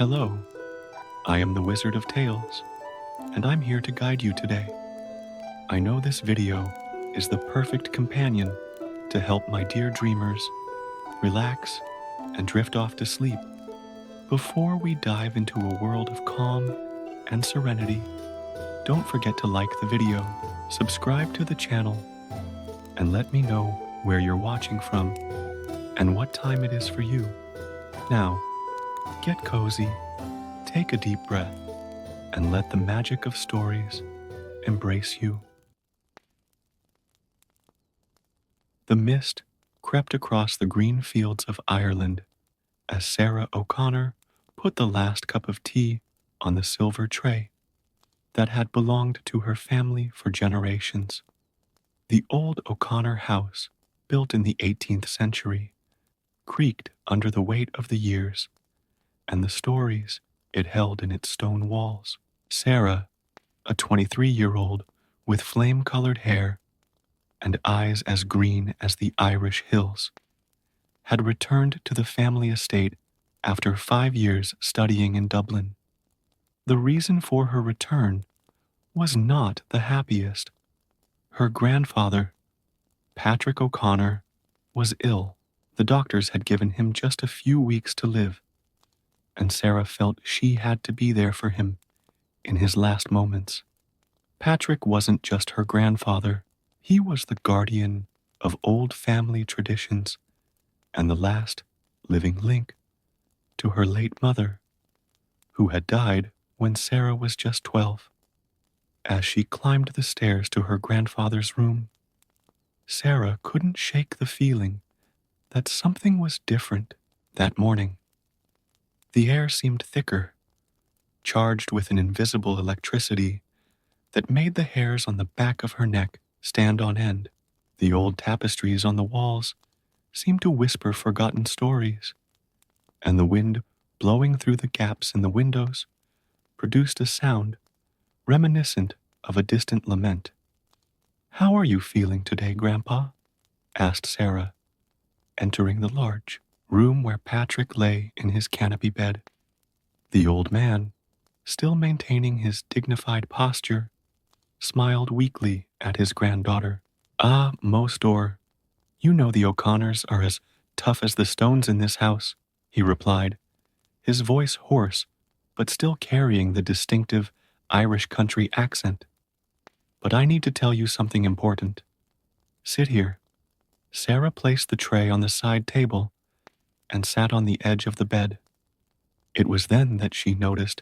Hello, I am the Wizard of Tales, and I'm here to guide you today. I know this video is the perfect companion to help my dear dreamers relax and drift off to sleep. Before we dive into a world of calm and serenity, don't forget to like the video, subscribe to the channel, and let me know where you're watching from and what time it is for you. Now, get cozy, take a deep breath, and let the magic of stories embrace you. The mist crept across the green fields of Ireland as Sarah O'Connor put the last cup of tea on the silver tray that had belonged to her family for generations. The old O'Connor house, built in the 18th century, creaked under the weight of the years and the stories it held in its stone walls. Sarah, a 23-year-old with flame-colored hair and eyes as green as the Irish hills, had returned to the family estate after 5 years studying in Dublin. The reason for her return was not the happiest. Her grandfather, Patrick O'Connor, was ill. The doctors had given him just a few weeks to live, and Sarah felt she had to be there for him in his last moments. Patrick wasn't just her grandfather. He was the guardian of old family traditions and the last living link to her late mother, who had died when Sarah was just 12. As she climbed the stairs to her grandfather's room, Sarah couldn't shake the feeling that something was different that morning. The air seemed thicker, charged with an invisible electricity that made the hairs on the back of her neck stand on end. The old tapestries on the walls seemed to whisper forgotten stories, and the wind blowing through the gaps in the windows produced a sound reminiscent of a distant lament. "How are you feeling today, Grandpa?" asked Sarah, entering the large room where Patrick lay in his canopy bed. The old man, still maintaining his dignified posture, smiled weakly at his granddaughter. "Ah, most or, you know the O'Connors are as tough as the stones in this house," he replied, his voice hoarse but still carrying the distinctive Irish country accent. "But I need to tell you something important. Sit here." Sarah placed the tray on the side table and sat on the edge of the bed. It was then that she noticed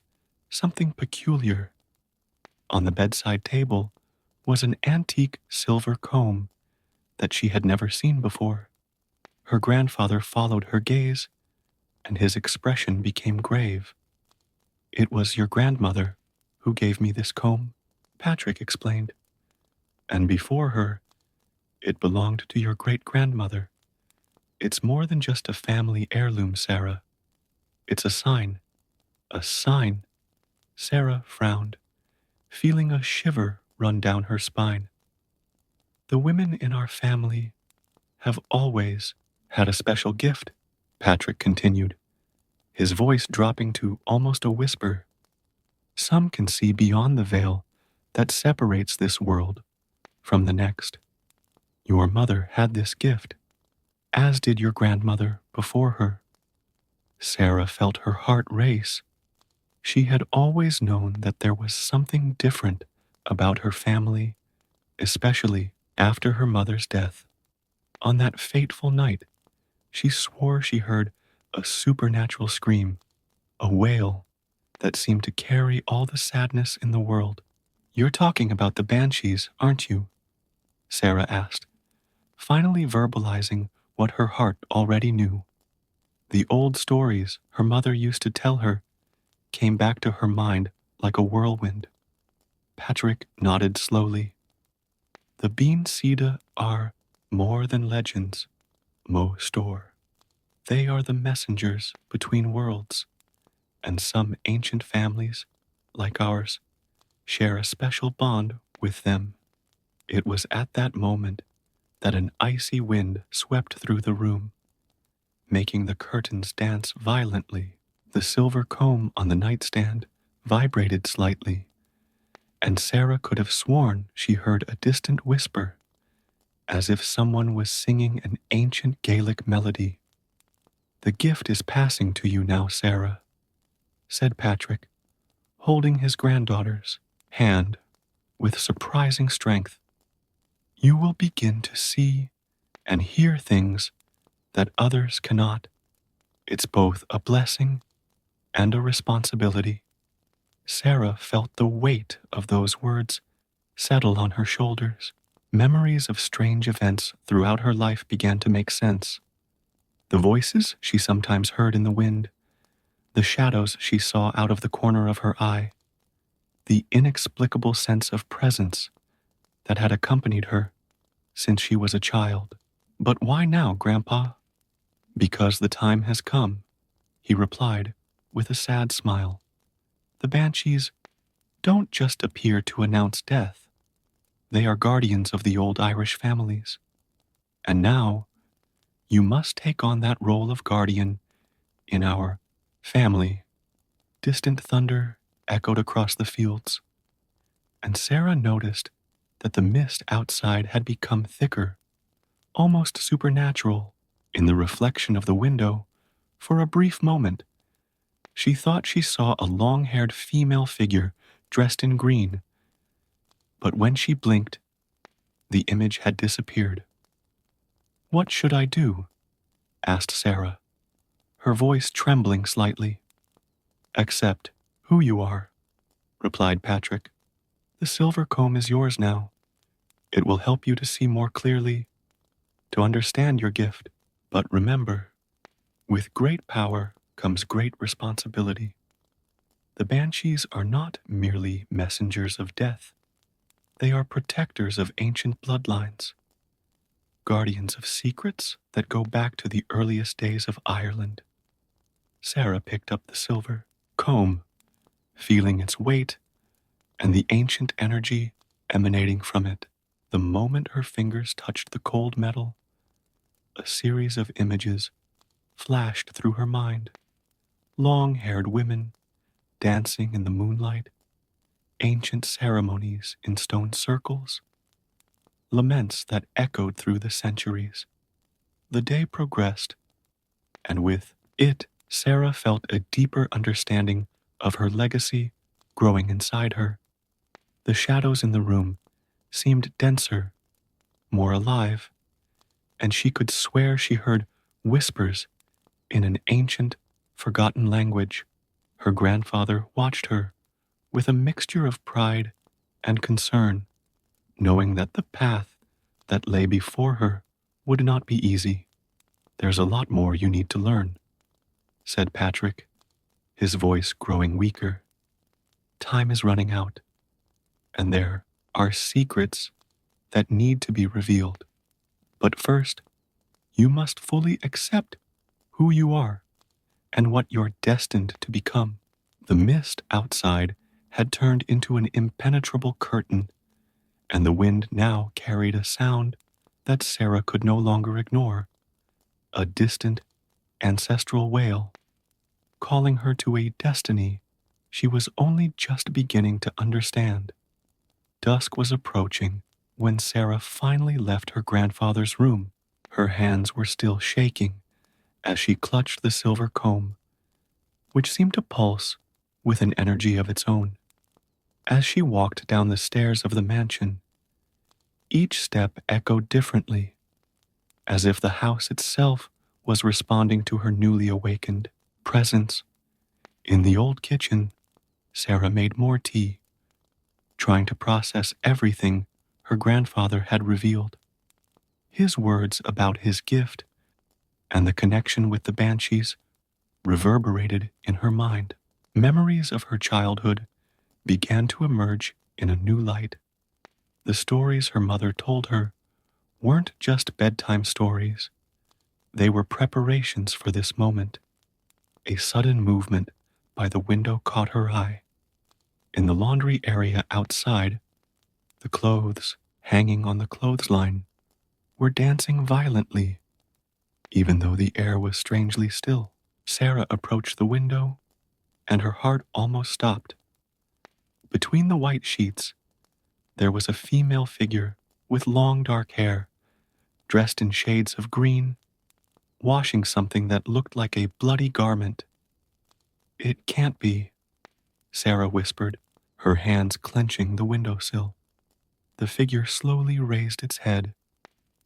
something peculiar. On the bedside table was an antique silver comb that she had never seen before. Her grandfather followed her gaze, and his expression became grave. "It was your grandmother who gave me this comb," Patrick explained. "And before her, it belonged to your great-grandmother. It's more than just a family heirloom, Sarah. It's a sign." "A sign?" Sarah frowned, feeling a shiver run down her spine. "The women in our family have always had a special gift," Patrick continued, his voice dropping to almost a whisper. "Some can see beyond the veil that separates this world from the next. Your mother had this gift, as did your grandmother before her." Sarah felt her heart race. She had always known that there was something different about her family, especially after her mother's death. On that fateful night, she swore she heard a supernatural scream, a wail that seemed to carry all the sadness in the world. "You're talking about the banshees, aren't you?" Sarah asked, finally verbalizing what her heart already knew. The old stories her mother used to tell her came back to her mind like a whirlwind. Patrick nodded slowly. "The Bean Sida are more than legends, Mo Store. They are the messengers between worlds, and some ancient families, like ours, share a special bond with them." It was at that moment that an icy wind swept through the room, making the curtains dance violently. The silver comb on the nightstand vibrated slightly, and Sarah could have sworn she heard a distant whisper, as if someone was singing an ancient Gaelic melody. "The gift is passing to you now, Sarah," said Patrick, holding his granddaughter's hand with surprising strength. "You will begin to see and hear things that others cannot. It's both a blessing and a responsibility." Sarah felt the weight of those words settle on her shoulders. Memories of strange events throughout her life began to make sense. The voices she sometimes heard in the wind, the shadows she saw out of the corner of her eye, the inexplicable sense of presence that had accompanied her since she was a child. "But why now, Grandpa?" "Because the time has come," he replied with a sad smile. "The banshees don't just appear to announce death. They are guardians of the old Irish families. And now, you must take on that role of guardian in our family." Distant thunder echoed across the fields, and Sarah noticed that the mist outside had become thicker, almost supernatural. In the reflection of the window, for a brief moment, she thought she saw a long-haired female figure dressed in green, but when she blinked, the image had disappeared. "What should I do?" asked Sarah, her voice trembling slightly. "Accept who you are," replied Patrick. "The silver comb is yours now. It will help you to see more clearly, to understand your gift. But remember, with great power comes great responsibility. The banshees are not merely messengers of death. They are protectors of ancient bloodlines, guardians of secrets that go back to the earliest days of Ireland." Sarah picked up the silver comb, feeling its weight and the ancient energy emanating from it. The moment her fingers touched the cold metal, a series of images flashed through her mind. Long-haired women dancing in the moonlight, ancient ceremonies in stone circles, laments that echoed through the centuries. The day progressed, and with it, Sarah felt a deeper understanding of her legacy growing inside her. The shadows in the room seemed denser, more alive, and she could swear she heard whispers in an ancient, forgotten language. Her grandfather watched her with a mixture of pride and concern, knowing that the path that lay before her would not be easy. "There's a lot more you need to learn," said Patrick, his voice growing weaker. "Time is running out, and there are secrets that need to be revealed. But first, you must fully accept who you are and what you're destined to become." The mist outside had turned into an impenetrable curtain, and the wind now carried a sound that Sarah could no longer ignore, a distant, ancestral wail, calling her to a destiny she was only just beginning to understand. Dusk was approaching when Sarah finally left her grandfather's room. Her hands were still shaking as she clutched the silver comb, which seemed to pulse with an energy of its own. As she walked down the stairs of the mansion, each step echoed differently, as if the house itself was responding to her newly awakened presence. In the old kitchen, Sarah made more tea, trying to process everything her grandfather had revealed. His words about his gift and the connection with the banshees reverberated in her mind. Memories of her childhood began to emerge in a new light. The stories her mother told her weren't just bedtime stories. They were preparations for this moment. A sudden movement by the window caught her eye. In the laundry area outside, the clothes hanging on the clothesline were dancing violently, even though the air was strangely still. Sarah approached the window, and her heart almost stopped. Between the white sheets, there was a female figure with long dark hair, dressed in shades of green, washing something that looked like a bloody garment. "It can't be," Sarah whispered, her hands clenching the windowsill. The figure slowly raised its head,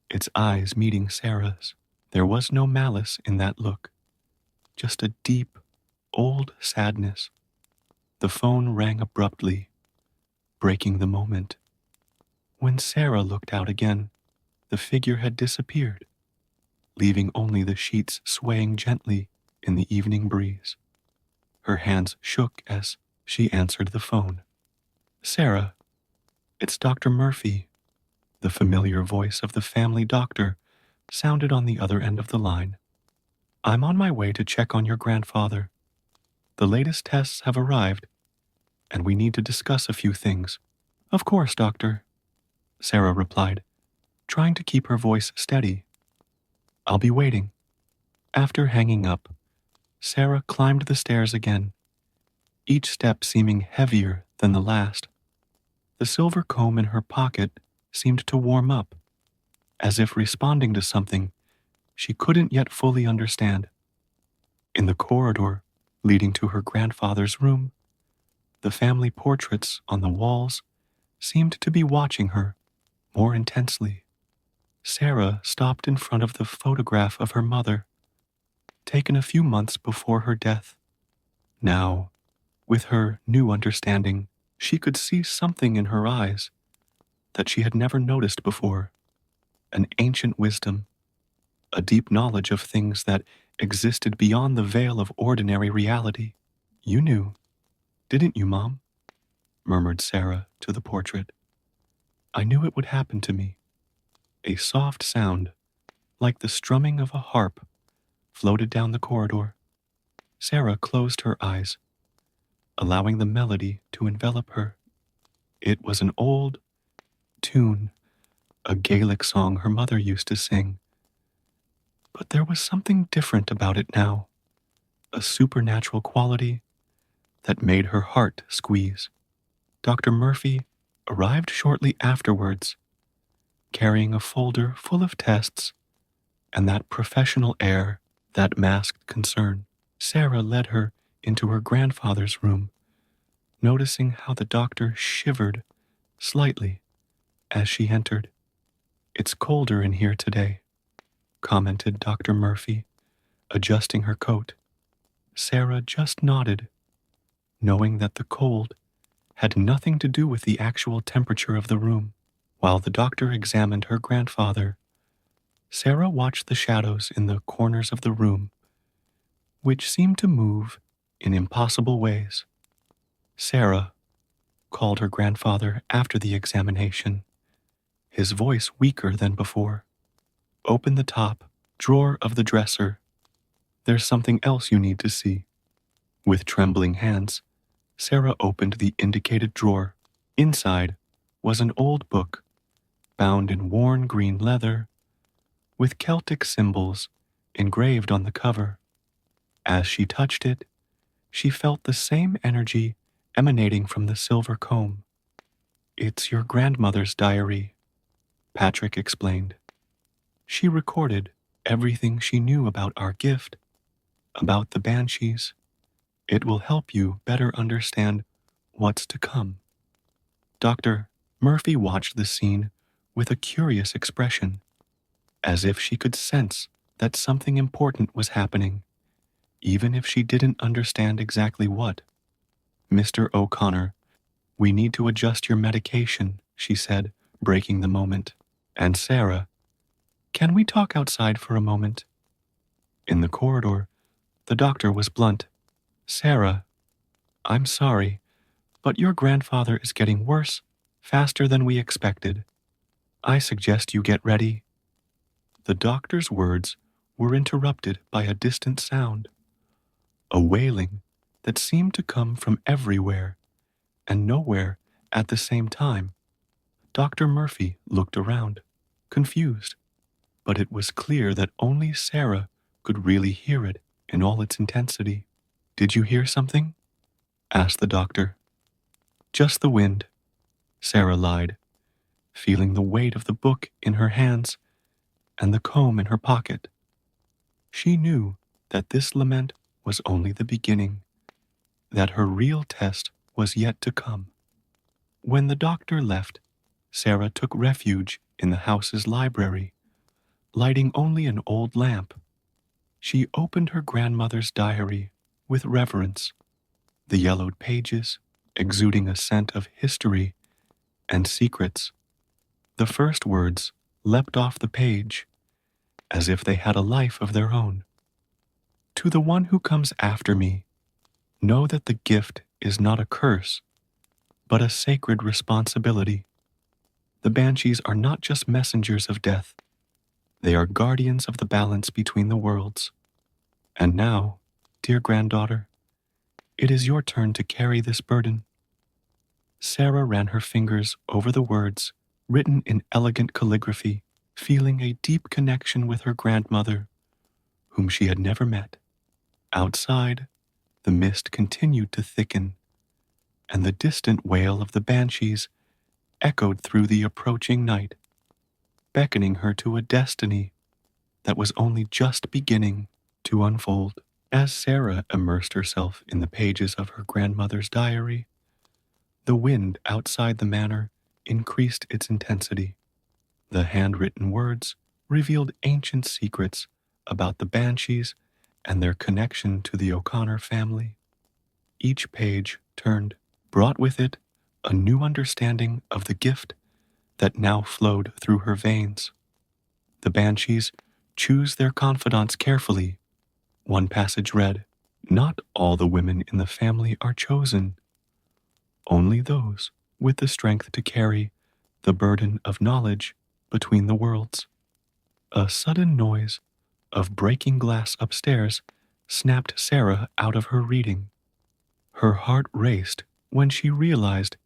its eyes meeting Sarah's. There was no malice in that look, just a deep, old sadness. The phone rang abruptly, breaking the moment. When Sarah looked out again, the figure had disappeared, leaving only the sheets swaying gently in the evening breeze. Her hands shook as she answered the phone. "Sarah, it's Dr. Murphy." The familiar voice of the family doctor sounded on the other end of the line. "I'm on my way to check on your grandfather. The latest tests have arrived, and we need to discuss a few things." "Of course, doctor," Sarah replied, trying to keep her voice steady. "I'll be waiting." After hanging up, Sarah climbed the stairs again, each step seeming heavier than the last. The silver comb in her pocket seemed to warm up, as if responding to something she couldn't yet fully understand. In the corridor leading to her grandfather's room, the family portraits on the walls seemed to be watching her more intensely. Sarah stopped in front of the photograph of her mother, taken a few months before her death. Now, with her new understanding, she could see something in her eyes that she had never noticed before, an ancient wisdom, a deep knowledge of things that existed beyond the veil of ordinary reality. "You knew, didn't you, Mom?" murmured Sarah to the portrait. "I knew it would happen to me." A soft sound, like the strumming of a harp, floated down the corridor. Sarah closed her eyes, allowing the melody to envelop her. It was an old tune, a Gaelic song her mother used to sing. But there was something different about it now, a supernatural quality that made her heart squeeze. Dr. Murphy arrived shortly afterwards, carrying a folder full of tests and that professional air that masked concern. Sarah led her into her grandfather's room, noticing how the doctor shivered slightly as she entered. "It's colder in here today," commented Dr. Murphy, adjusting her coat. Sarah just nodded, knowing that the cold had nothing to do with the actual temperature of the room. While the doctor examined her grandfather, Sarah watched the shadows in the corners of the room, which seemed to move in impossible ways. "Sarah," called her grandfather after the examination, his voice weaker than before. "Open the top drawer of the dresser. There's something else you need to see." With trembling hands, Sarah opened the indicated drawer. Inside was an old book, bound in worn green leather, with Celtic symbols engraved on the cover. As she touched it, she felt the same energy emanating from the silver comb. "It's your grandmother's diary," Patrick explained. "She recorded everything she knew about our gift, about the banshees. It will help you better understand what's to come." Dr. Murphy watched the scene with a curious expression, as if she could sense that something important was happening, even if she didn't understand exactly what. "Mr. O'Connor, we need to adjust your medication," she said, breaking the moment. "And Sarah, can we talk outside for a moment?" In the corridor, the doctor was blunt. "Sarah, I'm sorry, but your grandfather is getting worse faster than we expected. I suggest you get ready." The doctor's words were interrupted by a distant sound, a wailing that seemed to come from everywhere and nowhere at the same time. Dr. Murphy looked around, confused, but it was clear that only Sarah could really hear it in all its intensity. "Did you hear something?" asked the doctor. "Just the wind," Sarah lied, feeling the weight of the book in her hands and the comb in her pocket. She knew that this lament was only the beginning, that her real test was yet to come. When the doctor left, Sarah took refuge in the house's library, lighting only an old lamp. She opened her grandmother's diary with reverence, the yellowed pages exuding a scent of history and secrets. The first words leapt off the page as if they had a life of their own. "To the one who comes after me, know that the gift is not a curse, but a sacred responsibility. The banshees are not just messengers of death, they are guardians of the balance between the worlds. And now, dear granddaughter, it is your turn to carry this burden." Sarah ran her fingers over the words, written in elegant calligraphy, feeling a deep connection with her grandmother, whom she had never met. Outside, the mist continued to thicken, and the distant wail of the banshees echoed through the approaching night, beckoning her to a destiny that was only just beginning to unfold. As Sarah immersed herself in the pages of her grandmother's diary, the wind outside the manor increased its intensity. The handwritten words revealed ancient secrets about the banshees and their connection to the O'Connor family. Each page turned brought with it a new understanding of the gift that now flowed through her veins. The banshees choose their confidants carefully. One passage read, "Not all the women in the family are chosen, only those with the strength to carry the burden of knowledge between the worlds." A sudden noise of breaking glass upstairs snapped Sarah out of her reading. Her heart raced when she realized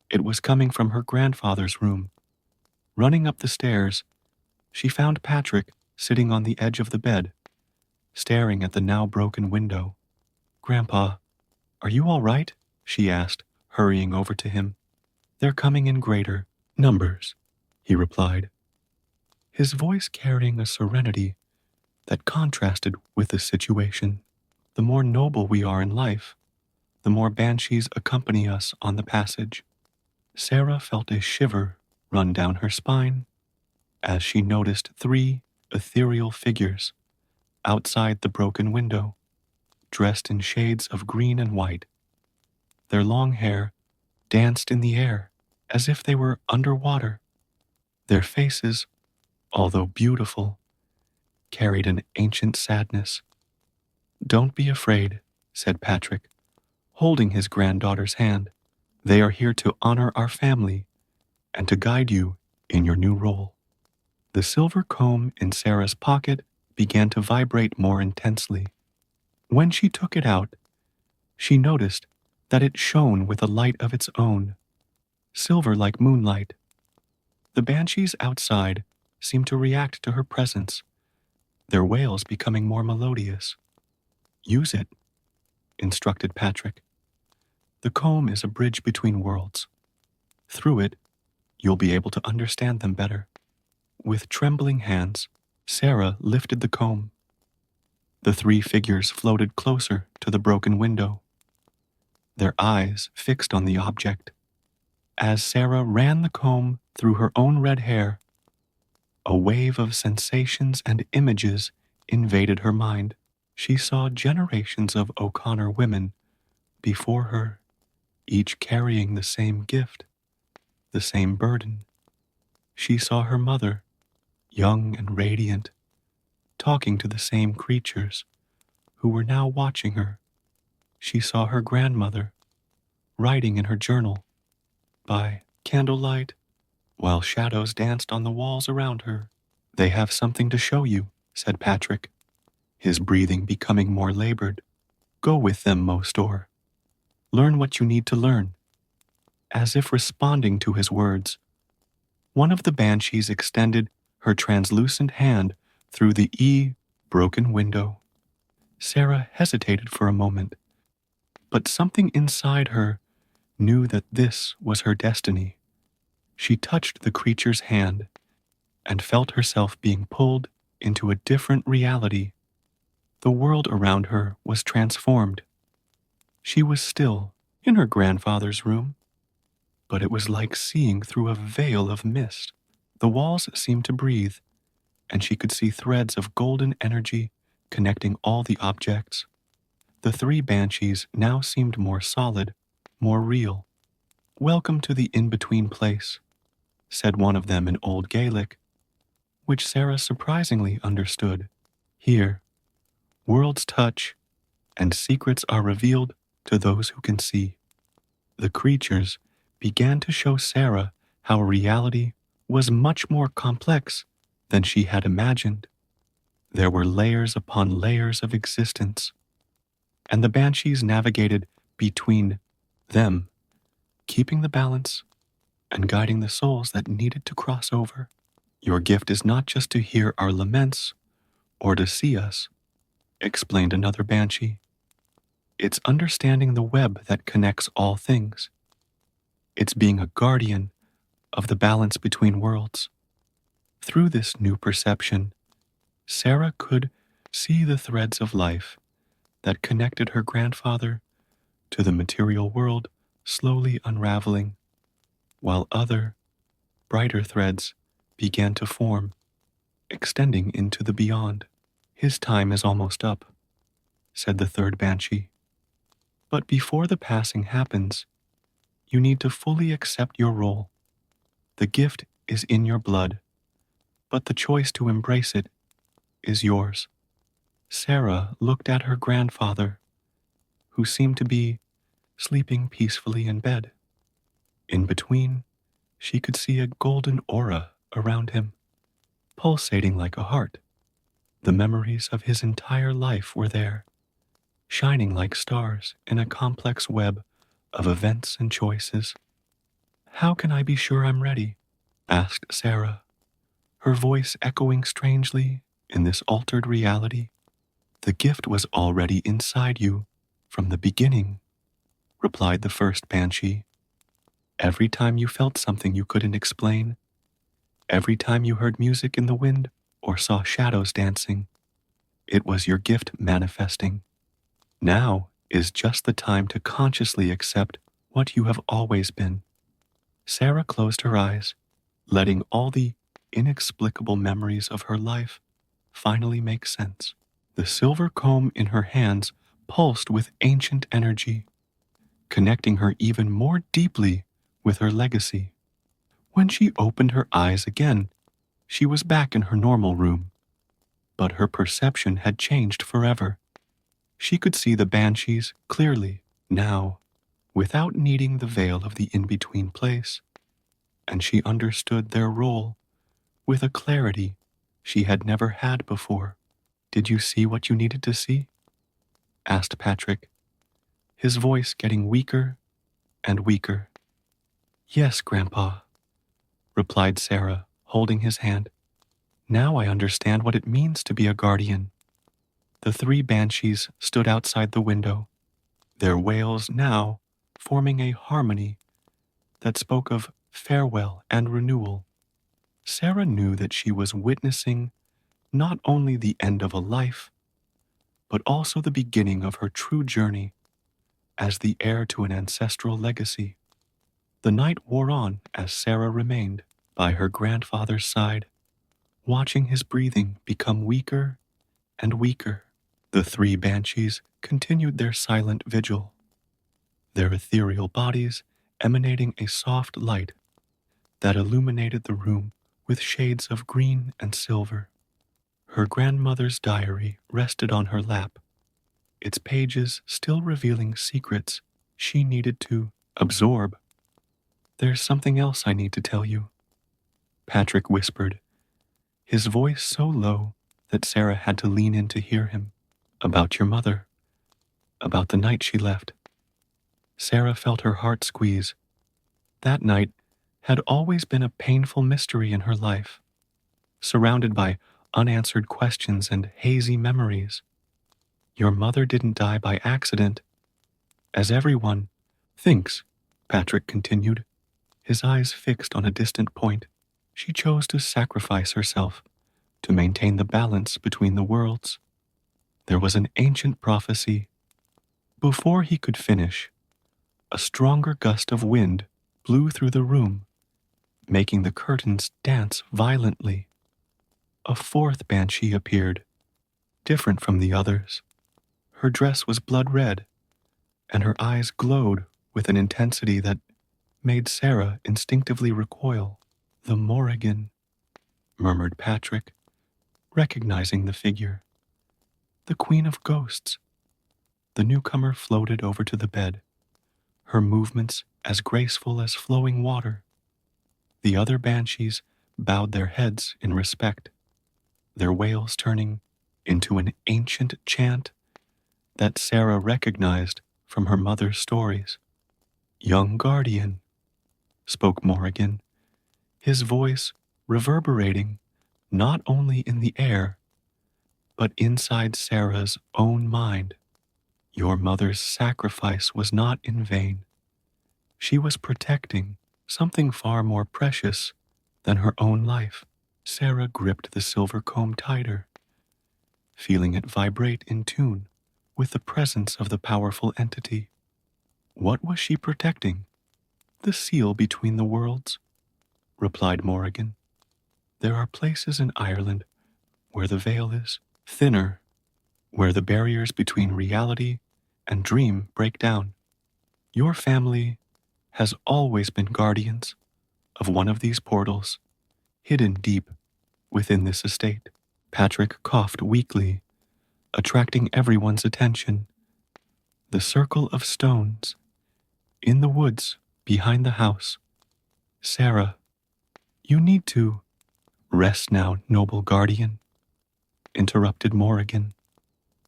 it was coming from her grandfather's room. Running up the stairs, she found Patrick sitting on the edge of the bed, staring at the now broken window. "Grandpa, are you all right?" she asked, hurrying over to him. "They're coming in greater numbers," he replied, his voice carrying a serenity that contrasted with the situation. "The more noble we are in life, the more banshees accompany us on the passage." Sarah felt a shiver run down her spine as she noticed 3 ethereal figures outside the broken window, dressed in shades of green and white. Their long hair danced in the air as if they were underwater. Their faces, although beautiful, carried an ancient sadness. "Don't be afraid," said Patrick, holding his granddaughter's hand. "They are here to honor our family and to guide you in your new role." The silver comb in Sarah's pocket began to vibrate more intensely. When she took it out, she noticed that it shone with a light of its own, silver like moonlight. The banshees outside seemed to react to her presence, their wails becoming more melodious. "Use it," instructed Patrick. "The comb is a bridge between worlds. Through it, you'll be able to understand them better." With trembling hands, Sarah lifted the comb. The 3 figures floated closer to the broken window, their eyes fixed on the object. As Sarah ran the comb through her own red hair, a wave of sensations and images invaded her mind. She saw generations of O'Connor women before her, each carrying the same gift, the same burden. She saw her mother, young and radiant, talking to the same creatures who were now watching her. She saw her grandmother, writing in her journal, by candlelight, while shadows danced on the walls around her. "They have something to show you," said Patrick, his breathing becoming more labored. "Go with them, Mostor. Learn what you need to learn." As if responding to his words, one of the banshees extended her translucent hand through the broken window. Sarah hesitated for a moment, but something inside her knew that this was her destiny. She touched the creature's hand and felt herself being pulled into a different reality. The world around her was transformed. She was still in her grandfather's room, but it was like seeing through a veil of mist. The walls seemed to breathe, and she could see threads of golden energy connecting all the objects. The three banshees now seemed more solid, more real. "Welcome to the in-between place," said one of them in Old Gaelic, which Sarah surprisingly understood. "Here, worlds touch, and secrets are revealed to those who can see." The creatures began to show Sarah how reality was much more complex than she had imagined. There were layers upon layers of existence, and the banshees navigated between them, keeping the balance and guiding the souls that needed to cross over. "Your gift is not just to hear our laments or to see us," explained another banshee. "It's understanding the web that connects all things. It's being a guardian of the balance between worlds." Through this new perception, Sarah could see the threads of life that connected her grandfather to the material world slowly unraveling, while other, brighter threads began to form, extending into the beyond. "His time is almost up," said the third banshee. "But before the passing happens, you need to fully accept your role. The gift is in your blood, but the choice to embrace it is yours." Sarah looked at her grandfather, who seemed to be sleeping peacefully in bed. In between, she could see a golden aura around him, pulsating like a heart. The memories of his entire life were there, shining like stars in a complex web of events and choices. "How can I be sure I'm ready?" asked Sarah, her voice echoing strangely in this altered reality. "The gift was already inside you from the beginning," replied the first banshee. "Every time you felt something you couldn't explain, every time you heard music in the wind or saw shadows dancing, it was your gift manifesting. Now is just the time to consciously accept what you have always been." Sarah closed her eyes, letting all the inexplicable memories of her life finally make sense. The silver comb in her hands pulsed with ancient energy, connecting her even more deeply with her legacy. When she opened her eyes again, she was back in her normal room, but her perception had changed forever. She could see the banshees clearly now, without needing the veil of the in-between place, and she understood their role with a clarity she had never had before. "Did you see what you needed to see?" asked Patrick, his voice getting weaker and weaker. "Yes, Grandpa," replied Sarah, holding his hand. "Now I understand what it means to be a guardian." The three banshees stood outside the window, their wails now forming a harmony that spoke of farewell and renewal. Sarah knew that she was witnessing not only the end of a life, but also the beginning of her true journey as the heir to an ancestral legacy. The night wore on as Sarah remained by her grandfather's side, watching his breathing become weaker and weaker. The three banshees continued their silent vigil, their ethereal bodies emanating a soft light that illuminated the room with shades of green and silver. Her grandmother's diary rested on her lap, its pages still revealing secrets she needed to absorb. "There's something else I need to tell you," Patrick whispered, his voice so low that Sarah had to lean in to hear him. "About your mother, about the night she left." Sarah felt her heart squeeze. That night had always been a painful mystery in her life, surrounded by unanswered questions and hazy memories. Your mother didn't die by accident, as everyone thinks, Patrick continued, his eyes fixed on a distant point. She chose to sacrifice herself to maintain the balance between the worlds. There was an ancient prophecy. Before he could finish, a stronger gust of wind blew through the room, making the curtains dance violently. A fourth banshee appeared, different from the others. Her dress was blood red, and her eyes glowed with an intensity that made Sarah instinctively recoil. The Morrigan, murmured Patrick, recognizing the figure. The Queen of Ghosts. The newcomer floated over to the bed, her movements as graceful as flowing water. The other banshees bowed their heads in respect, their wails turning into an ancient chant that Sarah recognized from her mother's stories. Young guardian, spoke Morrigan, his voice reverberating not only in the air, but inside Sarah's own mind. Your mother's sacrifice was not in vain. She was protecting something far more precious than her own life. Sarah gripped the silver comb tighter, feeling it vibrate in tune with the presence of the powerful entity. What was she protecting? The seal between the worlds, replied Morrigan. There are places in Ireland where the veil is thinner, where the barriers between reality and dream break down. Your family has always been guardians of one of these portals, hidden deep within this estate. Patrick coughed weakly, attracting everyone's attention. The circle of stones in the woods behind the house. Sarah, you need to rest now, noble guardian, interrupted Morrigan,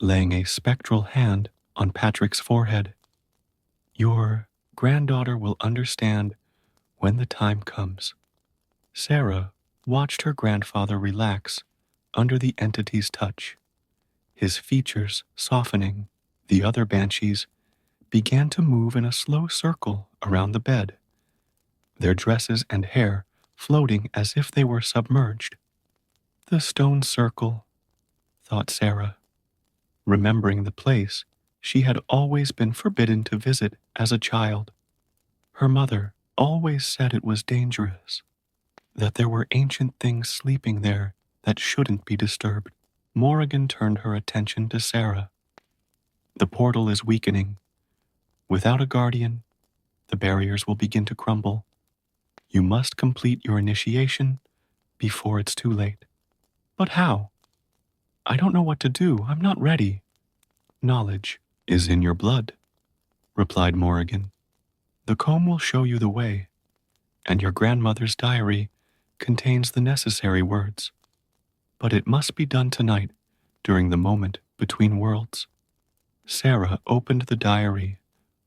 laying a spectral hand on Patrick's forehead. Your granddaughter will understand when the time comes. Sarah watched her grandfather relax under the entity's touch, his features softening. The other banshees began to move in a slow circle around the bed, their dresses and hair floating as if they were submerged. The stone circle, thought Sarah, remembering the place she had always been forbidden to visit as a child. Her mother always said it was dangerous, that there were ancient things sleeping there that shouldn't be disturbed. Morrigan turned her attention to Sarah. The portal is weakening. Without a guardian, the barriers will begin to crumble. You must complete your initiation before it's too late. But how? I don't know what to do. I'm not ready. Knowledge is in your blood, replied Morrigan. The comb will show you the way, and your grandmother's diary contains the necessary words. But it must be done tonight, during the moment between worlds. Sarah opened the diary,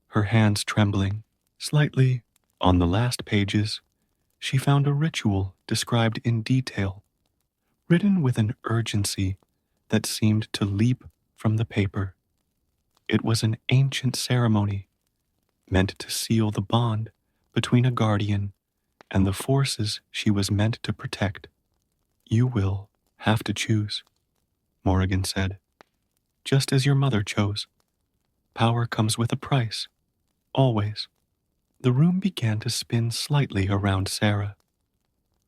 her hands trembling. Slightly, on the last pages, she found a ritual described in detail, written with an urgency that seemed to leap from the paper. It was an ancient ceremony, meant to seal the bond between a guardian and the forces she was meant to protect. You will have to choose, Morrigan said, just as your mother chose. Power comes with a price, always. The room began to spin slightly around Sarah,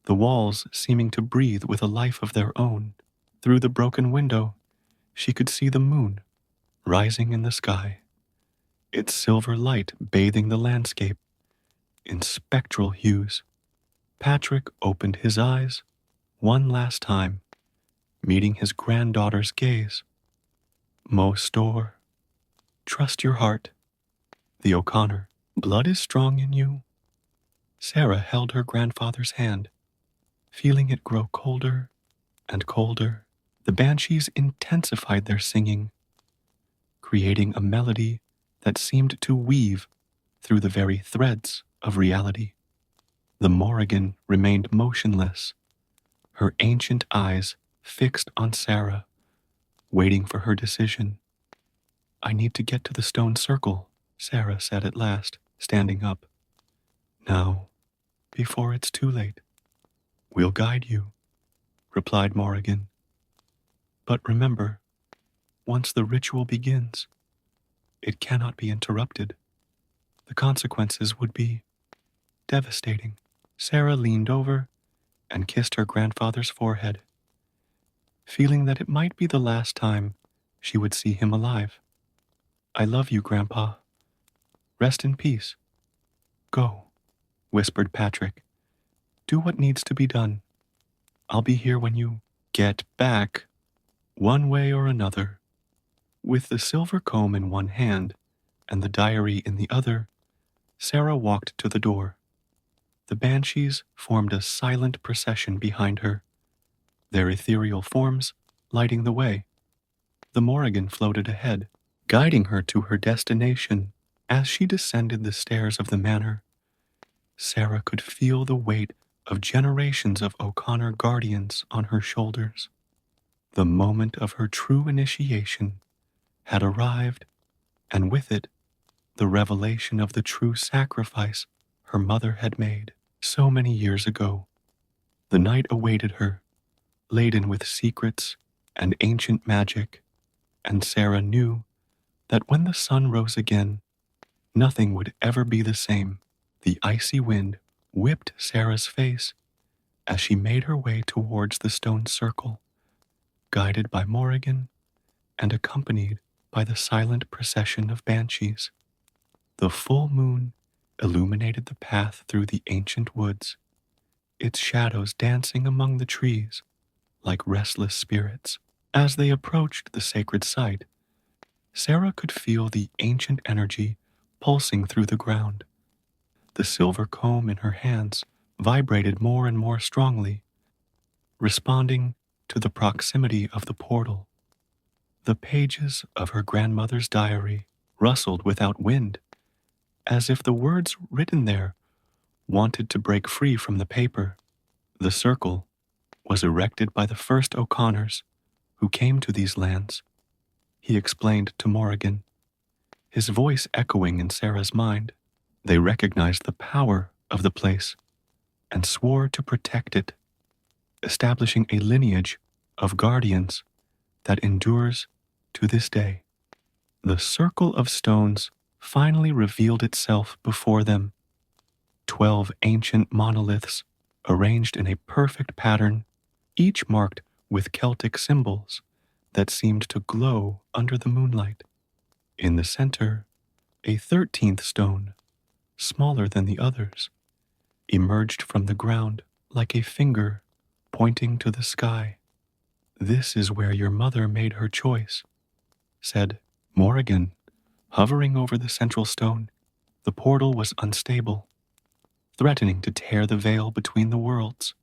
the walls seeming to breathe with a life of their own. Through the broken window, she could see the moon rising in the sky, its silver light bathing the landscape in spectral hues. Patrick opened his eyes one last time, meeting his granddaughter's gaze. Mo Store, trust your heart. The O'Connor, blood is strong in you. Sarah held her grandfather's hand, feeling it grow colder and colder. The banshees intensified their singing, creating a melody that seemed to weave through the very threads of reality. The Morrigan remained motionless, her ancient eyes fixed on Sarah, waiting for her decision. I need to get to the stone circle, Sarah said at last, standing up. Now, before it's too late, we'll guide you, replied Morrigan. But remember, once the ritual begins, it cannot be interrupted. The consequences would be devastating. Sarah leaned over and kissed her grandfather's forehead, feeling that it might be the last time she would see him alive. I love you, Grandpa. Rest in peace. Go, whispered Patrick. Do what needs to be done. I'll be here when you get back, one way or another. With the silver comb in one hand and the diary in the other, Sarah walked to the door. The banshees formed a silent procession behind her, their ethereal forms lighting the way. The Morrigan floated ahead, guiding her to her destination. As she descended the stairs of the manor, Sarah could feel the weight of generations of O'Connor guardians on her shoulders. The moment of her true initiation had arrived, and with it, the revelation of the true sacrifice her mother had made so many years ago. The night awaited her, laden with secrets and ancient magic, and Sarah knew that when the sun rose again, nothing would ever be the same. The icy wind whipped Sarah's face as she made her way towards the stone circle, guided by Morrigan and accompanied by the silent procession of banshees. The full moon illuminated the path through the ancient woods, its shadows dancing among the trees like restless spirits. As they approached the sacred site, Sarah could feel the ancient energy pulsing through the ground. The silver comb in her hands vibrated more and more strongly, responding to the proximity of the portal. The pages of her grandmother's diary rustled without wind, as if the words written there wanted to break free from the paper. The circle was erected by the first O'Connors who came to these lands, he explained to Morrigan, his voice echoing in Sarah's mind. They recognized the power of the place and swore to protect it, establishing a lineage of guardians that endures to this day. The circle of stones finally revealed itself before them. 12 ancient monoliths arranged in a perfect pattern, each marked with Celtic symbols that seemed to glow under the moonlight. In the center, a 13th stone, smaller than the others, emerged from the ground like a finger pointing to the sky. This is where your mother made her choice, said Morrigan, hovering over the central stone. The portal was unstable, threatening to tear the veil between the worlds.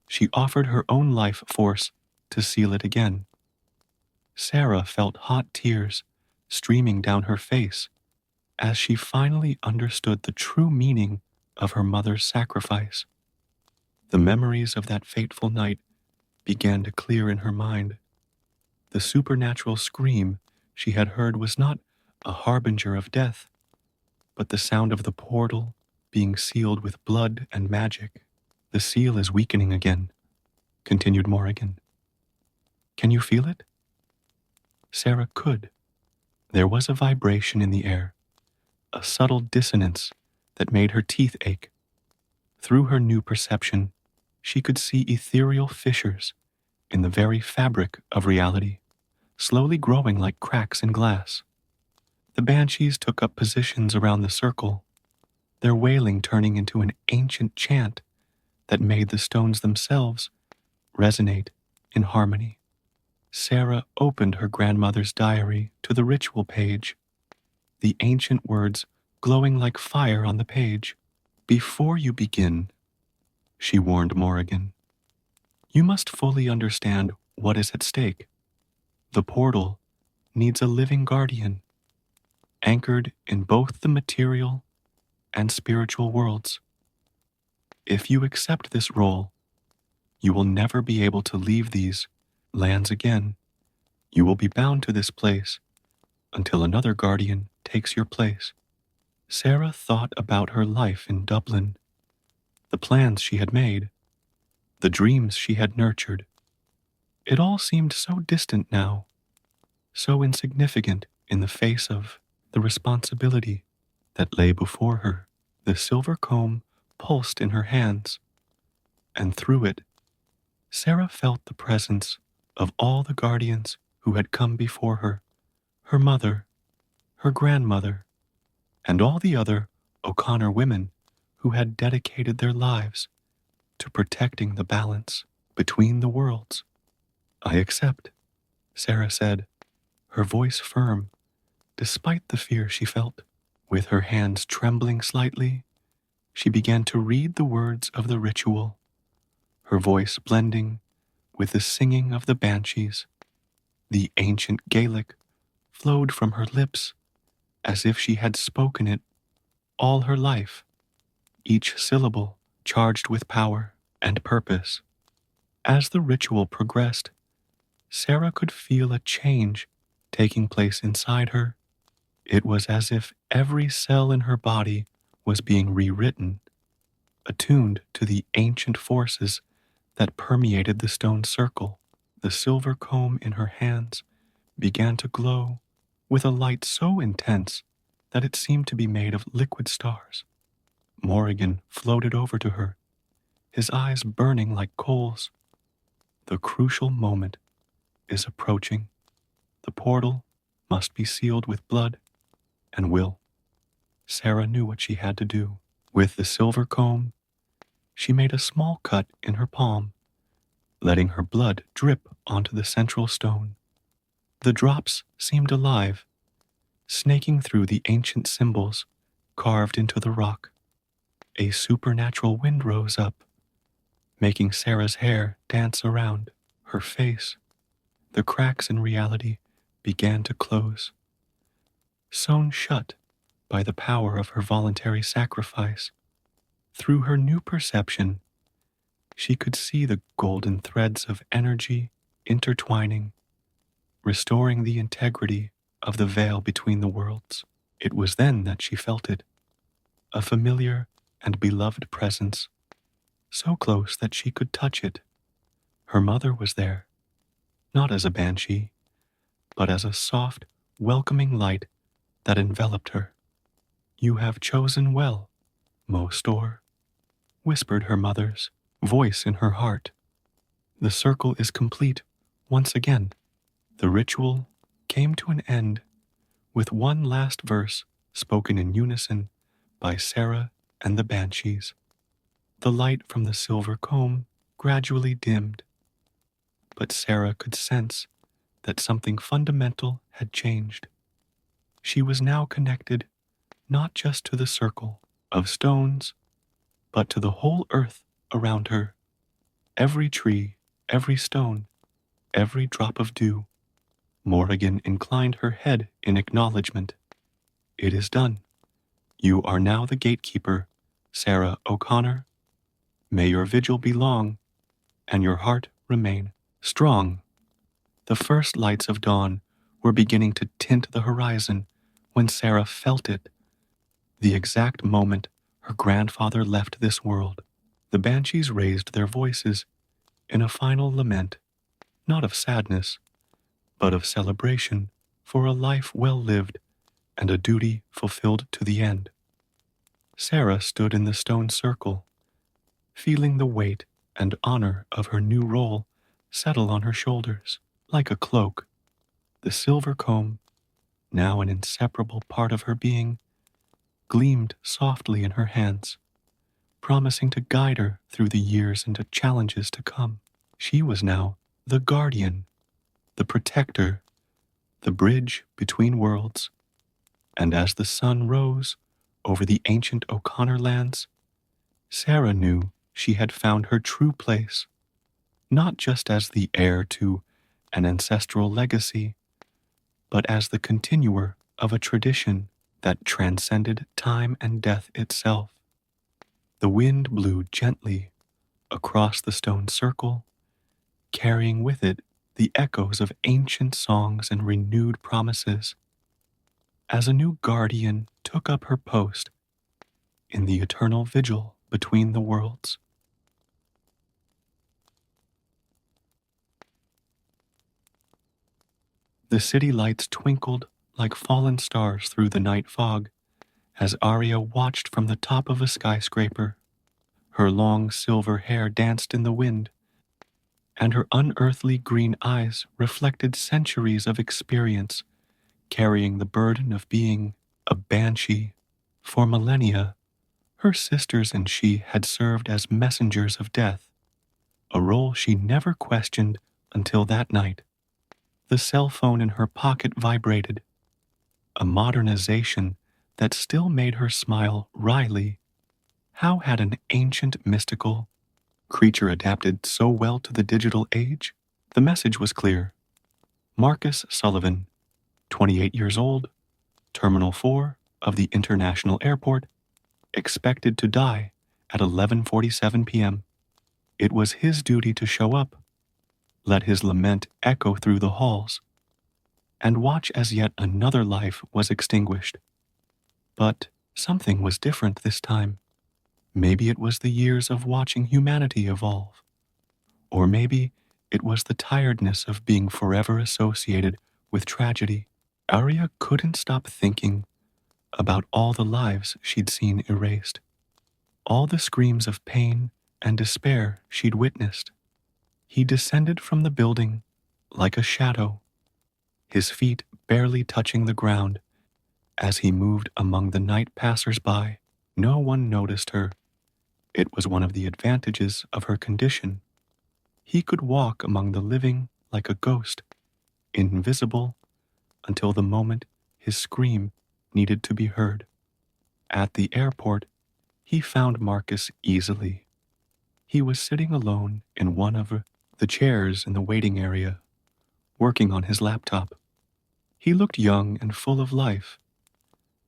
She offered her own life force to seal it again. Sarah felt hot tears streaming down her face as she finally understood the true meaning of her mother's sacrifice. The memories of that fateful night began to clear in her mind. The supernatural scream she had heard was not a harbinger of death, but the sound of the portal being sealed with blood and magic. The seal is weakening again, continued Morrigan. Can you feel it? Sarah could. There was a vibration in the air, a subtle dissonance that made her teeth ache. Through her new perception, she could see ethereal fissures in the very fabric of reality, slowly growing like cracks in glass. The banshees took up positions around the circle, their wailing turning into an ancient chant that made the stones themselves resonate in harmony. Sarah opened her grandmother's diary to the ritual page, the ancient words glowing like fire on the page. Before you begin, she warned Morrigan, you must fully understand what is at stake. The portal needs a living guardian, anchored in both the material and spiritual worlds. If you accept this role, you will never be able to leave these lands again. You will be bound to this place until another guardian takes your place. Sarah thought about her life in Dublin, the plans she had made, the dreams she had nurtured. It all seemed so distant now, so insignificant in the face of the responsibility that lay before her. The silver comb pulsed in her hands, and through it, Sarah felt the presence of all the guardians who had come before her mother, her grandmother, and all the other O'Connor women who had dedicated their lives to protecting the balance between the worlds. I accept, Sarah said, her voice firm despite the fear she felt. With her hands trembling slightly, she began to read the words of the ritual, her voice blending with the singing of the banshees. The ancient Gaelic flowed from her lips as if she had spoken it all her life, each syllable charged with power and purpose. As the ritual progressed, Sarah could feel a change taking place inside her. It was as if every cell in her body was being rewritten, attuned to the ancient forces that permeated the stone circle. The silver comb in her hands began to glow with a light so intense that it seemed to be made of liquid stars. Morrigan floated over to her, his eyes burning like coals. The crucial moment is approaching. The portal must be sealed with blood and will. Sarah knew what she had to do. With the silver comb, she made a small cut in her palm, letting her blood drip onto the central stone. The drops seemed alive, snaking through the ancient symbols carved into the rock. A supernatural wind rose up, making Sarah's hair dance around her face. The cracks in reality began to close, sewn shut by the power of her voluntary sacrifice. Through her new perception, she could see the golden threads of energy intertwining, restoring the integrity of the veil between the worlds. It was then that she felt it, a familiar and beloved presence, so close that she could touch it. Her mother was there, not as a banshee, but as a soft, welcoming light that enveloped her. You have chosen well, Mostor, whispered her mother's voice in her heart. The circle is complete once again. The ritual came to an end with one last verse spoken in unison by Sarah and the banshees. The light from the silver comb gradually dimmed, but Sarah could sense that something fundamental had changed. She was now connected not just to the circle of stones, but to the whole earth around her. Every tree, every stone, every drop of dew. Morrigan inclined her head in acknowledgement. It is done. You are now the gatekeeper, Sarah O'Connor. May your vigil be long, and your heart remain strong. The first lights of dawn were beginning to tint the horizon when Sarah felt it, the exact moment her grandfather left this world. The banshees raised their voices in a final lament, not of sadness, but of celebration for a life well lived and a duty fulfilled to the end. Sarah stood in the stone circle, feeling the weight and honor of her new role settle on her shoulders like a cloak. The silver comb, now an inseparable part of her being, gleamed softly in her hands, promising to guide her through the years and the challenges to come. She was now the guardian, the protector, the bridge between worlds. And as the sun rose over the ancient O'Connor lands, Sarah knew she had found her true place, not just as the heir to an ancestral legacy, but as the continuer of a tradition that transcended time and death itself. The wind blew gently across the stone circle, carrying with it the echoes of ancient songs and renewed promises. as a new guardian took up her post in the eternal vigil between the worlds. The city lights twinkled like fallen stars through the night fog as Arya watched from the top of a skyscraper. Her long silver hair danced in the wind, and her unearthly green eyes reflected centuries of experience, carrying the burden of being a banshee. For millennia, her sisters and she had served as messengers of death, a role she never questioned until that night. The cell phone in her pocket vibrated, a modernization that still made her smile wryly. How had an ancient mystical creature adapted so well to the digital age? The message was clear. Marcus Sullivan, 28 years old, Terminal 4 of the International Airport, expected to die at 11:47 p.m. It was his duty to show up, let his lament echo through the halls, and watch as yet another life was extinguished. But something was different this time. Maybe it was the years of watching humanity evolve. Or maybe it was the tiredness of being forever associated with tragedy. Arya couldn't stop thinking about all the lives she'd seen erased, all the screams of pain and despair she'd witnessed. He descended from the building like a shadow, his feet barely touching the ground as he moved among the night passers-by. No one noticed her. It was one of the advantages of her condition. He could walk among the living like a ghost, invisible until the moment his scream needed to be heard. At the airport, he found Marcus easily. He was sitting alone in one of the chairs in the waiting area, working on his laptop. He looked young and full of life,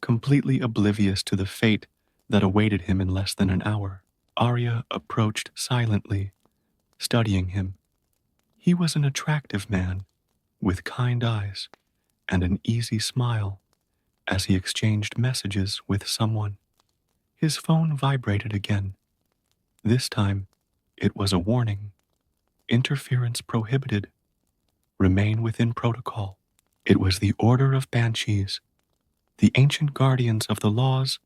completely oblivious to the fate that awaited him in less than an hour. Arya approached silently, studying him. He was an attractive man, with kind eyes and an easy smile as he exchanged messages with someone. His phone vibrated again. This time, it was a warning. Interference prohibited. Remain within protocol. It was the Order of Banshees, the ancient guardians of the laws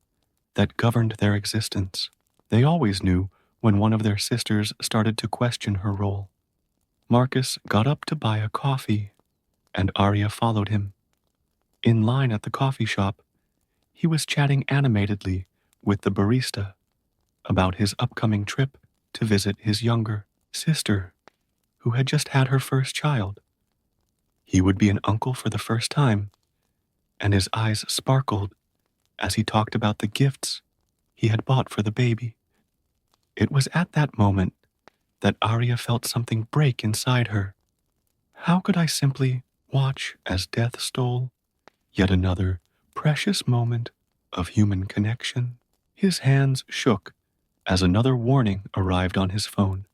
that governed their existence. They always knew when one of their sisters started to question her role. Marcus got up to buy a coffee, and Arya followed him. In line at the coffee shop, he was chatting animatedly with the barista about his upcoming trip to visit his younger sister, who had just had her first child. He would be an uncle for the first time, and his eyes sparkled as he talked about the gifts he had bought for the baby. It was at that moment that Arya felt something break inside her. How could I simply watch as death stole yet another precious moment of human connection? His hands shook as another warning arrived on his phone.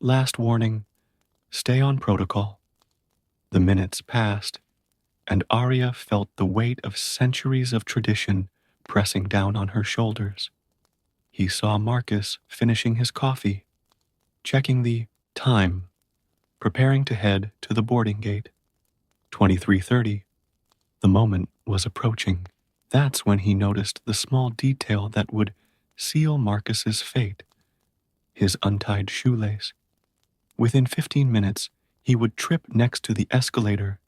Last warning, stay on protocol. The minutes passed, and Arya felt the weight of centuries of tradition pressing down on her shoulders. He saw Marcus finishing his coffee, checking the time, preparing to head to the boarding gate. 23:30. The moment was approaching. That's when he noticed the small detail that would seal Marcus's fate, his untied shoelace. Within 15 minutes, he would trip next to the escalator,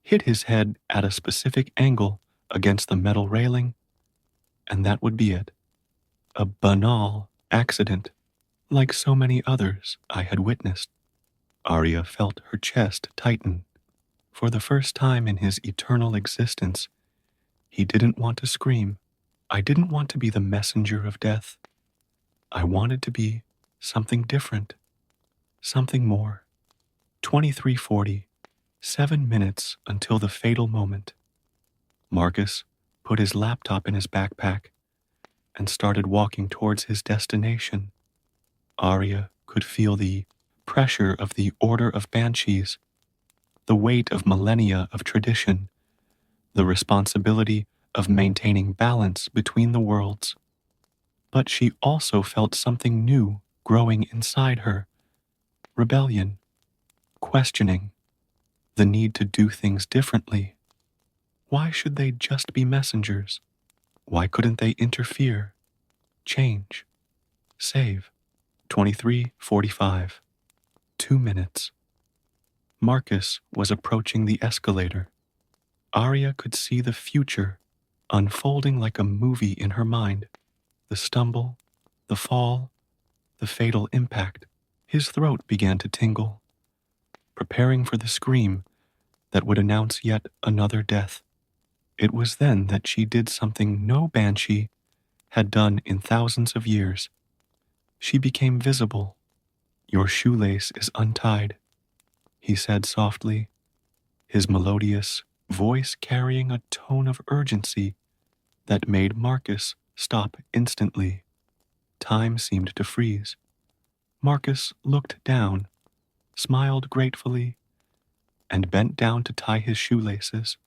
hit his head at a specific angle against the metal railing, and that would be it. A banal accident, like so many others I had witnessed. Arya felt her chest tighten. For the first time in his eternal existence, he didn't want to scream. I didn't want to be the messenger of death. I wanted to be something different, something more. 23:40, 7 minutes until the fatal moment. Marcus put his laptop in his backpack and started walking towards his destination. Arya could feel the pressure of the Order of Banshees, the weight of millennia of tradition, the responsibility of maintaining balance between the worlds. But she also felt something new growing inside her: rebellion, questioning, the need to do things differently. Why should they just be messengers? Why couldn't they interfere, change, save? 23:45. 2 minutes. Marcus was approaching the escalator. Arya could see the future unfolding like a movie in her mind. The stumble, the fall, the fatal impact. His throat began to tingle, preparing for the scream that would announce yet another death. It was then that she did something no banshee had done in thousands of years. She became visible. "Your shoelace is untied," he said softly, his melodious voice carrying a tone of urgency that made Marcus stop instantly. Time seemed to freeze. Marcus looked down, smiled gratefully, and bent down to tie his shoelaces.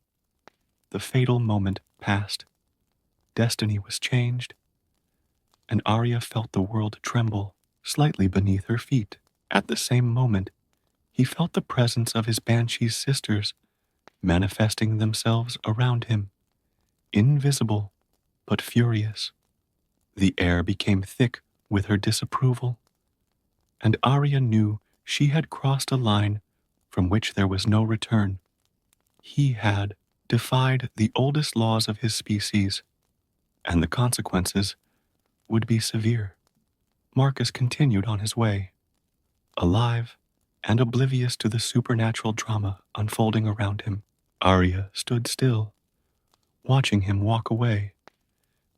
The fatal moment passed. Destiny was changed, and Arya felt the world tremble slightly beneath her feet. At the same moment, he felt the presence of his banshee's sisters manifesting themselves around him, invisible but furious. The air became thick with her disapproval, and Arya knew she had crossed a line from which there was no return. He had defied the oldest laws of his species, and the consequences would be severe. Marcus continued on his way, alive and oblivious to the supernatural drama unfolding around him. Arya stood still, watching him walk away,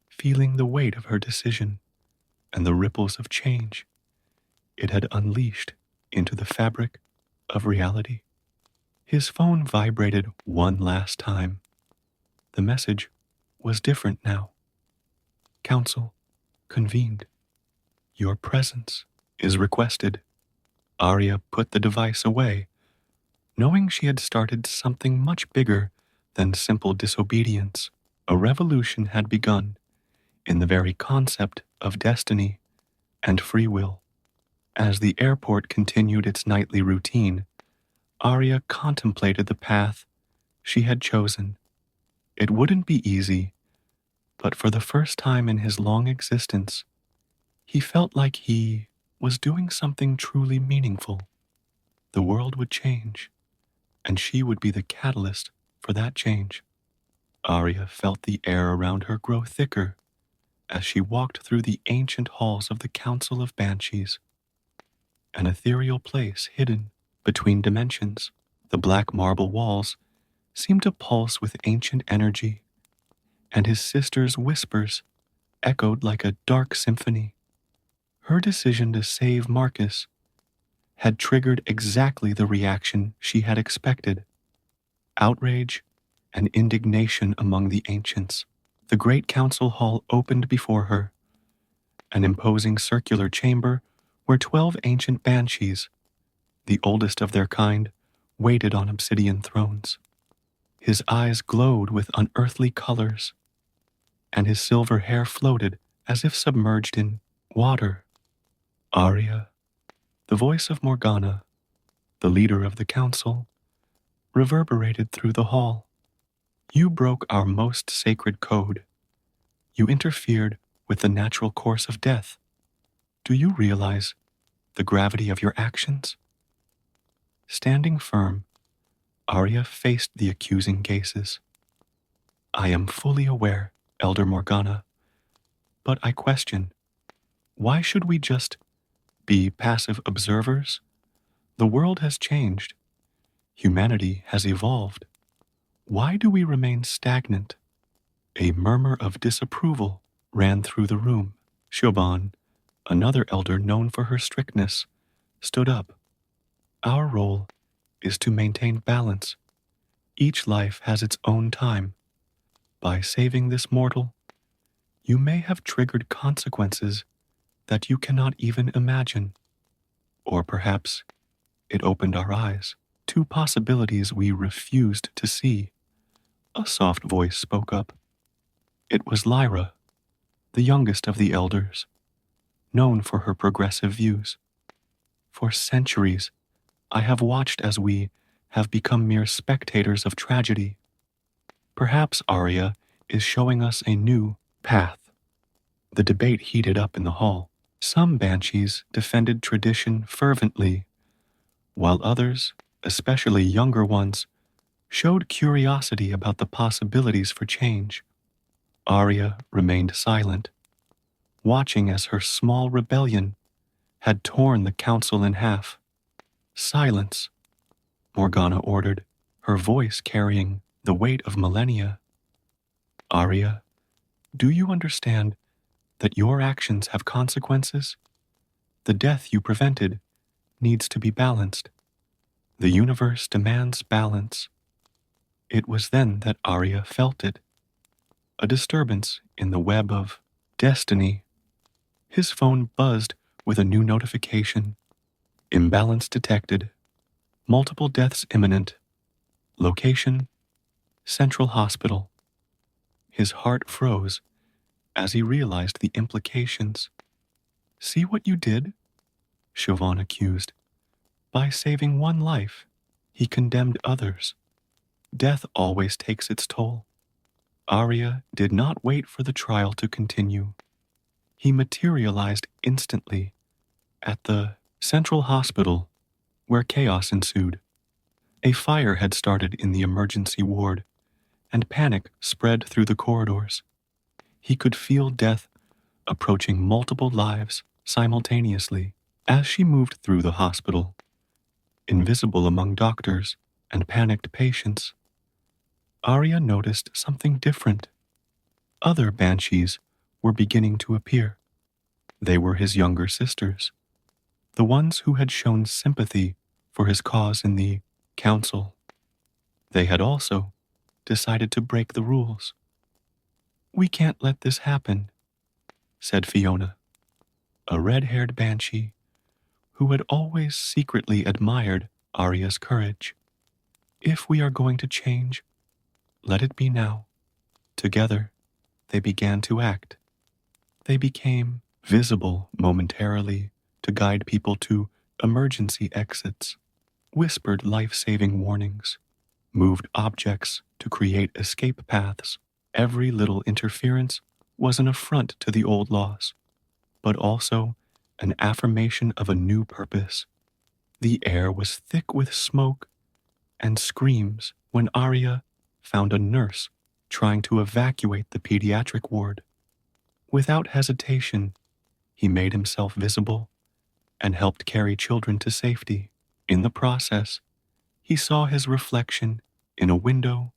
feeling the weight of her decision and the ripples of change it had unleashed into the fabric of reality. His phone vibrated one last time. The message was different now. "Council convened. Your presence is requested." Arya put the device away, knowing she had started something much bigger than simple disobedience. A revolution had begun in the very concept of destiny and free will. As the airport continued its nightly routine, Arya contemplated the path she had chosen. It wouldn't be easy, but for the first time in his long existence, he felt like he was doing something truly meaningful. The world would change, and she would be the catalyst for that change. Arya felt the air around her grow thicker as she walked through the ancient halls of the Council of Banshees, an ethereal place hidden between dimensions. The black marble walls seemed to pulse with ancient energy, and his sister's whispers echoed like a dark symphony. Her decision to save Marcus had triggered exactly the reaction she had expected: outrage and indignation among the ancients. The great council hall opened before her, an imposing circular chamber where 12 ancient banshees, the oldest of their kind, waited on obsidian thrones. His eyes glowed with unearthly colors, and his silver hair floated as if submerged in water. "Arya," the voice of Morgana, the leader of the council, reverberated through the hall. "You broke our most sacred code. You interfered with the natural course of death. Do you realize the gravity of your actions?" Standing firm, Arya faced the accusing gazes. "I am fully aware, Elder Morgana, but I question, why should we just be passive observers? The world has changed. Humanity has evolved. Why do we remain stagnant?" A murmur of disapproval ran through the room. Shoban, another elder known for her strictness, stood up. "Our role is to maintain balance. Each life has its own time. By saving this mortal, you may have triggered consequences that you cannot even imagine. Or perhaps it opened our eyes to possibilities we refused to see. A soft voice spoke up. It was Lyra, the youngest of the elders, known for her progressive views. For centuries, I have watched as we have become mere spectators of tragedy. Perhaps Arya is showing us a new path. The debate heated up in the hall. Some banshees defended tradition fervently, while others, especially younger ones, showed curiosity about the possibilities for change. Arya remained silent, watching as her small rebellion had torn the council in half. Silence, Morgana ordered, her voice carrying the weight of millennia. Arya, do you understand that your actions have consequences? The death you prevented needs to be balanced. The universe demands balance. It was then that Arya felt it. A disturbance in the web of destiny. His phone buzzed with a new notification. Imbalance detected. Multiple deaths imminent. Location, Central Hospital. His heart froze as he realized the implications. See what you did? Siobhan accused. By saving one life, he condemned others. Death always takes its toll. Arya did not wait for the trial to continue. He materialized instantly at the Central Hospital, where chaos ensued. A fire had started in the emergency ward, and panic spread through the corridors. He could feel death approaching multiple lives simultaneously as she moved through the hospital. Invisible among doctors and panicked patients, Arya noticed something different. Other banshees were beginning to appear. They were his younger sisters, the ones who had shown sympathy for his cause in the council. They had also decided to break the rules. We can't let this happen, said Fiona, a red-haired banshee who had always secretly admired Arya's courage. If we are going to change, let it be now. Together, they began to act. They became visible momentarily to guide people to emergency exits, whispered life-saving warnings, moved objects to create escape paths. Every little interference was an affront to the old laws, but also an affirmation of a new purpose. The air was thick with smoke and screams when Arya found a nurse trying to evacuate the pediatric ward. Without hesitation, he made himself visible and helped carry children to safety. In the process, he saw his reflection in a window.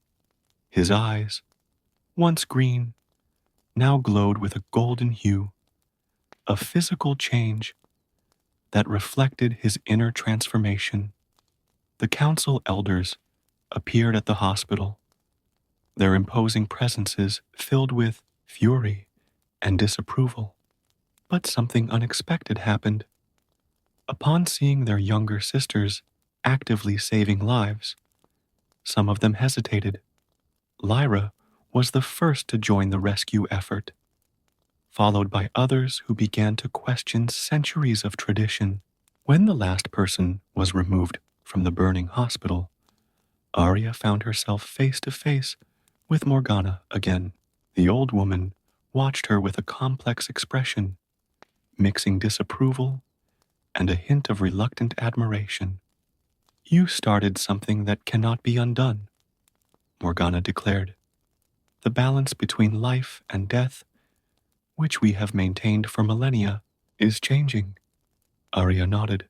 His eyes, once green, now glowed with a golden hue, a physical change that reflected his inner transformation. The council elders appeared at the hospital, their imposing presences filled with fury and disapproval. But something unexpected happened. Upon seeing their younger sisters actively saving lives, some of them hesitated. Lyra was the first to join the rescue effort, followed by others who began to question centuries of tradition. When the last person was removed from the burning hospital, Arya found herself face to face with Morgana again. The old woman watched her with a complex expression, mixing disapproval and a hint of reluctant admiration. You started something that cannot be undone, Morgana declared. The balance between life and death, which we have maintained for millennia, is changing. Arya nodded,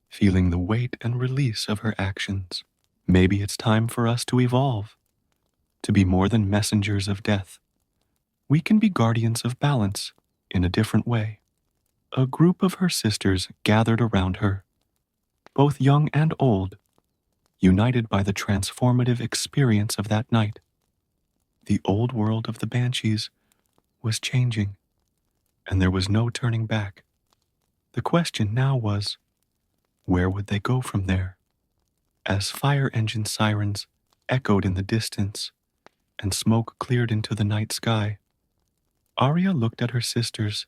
feeling the weight and release of her actions. Maybe it's time for us to evolve, to be more than messengers of death. We can be guardians of balance in a different way. A group of her sisters gathered around her, both young and old, united by the transformative experience of that night. The old world of the banshees was changing, and there was no turning back. The question now was, where would they go from there? As fire engine sirens echoed in the distance, and smoke cleared into the night sky, Arya looked at her sisters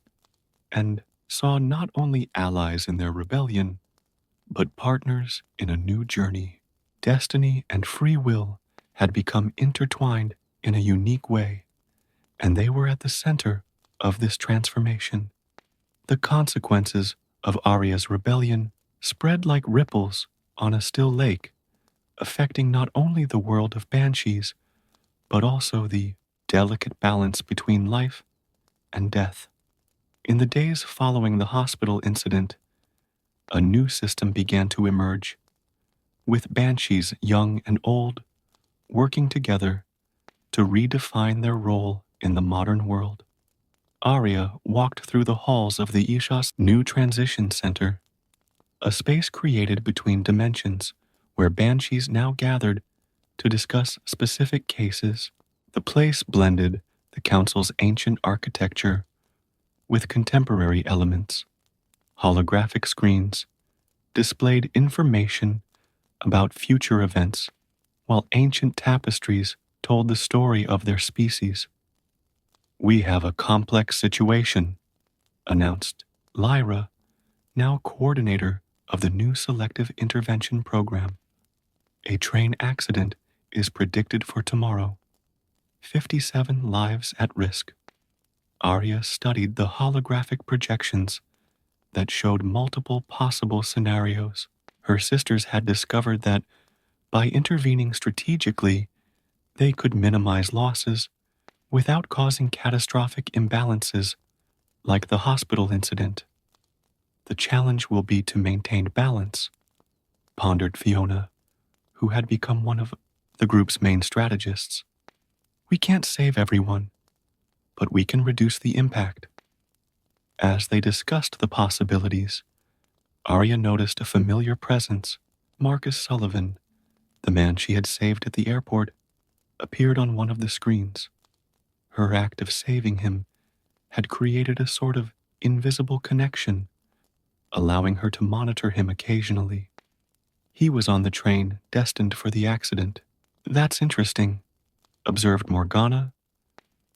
and saw not only allies in their rebellion, but partners in a new journey. Destiny and free will had become intertwined in a unique way, and they were at the center of this transformation. The consequences of Arya's rebellion spread like ripples on a still lake, affecting not only the world of banshees, but also the delicate balance between life and death. In the days following the hospital incident, a new system began to emerge, with banshees young and old working together to redefine their role in the modern world. Arya walked through the halls of the Isha's new transition center, a space created between dimensions where banshees now gathered to discuss specific cases. The place blended the council's ancient architecture with contemporary elements. Holographic screens displayed information about future events, while ancient tapestries told the story of their species. "We have a complex situation," announced Lyra, now coordinator of the new selective intervention program. "A train accident is predicted for tomorrow. 57 lives at risk." Arya studied the holographic projections that showed multiple possible scenarios. Her sisters had discovered that by intervening strategically, they could minimize losses without causing catastrophic imbalances like the hospital incident. "The challenge will be to maintain balance," pondered Fiona, who had become one of the group's main strategists. "We can't save everyone, but we can reduce the impact." As they discussed the possibilities, Arya noticed a familiar presence. Marcus Sullivan, the man she had saved at the airport, appeared on one of the screens. Her act of saving him had created a sort of invisible connection, allowing her to monitor him occasionally. He was on the train destined for the accident. "That's interesting," observed Morgana,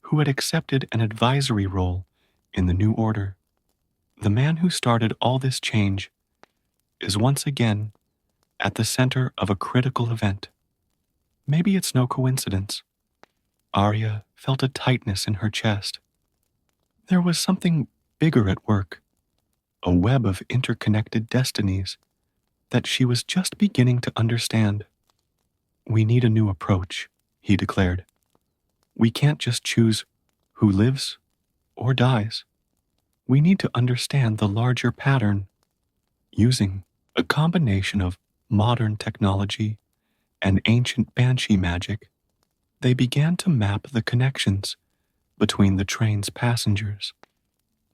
who had accepted an advisory role in the new order. "The man who started all this change is once again at the center of a critical event. Maybe it's no coincidence." Arya felt a tightness in her chest. There was something bigger at work, a web of interconnected destinies that she was just beginning to understand. "We need a new approach," he declared. "We can't just choose who lives or dies. We need to understand the larger pattern." Using a combination of modern technology and ancient banshee magic, they began to map the connections between the train's passengers.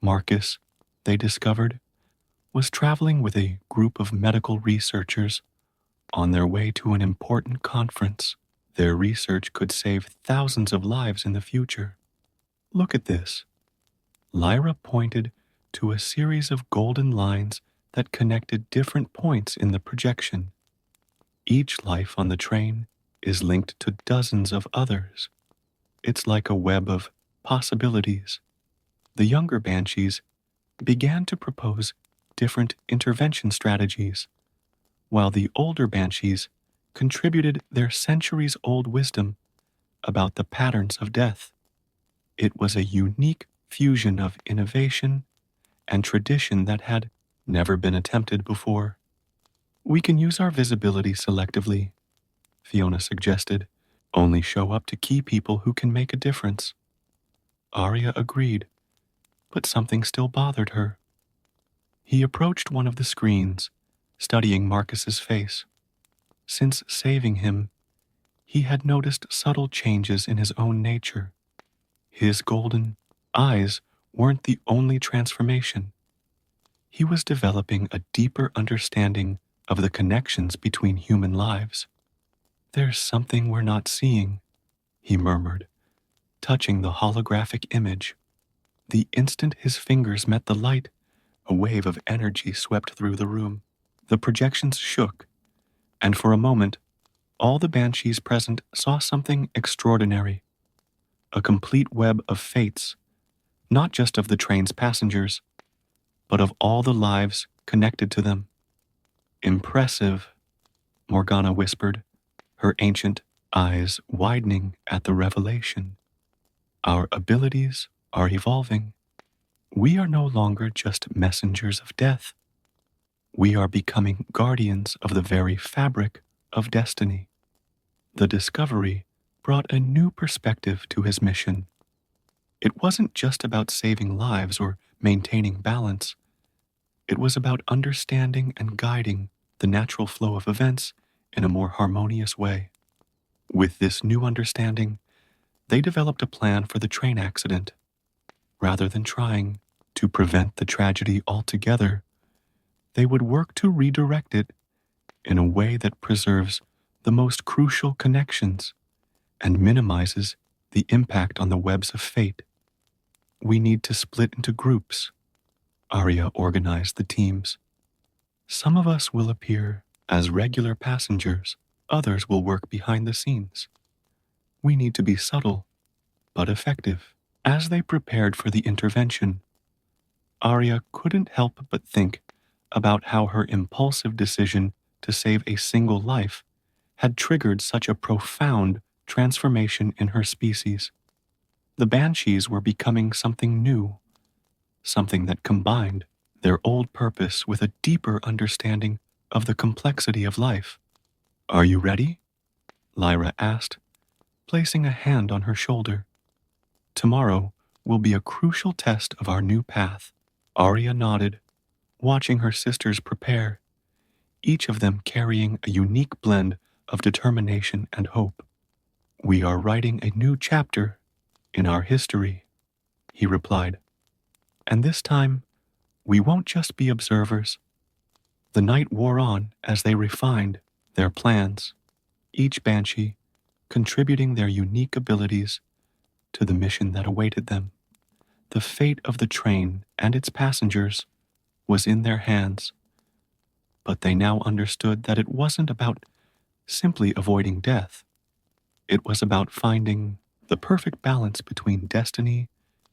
Marcus, they discovered, was traveling with a group of medical researchers on their way to an important conference. Their research could save thousands of lives in the future. "Look at this." Lyra pointed to a series of golden lines that connected different points in the projection. "Each life on the train is linked to dozens of others. It's like a web of possibilities." The younger banshees began to propose different intervention strategies, while the older banshees contributed their centuries-old wisdom about the patterns of death. It was a unique fusion of innovation and tradition that had never been attempted before. "We can use our visibility selectively," Fiona suggested. "Only show up to key people who can make a difference." Arya agreed, but something still bothered her. He approached one of the screens, studying Marcus's face. Since saving him, he had noticed subtle changes in his own nature. His golden eyes weren't the only transformation. He was developing a deeper understanding of the connections between human lives. "There's something we're not seeing," he murmured, touching the holographic image. The instant his fingers met the light, a wave of energy swept through the room. The projections shook, and for a moment, all the banshees present saw something extraordinary. a complete web of fates, not just of the train's passengers, but of all the lives connected to them. Impressive, Morgana whispered, her ancient eyes widening at the revelation. Our abilities are evolving. We are no longer just messengers of death. We are becoming guardians of the very fabric of destiny. The discovery brought a new perspective to his mission. It wasn't just about saving lives or maintaining balance. It was about understanding and guiding the natural flow of events in a more harmonious way. With this new understanding, they developed a plan for the train accident. Rather than trying to prevent the tragedy altogether, they would work to redirect it in a way that preserves the most crucial connections and minimizes the impact on the webs of fate. We need to split into groups. Arya organized the teams. Some of us will appear as regular passengers, others will work behind the scenes. We need to be subtle, but effective. As they prepared for the intervention, Arya couldn't help but think about how her impulsive decision to save a single life had triggered such a profound transformation in her species. The banshees were becoming something new, something that combined their old purpose with a deeper understanding of the complexity of life. Are you ready? Lyra asked, placing a hand on her shoulder. Tomorrow will be a crucial test of our new path. Arya nodded, watching her sisters prepare, each of them carrying a unique blend of determination and hope. We are writing a new chapter in our history, he replied. And this time, we won't just be observers. The night wore on as they refined their plans, each banshee contributing their unique abilities to the mission that awaited them. The fate of the train and its passengers was in their hands, but they now understood that it wasn't about simply avoiding death. It was about finding the perfect balance between destiny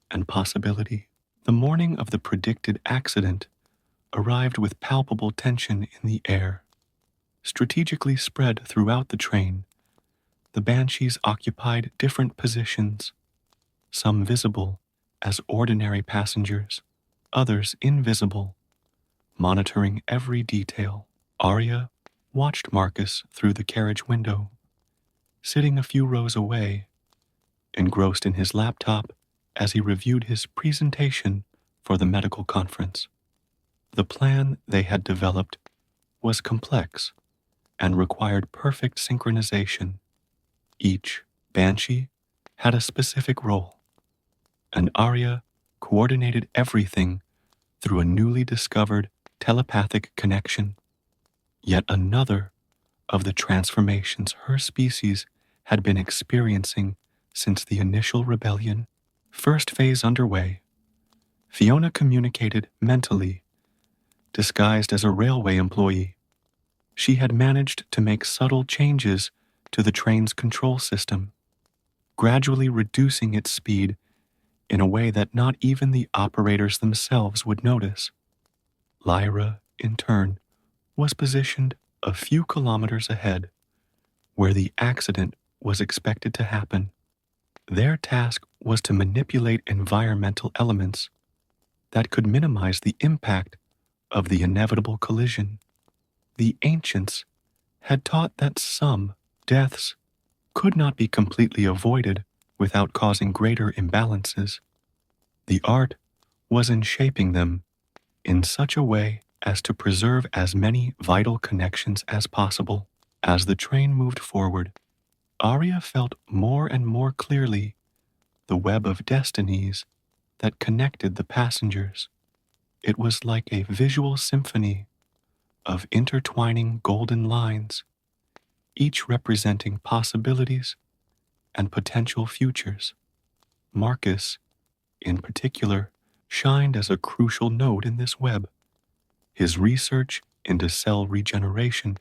and possibility. The morning of the predicted accident arrived with palpable tension in the air. Strategically spread throughout the train, the banshees occupied different positions, some visible as ordinary passengers, others invisible, monitoring every detail. Arya watched Marcus through the carriage window, sitting a few rows away, engrossed in his laptop as he reviewed his presentation for the medical conference. The plan they had developed was complex and required perfect synchronization. Each banshee had a specific role, and Arya coordinated everything through a newly discovered telepathic connection. Yet another of the transformations her species had been experiencing since the initial rebellion. First phase underway, Fiona communicated mentally, disguised as a railway employee. She had managed to make subtle changes to the train's control system, gradually reducing its speed in a way that not even the operators themselves would notice. Lyra, in turn, was positioned a few kilometers ahead, where the accident was expected to happen. Their task was to manipulate environmental elements that could minimize the impact of the inevitable collision. The ancients had taught that some deaths could not be completely avoided without causing greater imbalances. The art was in shaping them in such a way as to preserve as many vital connections as possible. As the train moved forward, Arya felt more and more clearly the web of destinies that connected the passengers. It was like a visual symphony of intertwining golden lines, each representing possibilities and potential futures. Marcus, in particular, shined as a crucial node in this web. His research into cell regeneration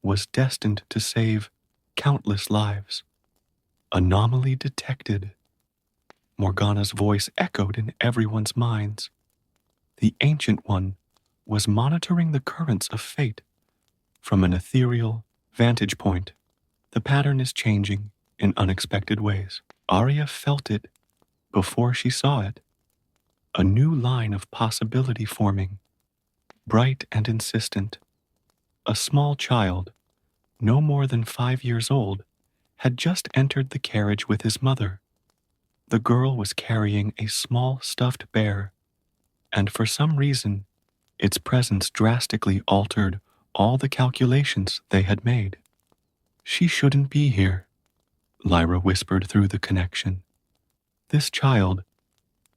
was destined to save countless lives. Anomaly detected, Morgana's voice echoed in everyone's minds. The Ancient One was monitoring the currents of fate from an ethereal vantage point. The pattern is changing in unexpected ways. Arya felt it before she saw it. A new line of possibility forming, bright and insistent. A small child, no more than 5 years old, had just entered the carriage with his mother. The girl was carrying a small stuffed bear, and for some reason, its presence drastically altered all the calculations they had made. She shouldn't be here, Lyra whispered through the connection. This child,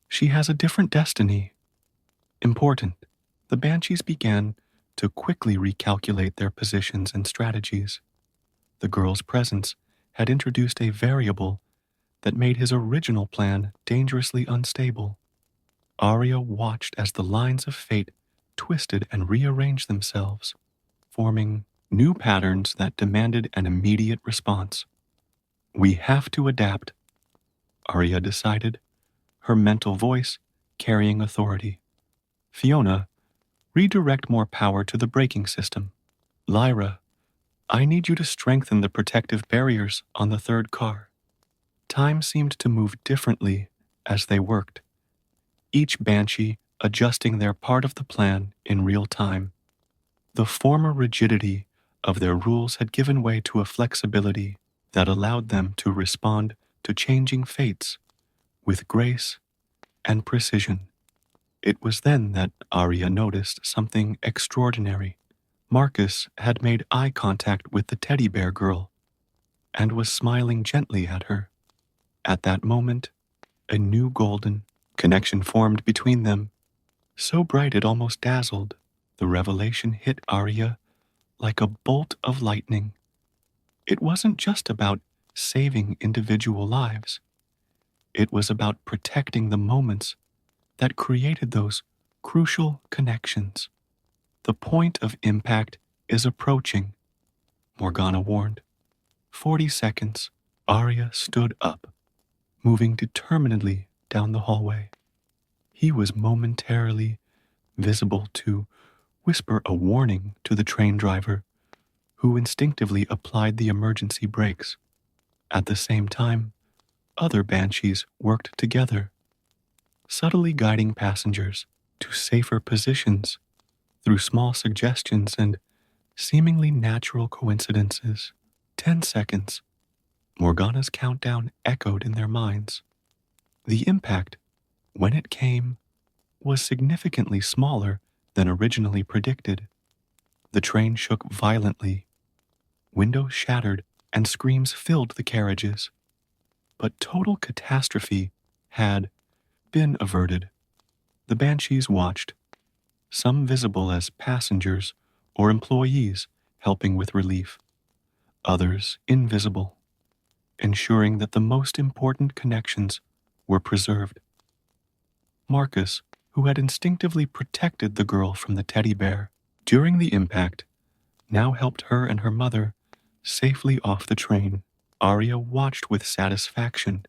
she has a different destiny. Important. The banshees began to quickly recalculate their positions and strategies. The girl's presence had introduced a variable that made his original plan dangerously unstable. Arya watched as the lines of fate twisted and rearranged themselves, forming new patterns that demanded an immediate response. We have to adapt, Arya decided, her mental voice carrying authority. Fiona, redirect more power to the braking system. Lyra, I need you to strengthen the protective barriers on the third car. Time seemed to move differently as they worked, each banshee adjusting their part of the plan in real time. The former rigidity of their rules had given way to a flexibility that allowed them to respond to changing fates with grace and precision. It was then that Arya noticed something extraordinary. Marcus had made eye contact with the teddy bear girl and was smiling gently at her. At that moment, a new golden connection formed between them, so bright it almost dazzled. The revelation hit Arya like a bolt of lightning. It wasn't just about saving individual lives. It was about protecting the moments that created those crucial connections. The point of impact is approaching, Morgana warned. 40 seconds. Arya stood up, moving determinedly down the hallway. He was momentarily visible to whisper a warning to the train driver, who instinctively applied the emergency brakes. At the same time, other banshees worked together, subtly guiding passengers to safer positions through small suggestions and seemingly natural coincidences. 10 seconds. Morgana's countdown echoed in their minds. The impact, when it came, was significantly smaller than originally predicted. The train shook violently. Windows shattered and screams filled the carriages. But total catastrophe had been averted. The banshees watched, some visible as passengers or employees helping with relief, others invisible, ensuring that the most important connections were preserved. Marcus, who had instinctively protected the girl from the teddy bear during the impact, now helped her and her mother safely off the train. Arya watched with satisfaction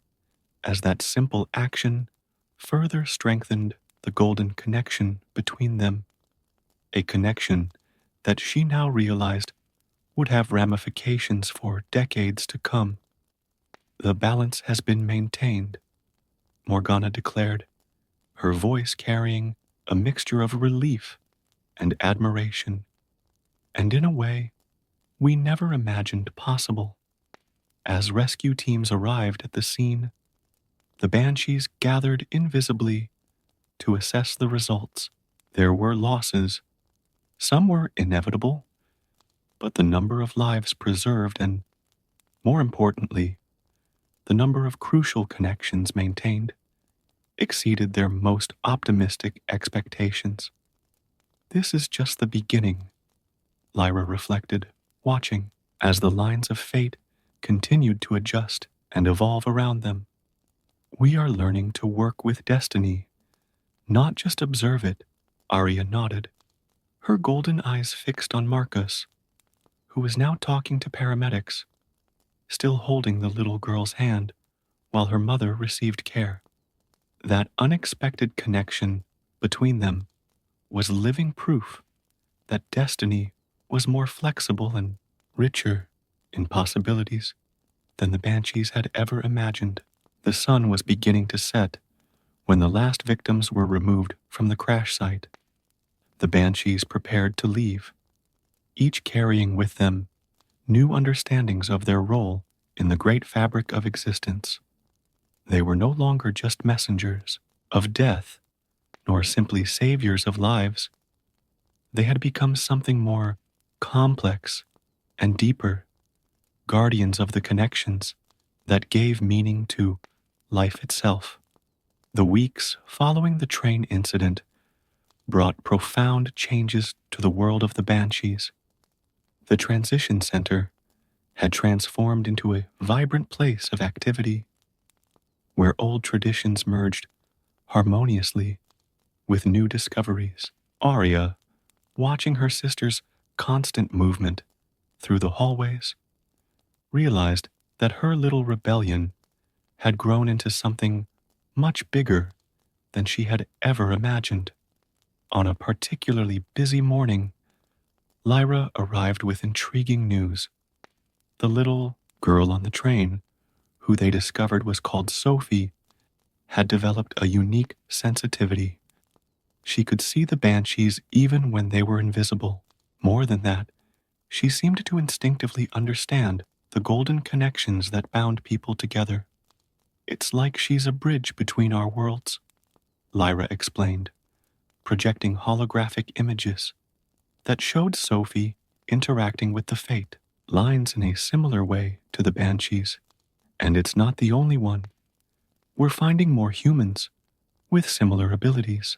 as that simple action further strengthened the golden connection between them, a connection that she now realized would have ramifications for decades to come. The balance has been maintained, Morgana declared, her voice carrying a mixture of relief and admiration, and in a way we never imagined possible. As rescue teams arrived at the scene, the banshees gathered invisibly to assess the results. There were losses. Some were inevitable, but the number of lives preserved and, more importantly, the number of crucial connections maintained exceeded their most optimistic expectations. This is just the beginning, Lyra reflected, watching as the lines of fate continued to adjust and evolve around them. We are learning to work with destiny, not just observe it, Arya nodded, her golden eyes fixed on Marcus, who was now talking to paramedics, still holding the little girl's hand while her mother received care. That unexpected connection between them was living proof that destiny was more flexible and richer in possibilities than the banshees had ever imagined. The sun was beginning to set when the last victims were removed from the crash site. The banshees prepared to leave, each carrying with them new understandings of their role in the great fabric of existence. They were no longer just messengers of death, nor simply saviors of lives. They had become something more complex and deeper, guardians of the connections that gave meaning to life itself. The weeks following the train incident brought profound changes to the world of the banshees. The transition center had transformed into a vibrant place of activity where old traditions merged harmoniously with new discoveries. Arya, watching her sister's constant movement through the hallways, realized that her little rebellion had grown into something much bigger than she had ever imagined. On a particularly busy morning, Lyra arrived with intriguing news. The little girl on the train, who they discovered was called Sophie, had developed a unique sensitivity. She could see the banshees even when they were invisible. More than that, she seemed to instinctively understand the golden connections that bound people together. It's like she's a bridge between our worlds, Lyra explained, projecting holographic images that showed Sophie interacting with the Fate, lines in a similar way to the banshees. And it's not the only one. We're finding more humans with similar abilities.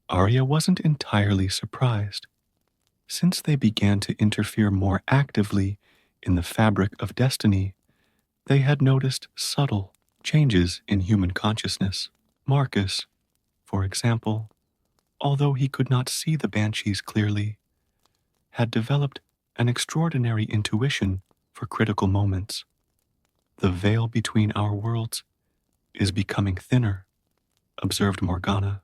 Arya wasn't entirely surprised. Since they began to interfere more actively in the fabric of destiny, they had noticed subtle changes in human consciousness. Marcus, for example, although he could not see the banshees clearly, had developed an extraordinary intuition for critical moments. The veil between our worlds is becoming thinner, observed Morgana,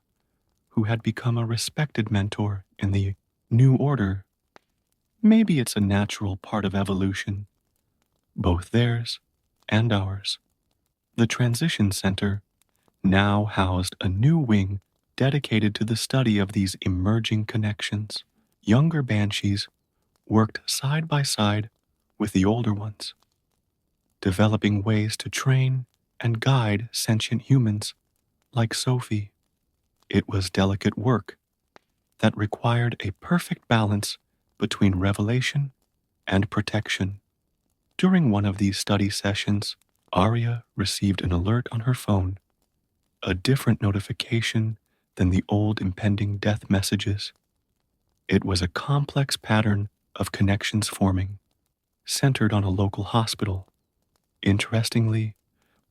who had become a respected mentor in the New Order. Maybe it's a natural part of evolution, both theirs and ours. The Transition Center now housed a new wing dedicated to the study of these emerging connections. Younger banshees worked side by side with the older ones, developing ways to train and guide sentient humans like Sophie. It was delicate work that required a perfect balance between revelation and protection. During one of these study sessions, Arya received an alert on her phone, a different notification than the old impending death messages. It was a complex pattern of connections forming, centered on a local hospital. Interestingly,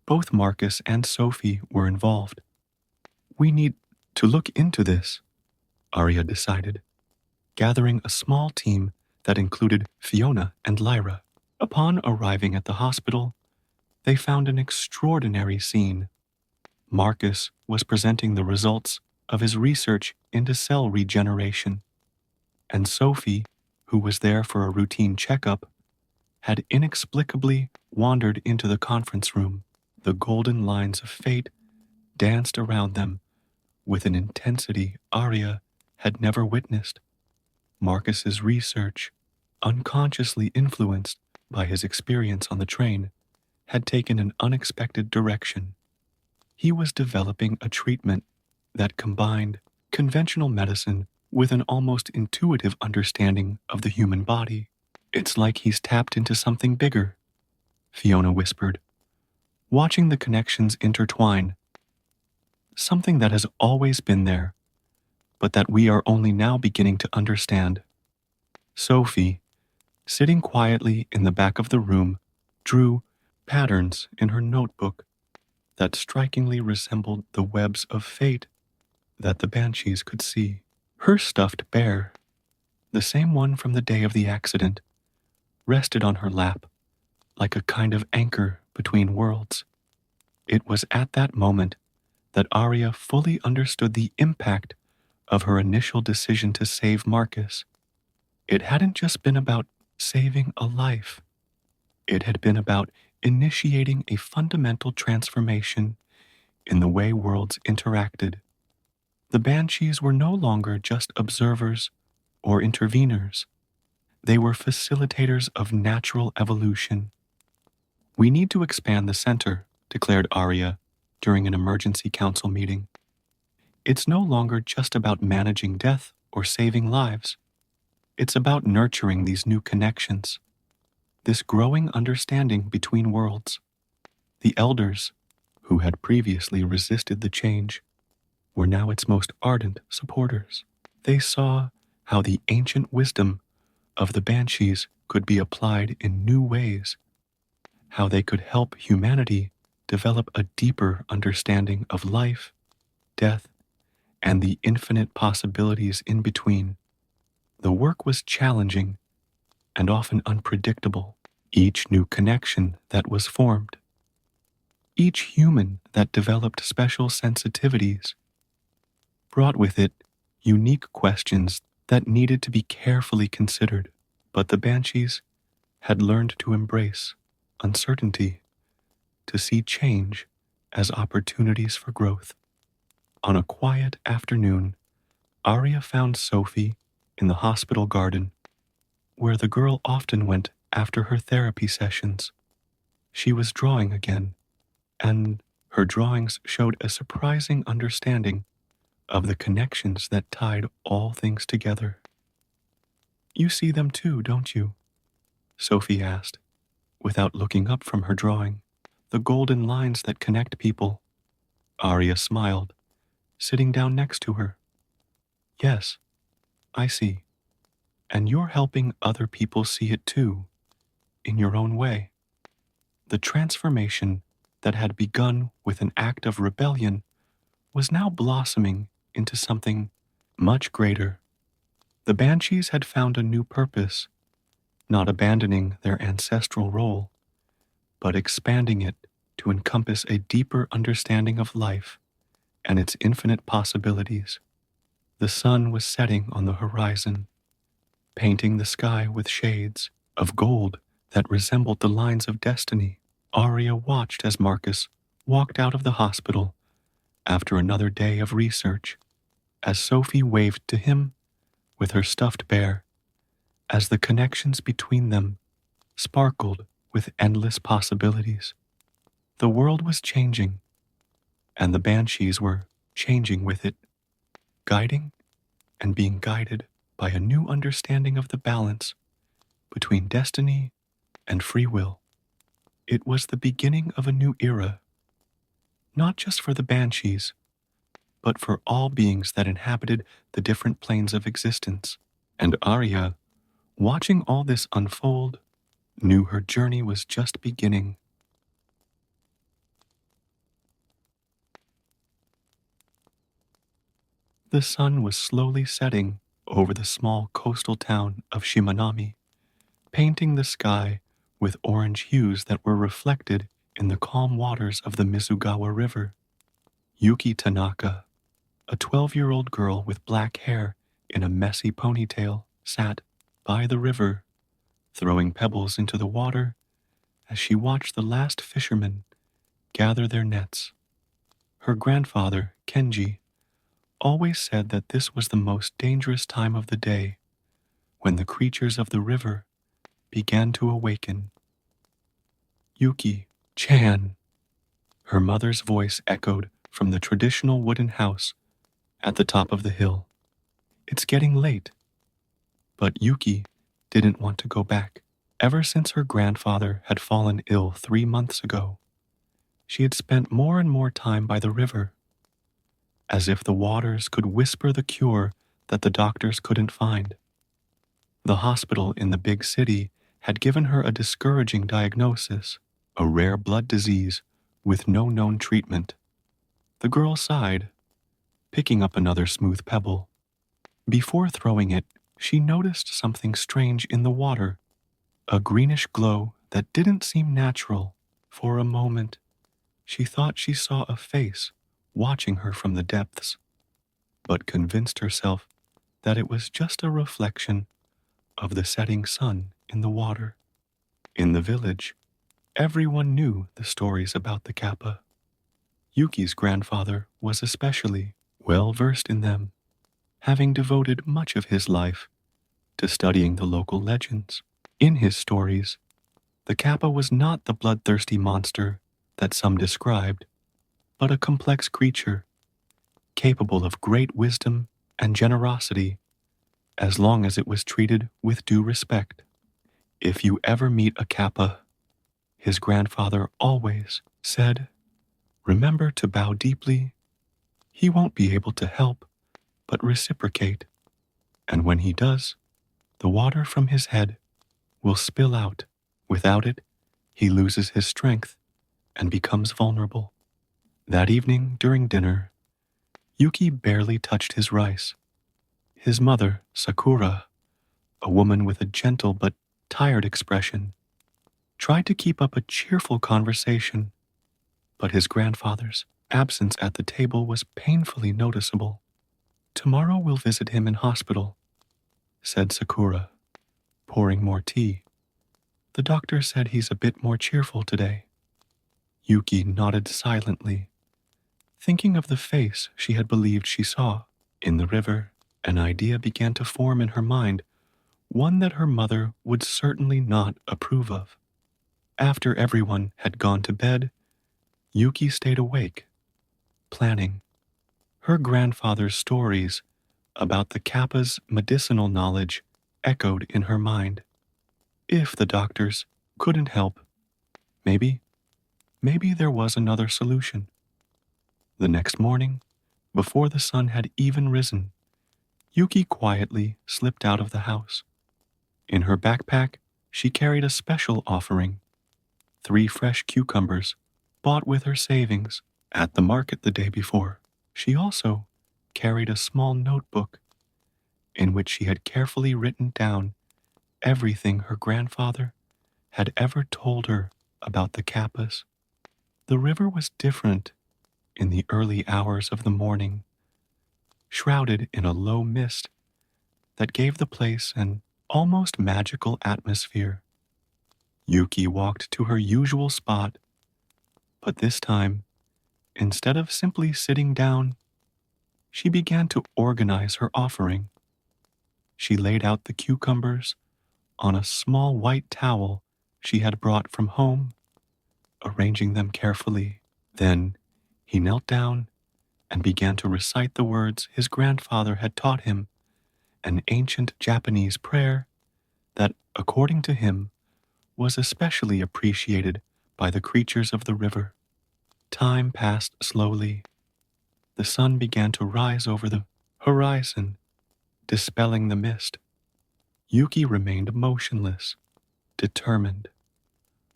both Marcus and Sophie were involved. We need to look into this, Arya decided, gathering a small team that included Fiona and Lyra. Upon arriving at the hospital, they found an extraordinary scene. Marcus was presenting the results of his research into cell regeneration, and Sophie, who was there for a routine checkup, had inexplicably wandered into the conference room. The golden lines of fate danced around them with an intensity Arya had never witnessed. Marcus's research, unconsciously influenced by his experience on the train, had taken an unexpected direction. He was developing a treatment that combined conventional medicine with an almost intuitive understanding of the human body. It's like he's tapped into something bigger, Fiona whispered, watching the connections intertwine. Something that has always been there, but that we are only now beginning to understand. Sophie, sitting quietly in the back of the room, drew patterns in her notebook that strikingly resembled the webs of fate that the banshees could see. Her stuffed bear, the same one from the day of the accident, rested on her lap like a kind of anchor between worlds. It was at that moment that Arya fully understood the impact of her initial decision to save Marcus. It hadn't just been about saving a life, it had been about initiating a fundamental transformation in the way worlds interacted. The banshees were no longer just observers or interveners, they were facilitators of natural evolution. We need to expand the center, declared Arya during an emergency council meeting. It's no longer just about managing death or saving lives. It's about nurturing these new connections, this growing understanding between worlds. The elders, who had previously resisted the change, were now its most ardent supporters. They saw how the ancient wisdom of the banshees could be applied in new ways, how they could help humanity develop a deeper understanding of life, death, and the infinite possibilities in between. The work was challenging and often unpredictable. Each new connection that was formed, each human that developed special sensitivities, brought with it unique questions that needed to be carefully considered. But the banshees had learned to embrace uncertainty, to see change as opportunities for growth. On a quiet afternoon, Arya found Sophie in the hospital garden, where the girl often went after her therapy sessions. She was drawing again, and her drawings showed a surprising understanding of the connections that tied all things together. You see them too, don't you? Sophie asked, without looking up from her drawing. The golden lines that connect people. Arya smiled, sitting down next to her. Yes, I see. And you're helping other people see it too, in your own way. The transformation that had begun with an act of rebellion was now blossoming into something much greater. The banshees had found a new purpose, not abandoning their ancestral role, but expanding it to encompass a deeper understanding of life and its infinite possibilities. The sun was setting on the horizon, painting the sky with shades of gold that resembled the lines of destiny. Arya watched as Marcus walked out of the hospital after another day of research, as Sophie waved to him with her stuffed bear, as the connections between them sparkled with endless possibilities. The world was changing, and the banshees were changing with it, guiding and being guided by a new understanding of the balance between destiny and free will. It was the beginning of a new era, not just for the banshees, but for all beings that inhabited the different planes of existence. And Arya, watching all this unfold, knew her journey was just beginning. The sun was slowly setting over the small coastal town of Shimanami, painting the sky with orange hues that were reflected in the calm waters of the Mizugawa River. Yuki Tanaka, a 12-year-old girl with black hair in a messy ponytail, sat by the river, throwing pebbles into the water as she watched the last fishermen gather their nets. Her grandfather, Kenji, always said that this was the most dangerous time of the day, when the creatures of the river began to awaken. Yuki-chan, her mother's voice echoed from the traditional wooden house at the top of the hill. It's getting late. But Yuki didn't want to go back. Ever since her grandfather had fallen ill 3 months ago, she had spent more and more time by the river, as if the waters could whisper the cure that the doctors couldn't find. The hospital in the big city had given her a discouraging diagnosis, a rare blood disease with no known treatment. The girl sighed, picking up another smooth pebble. Before throwing it, she noticed something strange in the water, a greenish glow that didn't seem natural. For a moment, she thought she saw a face watching her from the depths, but convinced herself that it was just a reflection of the setting sun in the water. In the village, everyone knew the stories about the kappa. Yuki's grandfather was especially well versed in them, having devoted much of his life to studying the local legends. In his stories, the kappa was not the bloodthirsty monster that some described, but a complex creature capable of great wisdom and generosity as long as it was treated with due respect. If you ever meet a kappa, his grandfather always said, remember to bow deeply. He won't be able to help but reciprocate, and when he does, the water from his head will spill out. Without it, he loses his strength and becomes vulnerable. That evening during dinner, Yuki barely touched his rice. His mother, Sakura, a woman with a gentle but tired expression, tried to keep up a cheerful conversation, but his grandfather's absence at the table was painfully noticeable. Tomorrow we'll visit him in hospital, said Sakura, pouring more tea. The doctor said he's a bit more cheerful today. Yuki nodded silently, thinking of the face she had believed she saw. In the river, an idea began to form in her mind, one that her mother would certainly not approve of. After everyone had gone to bed, Yuki stayed awake, planning. Her grandfather's stories about the kappa's medicinal knowledge echoed in her mind. If the doctors couldn't help, maybe there was another solution. The next morning, before the sun had even risen, Yuki quietly slipped out of the house. In her backpack, she carried a special offering, 3 fresh cucumbers bought with her savings at the market the day before. She also carried a small notebook in which she had carefully written down everything her grandfather had ever told her about the kappas. The river was different in the early hours of the morning, shrouded in a low mist that gave the place an almost magical atmosphere. Yuki walked to her usual spot, but this time, instead of simply sitting down, she began to organize her offering. She laid out the cucumbers on a small white towel she had brought from home, arranging them carefully. Then he knelt down and began to recite the words his grandfather had taught him, an ancient Japanese prayer that, according to him, was especially appreciated by the creatures of the river. Time passed slowly. The sun began to rise over the horizon, dispelling the mist. Yuki remained motionless, determined.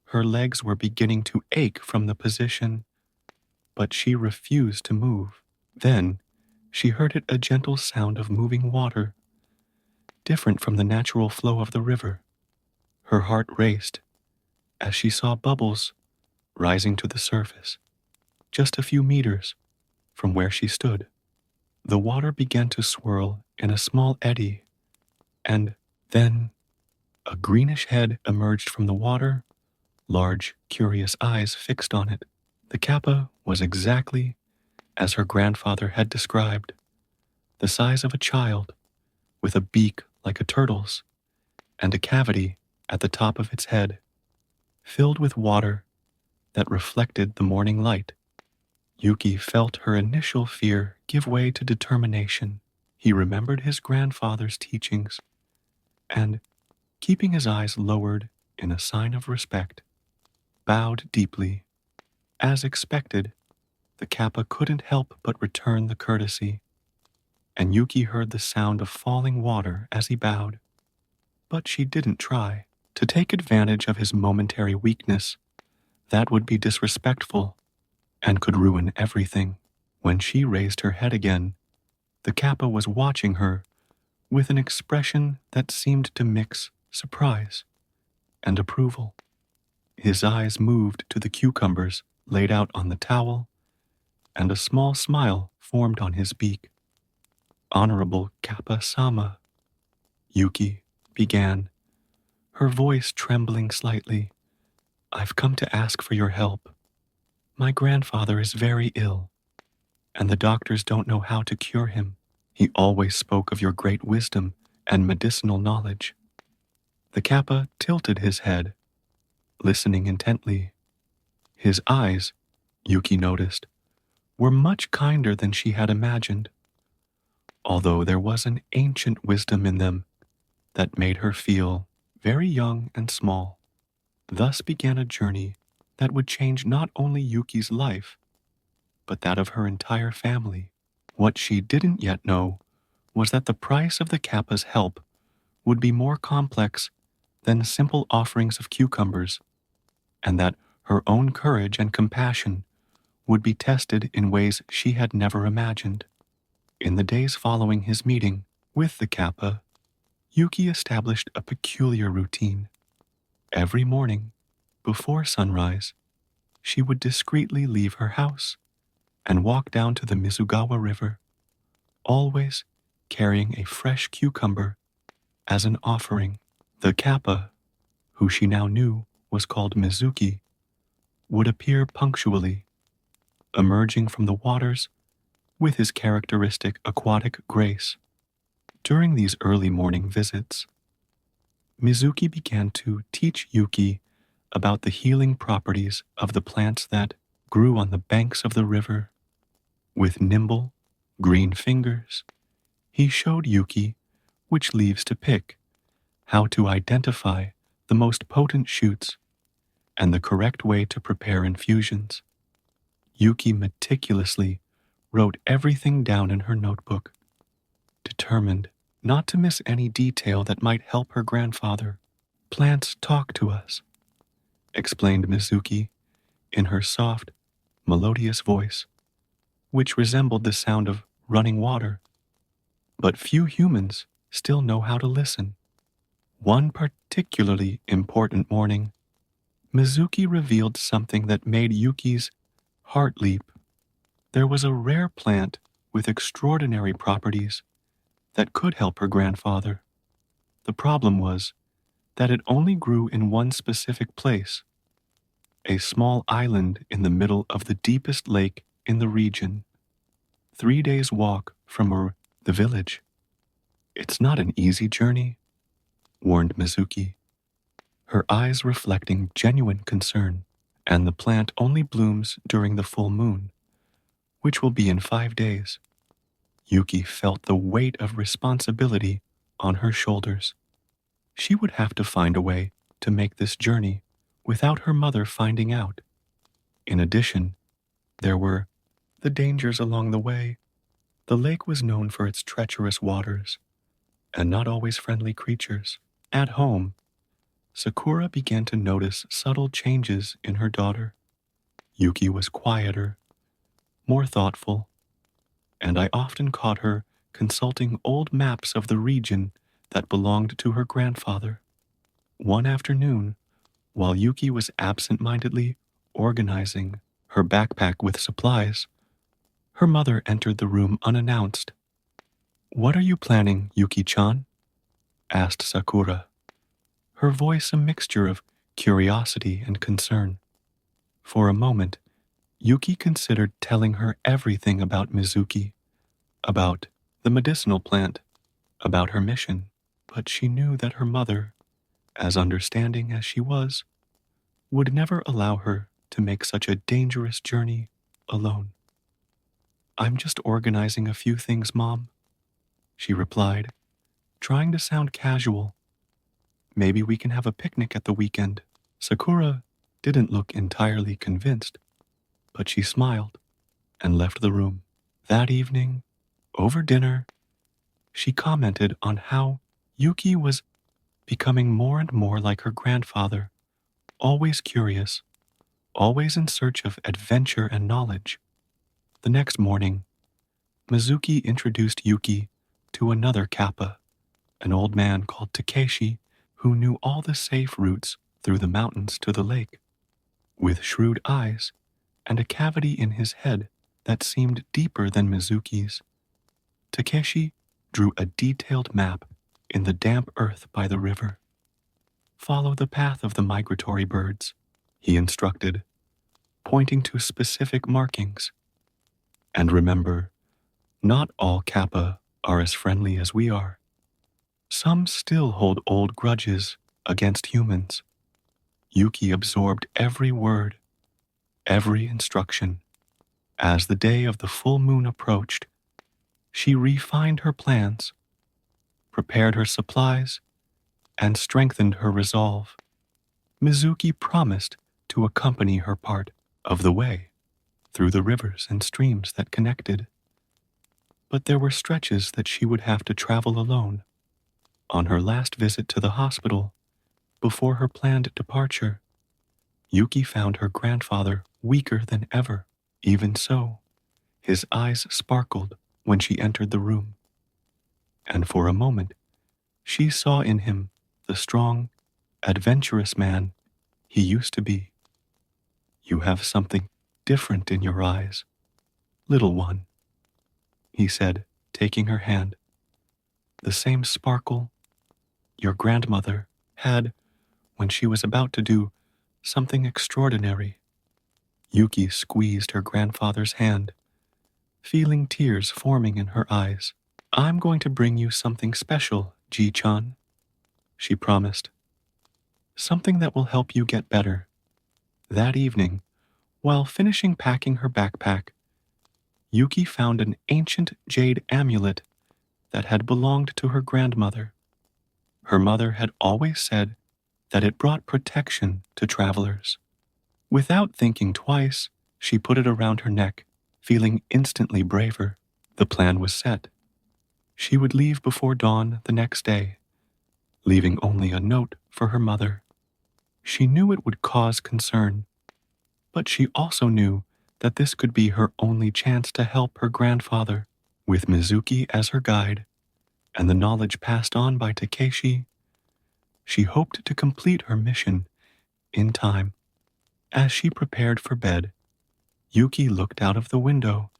Her legs were beginning to ache from the position, but she refused to move. Then she heard a gentle sound of moving water, different from the natural flow of the river. Her heart raced as she saw bubbles rising to the surface, just a few meters from where she stood. The water began to swirl in a small eddy, and then a greenish head emerged from the water, large, curious eyes fixed on it. The kappa was exactly as her grandfather had described, the size of a child, with a beak like a turtle's, and a cavity at the top of its head, filled with water that reflected the morning light. Yuki felt her initial fear give way to determination. He remembered his grandfather's teachings, and, keeping his eyes lowered in a sign of respect, bowed deeply. As expected, the kappa couldn't help but return the courtesy, and Yuki heard the sound of falling water as he bowed. But she didn't try to take advantage of his momentary weakness. That would be disrespectful and could ruin everything. When she raised her head again, the kappa was watching her with an expression that seemed to mix surprise and approval. His eyes moved to the cucumbers laid out on the towel, and a small smile formed on his beak. Honorable Kappa-sama, Yuki began, her voice trembling slightly. I've come to ask for your help. My grandfather is very ill, and the doctors don't know how to cure him. He always spoke of your great wisdom and medicinal knowledge. The Kappa tilted his head, listening intently. His eyes, Yuki noticed, were much kinder than she had imagined, although there was an ancient wisdom in them that made her feel very young and small. Thus began a journey that would change not only Yuki's life, but that of her entire family. What she didn't yet know was that the price of the Kappa's help would be more complex than simple offerings of cucumbers, and that her own courage and compassion would be tested in ways she had never imagined. In the days following his meeting with the Kappa, Yuki established a peculiar routine. Every morning, before sunrise, she would discreetly leave her house and walk down to the Mizugawa River, always carrying a fresh cucumber as an offering. The Kappa, who she now knew was called Mizuki, would appear punctually, emerging from the waters with his characteristic aquatic grace. During these early morning visits, Mizuki began to teach Yuki about the healing properties of the plants that grew on the banks of the river. With nimble, green fingers, he showed Yuki which leaves to pick, how to identify the most potent shoots, and the correct way to prepare infusions. Yuki meticulously wrote everything down in her notebook, determined not to miss any detail that might help her grandfather. Plants talk to us, explained Mizuki in her soft, melodious voice, which resembled the sound of running water. But few humans still know how to listen. One particularly important morning, Mizuki revealed something that made Yuki's heart leap. There was a rare plant with extraordinary properties that could help her grandfather. The problem was that it only grew in one specific place, a small island in the middle of the deepest lake in the region, 3 days' walk from the village. It's not an easy journey, warned Mizuki, her eyes reflecting genuine concern, and the plant only blooms during the full moon, which will be in 5 days. Yuki felt the weight of responsibility on her shoulders. She would have to find a way to make this journey without her mother finding out. In addition, there were the dangers along the way. The lake was known for its treacherous waters and not always friendly creatures. At home, Sakura began to notice subtle changes in her daughter. Yuki was quieter, more thoughtful, and I often caught her consulting old maps of the region that belonged to her grandfather. One afternoon, while Yuki was absent-mindedly organizing her backpack with supplies, her mother entered the room unannounced. "What are you planning, Yuki-chan?" asked Sakura, her voice a mixture of curiosity and concern. For a moment, Yuki considered telling her everything about Mizuki, about the medicinal plant, about her mission, but she knew that her mother, as understanding as she was, would never allow her to make such a dangerous journey alone. "I'm just organizing a few things, Mom," she replied, trying to sound casual. "Maybe we can have a picnic at the weekend." Sakura didn't look entirely convinced, but she smiled and left the room. That evening, over dinner, she commented on how Yuki was becoming more and more like her grandfather, always curious, always in search of adventure and knowledge. The next morning, Mizuki introduced Yuki to another Kappa, an old man called Takeshi, who knew all the safe routes through the mountains to the lake. With shrewd eyes and a cavity in his head that seemed deeper than Mizuki's. Takeshi drew a detailed map in the damp earth by the river. Follow the path of the migratory birds, he instructed, pointing to specific markings. And remember, not all kappa are as friendly as we are. Some still hold old grudges against humans. Yuki absorbed every word, every instruction. As the day of the full moon approached, she refined her plans, prepared her supplies, and strengthened her resolve. Mizuki promised to accompany her part of the way through the rivers and streams that connected. But there were stretches that she would have to travel alone. On her last visit to the hospital, before her planned departure, Yuki found her grandfather weaker than ever. Even so, his eyes sparkled when she entered the room. And for a moment, she saw in him the strong, adventurous man he used to be. You have something different in your eyes, little one, he said, taking her hand. The same sparkle your grandmother had when she was about to do something extraordinary. Yuki squeezed her grandfather's hand, feeling tears forming in her eyes. I'm going to bring you something special, Ji-chan, she promised. Something that will help you get better. That evening, while finishing packing her backpack, Yuki found an ancient jade amulet that had belonged to her grandmother. Her mother had always said that it brought protection to travelers. Without thinking twice, she put it around her neck, feeling instantly braver. The plan was set. She would leave before dawn the next day, leaving only a note for her mother. She knew it would cause concern, but she also knew that this could be her only chance to help her grandfather. With Mizuki as her guide, and the knowledge passed on by Takeshi, she hoped to complete her mission in time. As she prepared for bed, Yuki looked out of the window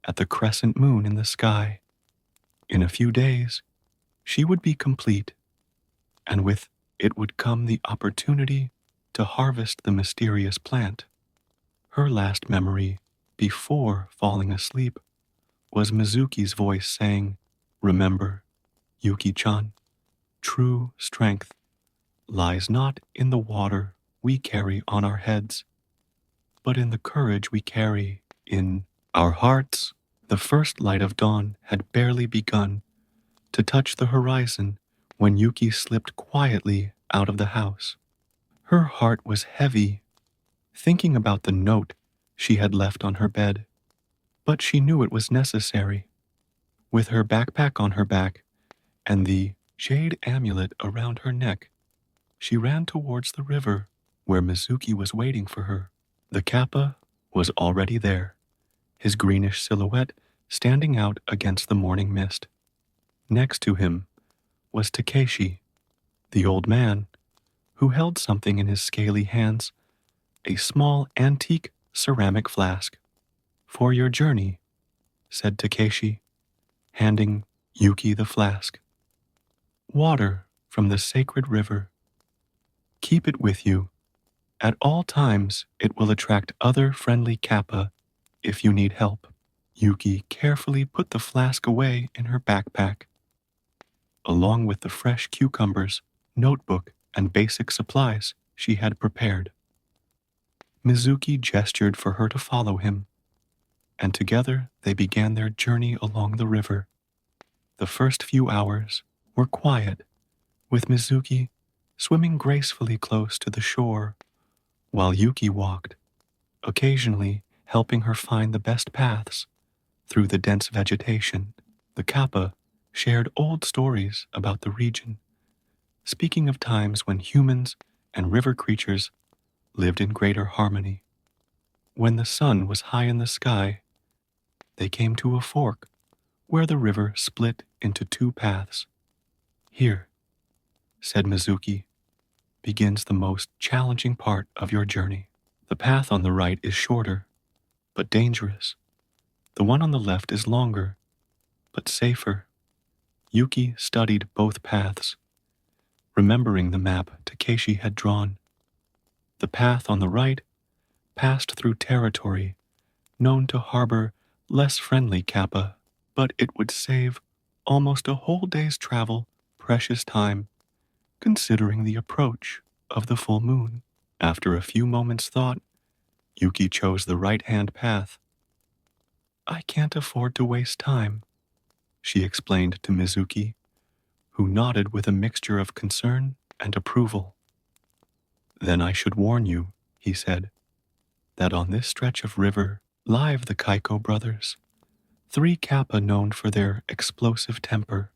at the crescent moon in the sky. In a few days, she would be complete, and with it would come the opportunity to harvest the mysterious plant. Her last memory, before falling asleep, was Mizuki's voice saying, "Remember, Yuki-chan, true strength lies not in the water we carry on our heads, but in the courage we carry in our hearts." The first light of dawn had barely begun to touch the horizon when Yuki slipped quietly out of the house. Her heart was heavy, thinking about the note she had left on her bed, but she knew it was necessary. With her backpack on her back and the jade amulet around her neck, she ran towards the river where Mizuki was waiting for her. The kappa was already there, his greenish silhouette standing out against the morning mist. Next to him was Takeshi, the old man, who held something in his scaly hands, a small antique ceramic flask. "For your journey," said Takeshi, handing Yuki the flask. "Water from the sacred river. Keep it with you. At all times it will attract other friendly kappa if you need help." Yuki carefully put the flask away in her backpack, along with the fresh cucumbers, notebook, and basic supplies she had prepared. Mizuki gestured for her to follow him, and together they began their journey along the river. The first few hours were quiet, with Mizuki swimming gracefully close to the shore, while Yuki walked, occasionally helping her find the best paths through the dense vegetation. The kappa shared old stories about the region, speaking of times when humans and river creatures lived in greater harmony. When the sun was high in the sky, they came to a fork where the river split into two paths. "Here," said Mizuki, "begins the most challenging part of your journey. The path on the right is shorter, but dangerous. The one on the left is longer, but safer. Yuki studied both paths, remembering the map Takeshi had drawn. The path on the right passed through territory known to harbor less friendly kappa, but it would save almost a whole day's travel, precious time, considering the approach of the full moon. After a few moments' thought, Yuki chose the right-hand path. I can't afford to waste time, she explained to Mizuki, who nodded with a mixture of concern and approval. Then I should warn you, he said, that on this stretch of river live the Kaiko brothers, 3 kappa known for their explosive temper.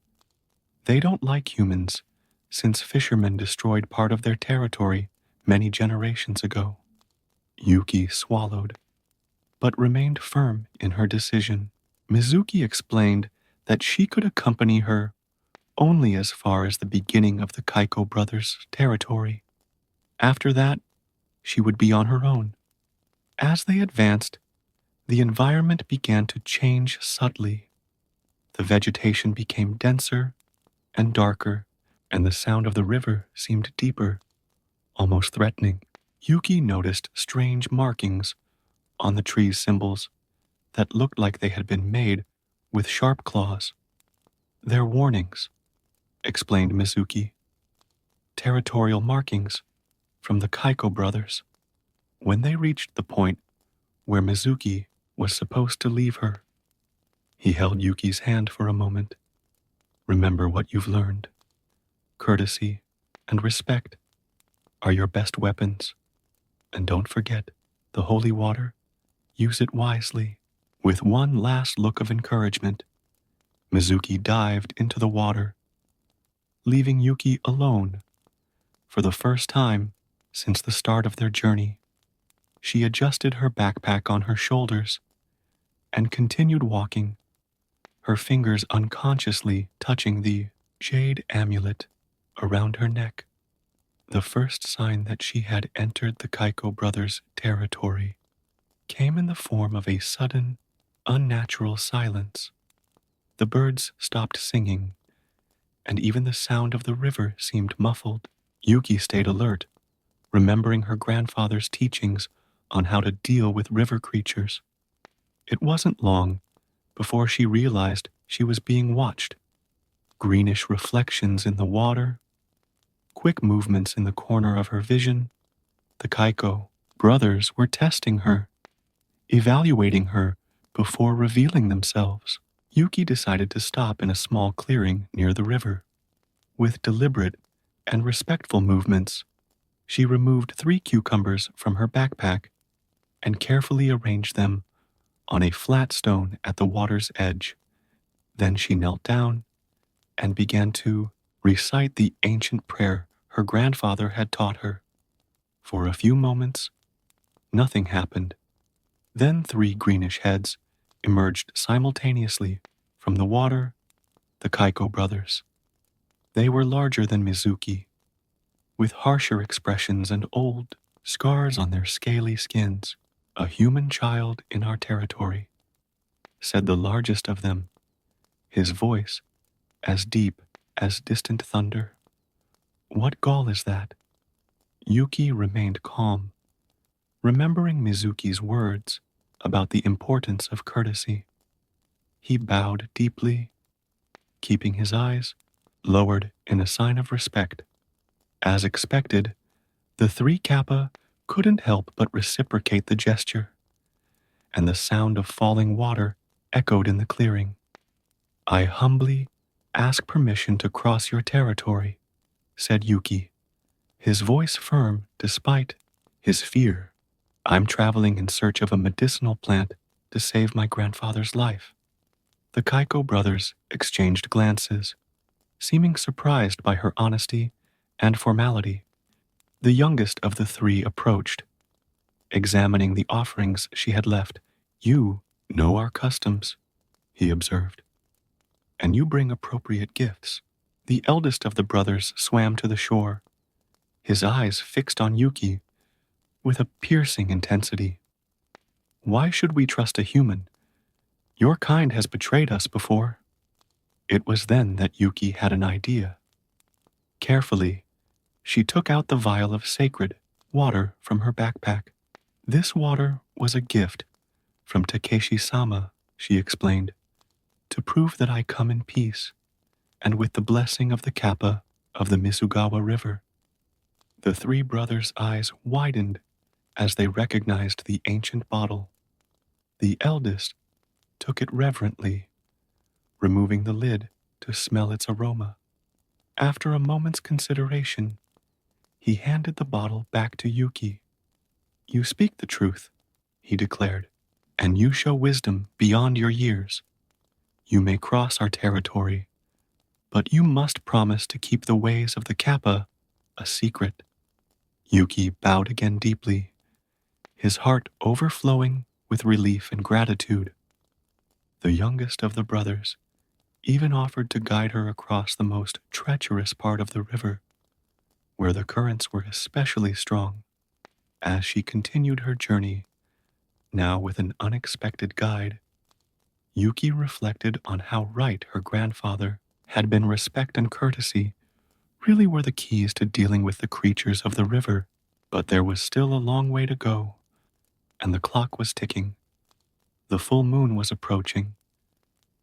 They don't like humans, since fishermen destroyed part of their territory many generations ago. Yuki swallowed, but remained firm in her decision. Mizuki explained that she could accompany her only as far as the beginning of the Kaiko brothers' territory. After that, she would be on her own. As they advanced, the environment began to change subtly. The vegetation became denser and darker, and the sound of the river seemed deeper, almost threatening. Yuki noticed strange markings on the tree's symbols that looked like they had been made with sharp claws. They're warnings, explained Mizuki. Territorial markings from the Kaiko brothers. When they reached the point where Mizuki was supposed to leave her, he held Yuki's hand for a moment. Remember what you've learned. Courtesy and respect are your best weapons. And don't forget, the holy water, use it wisely. With one last look of encouragement, Mizuki dived into the water, leaving Yuki alone. For the first time since the start of their journey, she adjusted her backpack on her shoulders and continued walking, her fingers unconsciously touching the jade amulet around her neck, the first sign that she had entered the Kaiko brothers' territory came in the form of a sudden, unnatural silence. The birds stopped singing, and even the sound of the river seemed muffled. Yuki stayed alert, remembering her grandfather's teachings on how to deal with river creatures. It wasn't long before she realized she was being watched. Greenish reflections in the water, quick movements in the corner of her vision. The Kaiko brothers were testing her, evaluating her before revealing themselves. Yuki decided to stop in a small clearing near the river. With deliberate and respectful movements, she removed 3 cucumbers from her backpack and carefully arranged them on a flat stone at the water's edge. Then she knelt down and began to recite the ancient prayer her grandfather had taught her. For a few moments, nothing happened. Then 3 greenish heads emerged simultaneously from the water, the Kaiko brothers. They were larger than Mizuki, with harsher expressions and old scars on their scaly skins. A human child in our territory, said the largest of them, his voice as deep as distant thunder. What gall is that? Yuki remained calm, remembering Mizuki's words about the importance of courtesy. He bowed deeply, keeping his eyes lowered in a sign of respect. As expected, the 3 kappa couldn't help but reciprocate the gesture, and the sound of falling water echoed in the clearing. I humbly ask permission to cross your territory, said Yuki, his voice firm despite his fear. I'm traveling in search of a medicinal plant to save my grandfather's life. The Kaiko brothers exchanged glances, seeming surprised by her honesty and formality. The youngest of the 3 approached, examining the offerings she had left. You know our customs, he observed, and you bring appropriate gifts. The eldest of the brothers swam to the shore, his eyes fixed on Yuki with a piercing intensity. Why should we trust a human? Your kind has betrayed us before." It was then that Yuki had an idea. Carefully, she took out the vial of sacred water from her backpack. "This water was a gift from Takeshi-sama," she explained, "to prove that I come in peace and with the blessing of the kappa of the Misugawa River." The three brothers' eyes widened as they recognized the ancient bottle. The eldest took it reverently, removing the lid to smell its aroma. After a moment's consideration, he handed the bottle back to Yuki. "You speak the truth," he declared, "and you show wisdom beyond your years. You may cross our territory, but you must promise to keep the ways of the kappa a secret." Yuki bowed again deeply, his heart overflowing with relief and gratitude. The youngest of the brothers even offered to guide her across the most treacherous part of the river, where the currents were especially strong. As she continued her journey, now with an unexpected guide, Yuki reflected on how right her grandfather had been. Respect and courtesy really were the keys to dealing with the creatures of the river, but there was still a long way to go, and the clock was ticking. The full moon was approaching,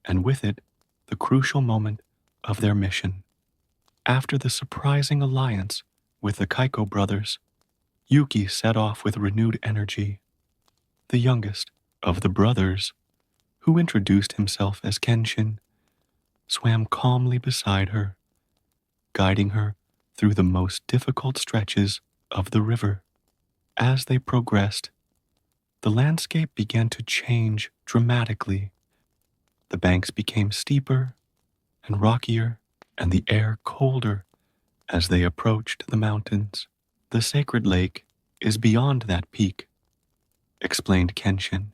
and with it, the crucial moment of their mission. After the surprising alliance with the Kaiko brothers, Yuki set off with renewed energy. The youngest of the brothers, who introduced himself as Kenshin, swam calmly beside her, guiding her through the most difficult stretches of the river. As they progressed, the landscape began to change dramatically. The banks became steeper and rockier, and the air colder as they approached the mountains. "The sacred lake is beyond that peak," explained Kenshin,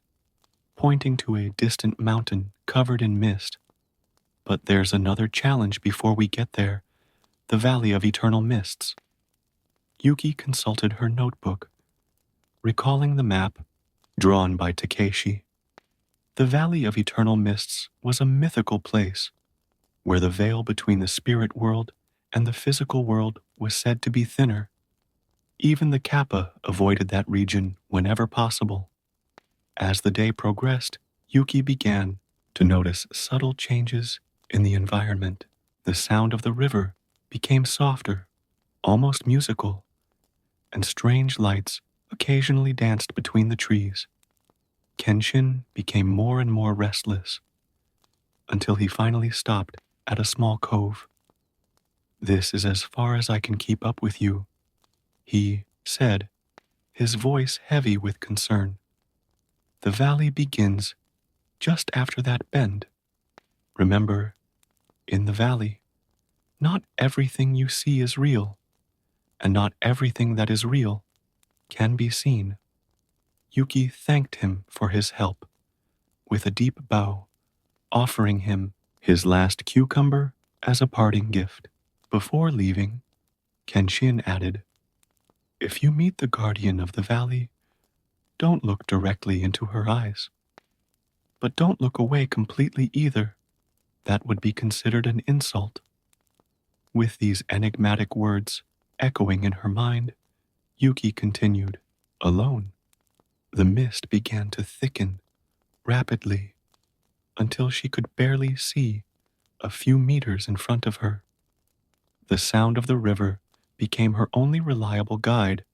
pointing to a distant mountain covered in mist. "But there's another challenge before we get there, the Valley of Eternal Mists." Yuki consulted her notebook, recalling the map drawn by Takeshi. The Valley of Eternal Mists was a mythical place, where the veil between the spirit world and the physical world was said to be thinner. Even the kappa avoided that region whenever possible. As the day progressed, Yuki began to notice subtle changes in the environment. The sound of the river became softer, almost musical, and strange lights occasionally danced between the trees. Kenshin became more and more restless, until he finally stopped at a small cove. "This is as far as I can keep up with you," he said, his voice heavy with concern. "The valley begins just after that bend. Remember, in the valley, not everything you see is real, and not everything that is real can be seen." Yuki thanked him for his help, with a deep bow, offering him his last cucumber as a parting gift. Before leaving, Kenshin added, "If you meet the guardian of the valley, don't look directly into her eyes. But don't look away completely either. That would be considered an insult." With these enigmatic words echoing in her mind, Yuki continued. Alone, the mist began to thicken rapidly until she could barely see a few meters in front of her. The sound of the river became her only reliable guide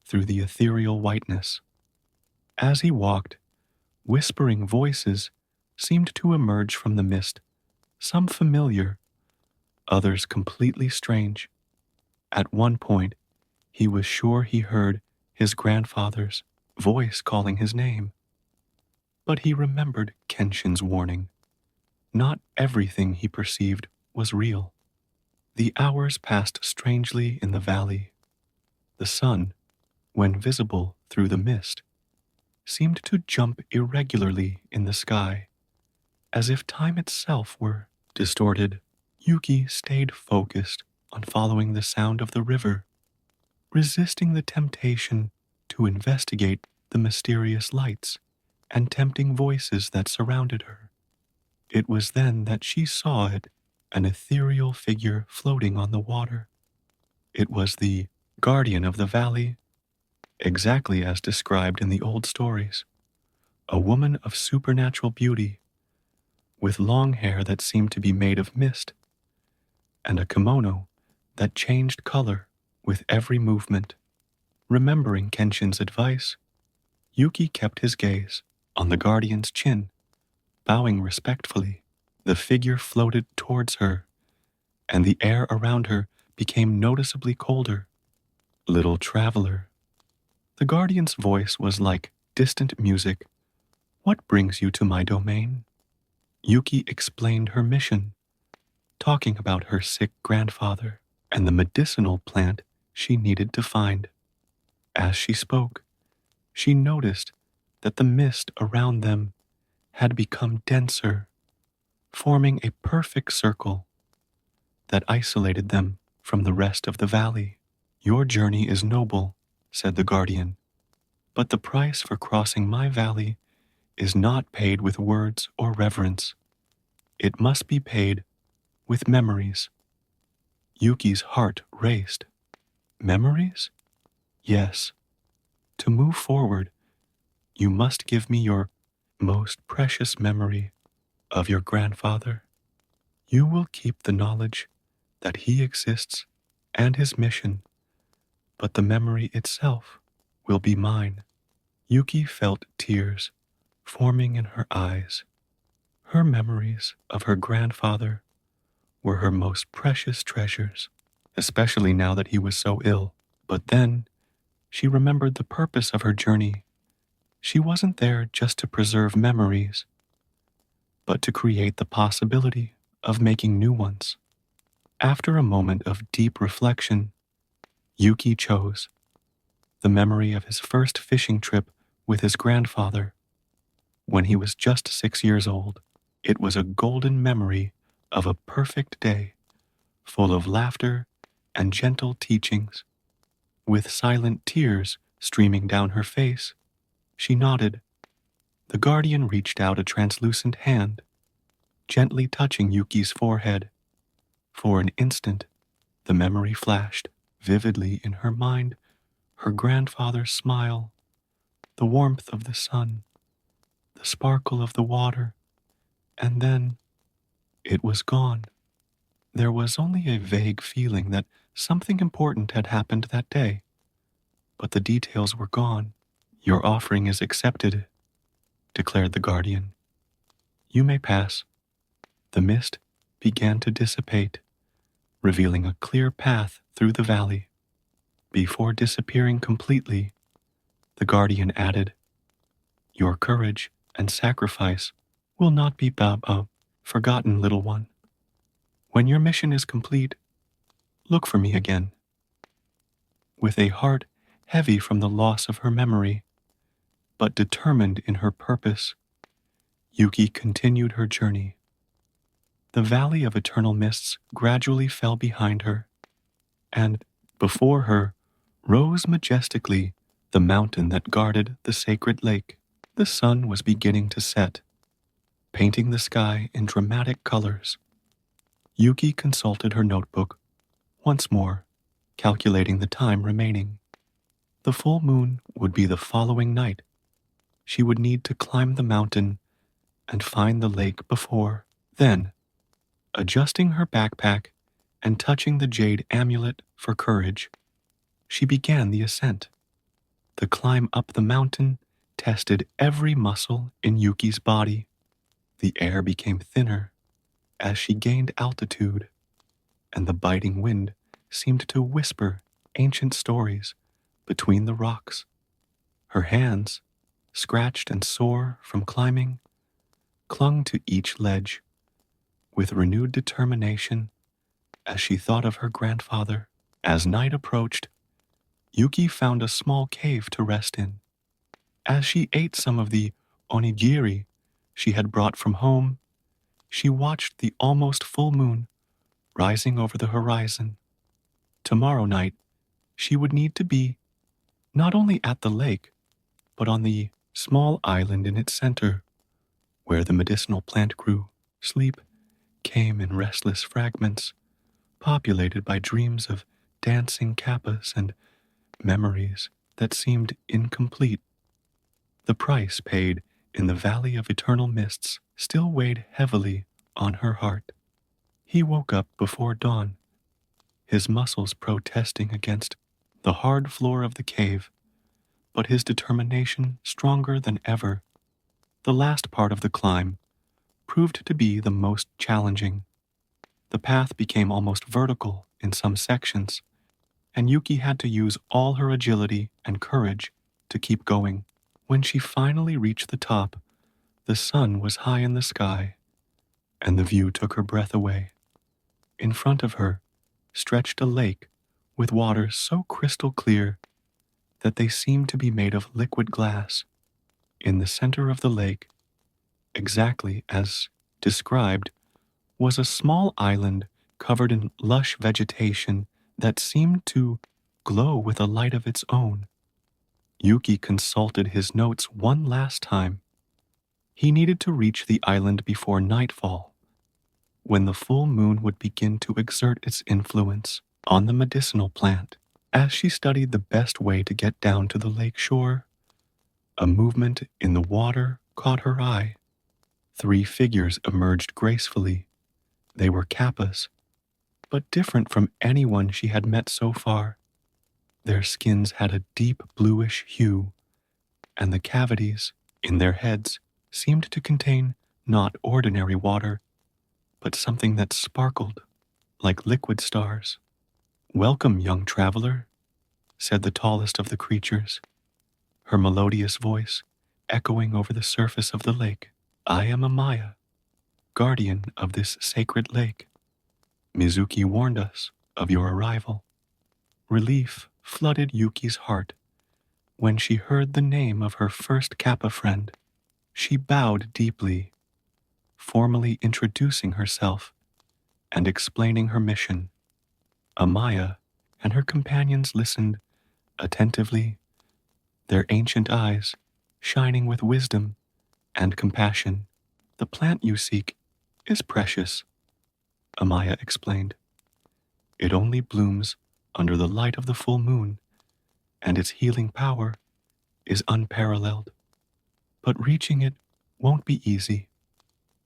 through the ethereal whiteness. As he walked, whispering voices seemed to emerge from the mist, some familiar, others completely strange. At one point, he was sure he heard his grandfather's voice calling his name. But he remembered Kenshin's warning. Not everything he perceived was real. The hours passed strangely in the valley. The sun, when visible through the mist, seemed to jump irregularly in the sky, as if time itself were distorted. Yuki stayed focused on following the sound of the river, resisting the temptation to investigate the mysterious lights and tempting voices that surrounded her. It was then that she saw it, an ethereal figure floating on the water. It was the guardian of the valley, exactly as described in the old stories. A woman of supernatural beauty, with long hair that seemed to be made of mist, and a kimono that changed color with every movement. Remembering Kenshin's advice, Yuki kept his gaze on the guardian's chin, bowing respectfully. The figure floated towards her, and the air around her became noticeably colder. Little traveler. The guardian's voice was like distant music. What brings you to my domain? Yuki explained her mission, talking about her sick grandfather and the medicinal plant she needed to find. As she spoke, she noticed that the mist around them had become denser, forming a perfect circle that isolated them from the rest of the valley. Your journey is noble, said the guardian, but the price for crossing my valley is not paid with words or reverence. It must be paid with memories. Yuki's heart raced. Memories? Yes. To move forward, you must give me your most precious memory of your grandfather. You will keep the knowledge that he exists and his mission, but the memory itself will be mine. Yuki felt tears forming in her eyes. Her memories of her grandfather were her most precious treasures, especially now that he was so ill. But then she remembered the purpose of her journey. She wasn't there just to preserve memories, but to create the possibility of making new ones. After a moment of deep reflection, Yuki chose the memory of his first fishing trip with his grandfather when he was just 6 years old. It was a golden memory of a perfect day, full of laughter and gentle teachings. With silent tears streaming down her face, she nodded. The guardian reached out a translucent hand, gently touching Yuki's forehead. For an instant, the memory flashed vividly in her mind, her grandfather's smile, the warmth of the sun, the sparkle of the water, and then it was gone. There was only a vague feeling that something important had happened that day, but the details were gone. Your offering is accepted, declared the guardian. You may pass. The mist began to dissipate, revealing a clear path through the valley. Before disappearing completely, the guardian added, your courage and sacrifice will not be forgotten, little one. When your mission is complete, look for me again. With a heart heavy from the loss of her memory, but determined in her purpose, Yuki continued her journey. The valley of eternal mists gradually fell behind her, and before her rose majestically the mountain that guarded the sacred lake. The sun was beginning to set, painting the sky in dramatic colors. Yuki consulted her notebook once more, calculating the time remaining. The full moon would be the following night. She would need to climb the mountain and find the lake before. Then, adjusting her backpack and touching the jade amulet for courage, she began the ascent. The climb up the mountain tested every muscle in Yuki's body. The air became thinner as she gained altitude, and the biting wind seemed to whisper ancient stories between the rocks. Her hands, scratched and sore from climbing, clung to each ledge with renewed determination as she thought of her grandfather. As night approached, Yuki found a small cave to rest in. As she ate some of the onigiri she had brought from home, she watched the almost full moon rising over the horizon. Tomorrow night, she would need to be not only at the lake, but on the small island in its center, where the medicinal plant grew. Sleep came in restless fragments, populated by dreams of dancing kappas and memories that seemed incomplete. The price paid in the Valley of Eternal Mists still weighed heavily on her heart. He woke up before dawn, his muscles protesting against the hard floor of the cave, but his determination stronger than ever. The last part of the climb proved to be the most challenging. The path became almost vertical in some sections, and Yuki had to use all her agility and courage to keep going. When she finally reached the top, the sun was high in the sky, and the view took her breath away. In front of her stretched a lake with waters so crystal clear that they seemed to be made of liquid glass. In the center of the lake, exactly as described, was a small island covered in lush vegetation that seemed to glow with a light of its own. Yuki consulted his notes one last time. He needed to reach the island before nightfall, when the full moon would begin to exert its influence on the medicinal plant. As she studied the best way to get down to the lake shore, a movement in the water caught her eye. 3 figures emerged gracefully. They were kappas, but different from anyone she had met so far. Their skins had a deep bluish hue, and the cavities in their heads seemed to contain not ordinary water, but something that sparkled like liquid stars. "Welcome, young traveler," said the tallest of the creatures, her melodious voice echoing over the surface of the lake. "I am Amaya, guardian of this sacred lake. Mizuki warned us of your arrival." Relief flooded Yuki's heart when she heard the name of her first kappa friend. She bowed deeply, formally introducing herself and explaining her mission. Amaya and her companions listened attentively, their ancient eyes shining with wisdom and compassion. "The plant you seek is precious," Amaya explained. "It only blooms under the light of the full moon, and its healing power is unparalleled. But reaching it won't be easy.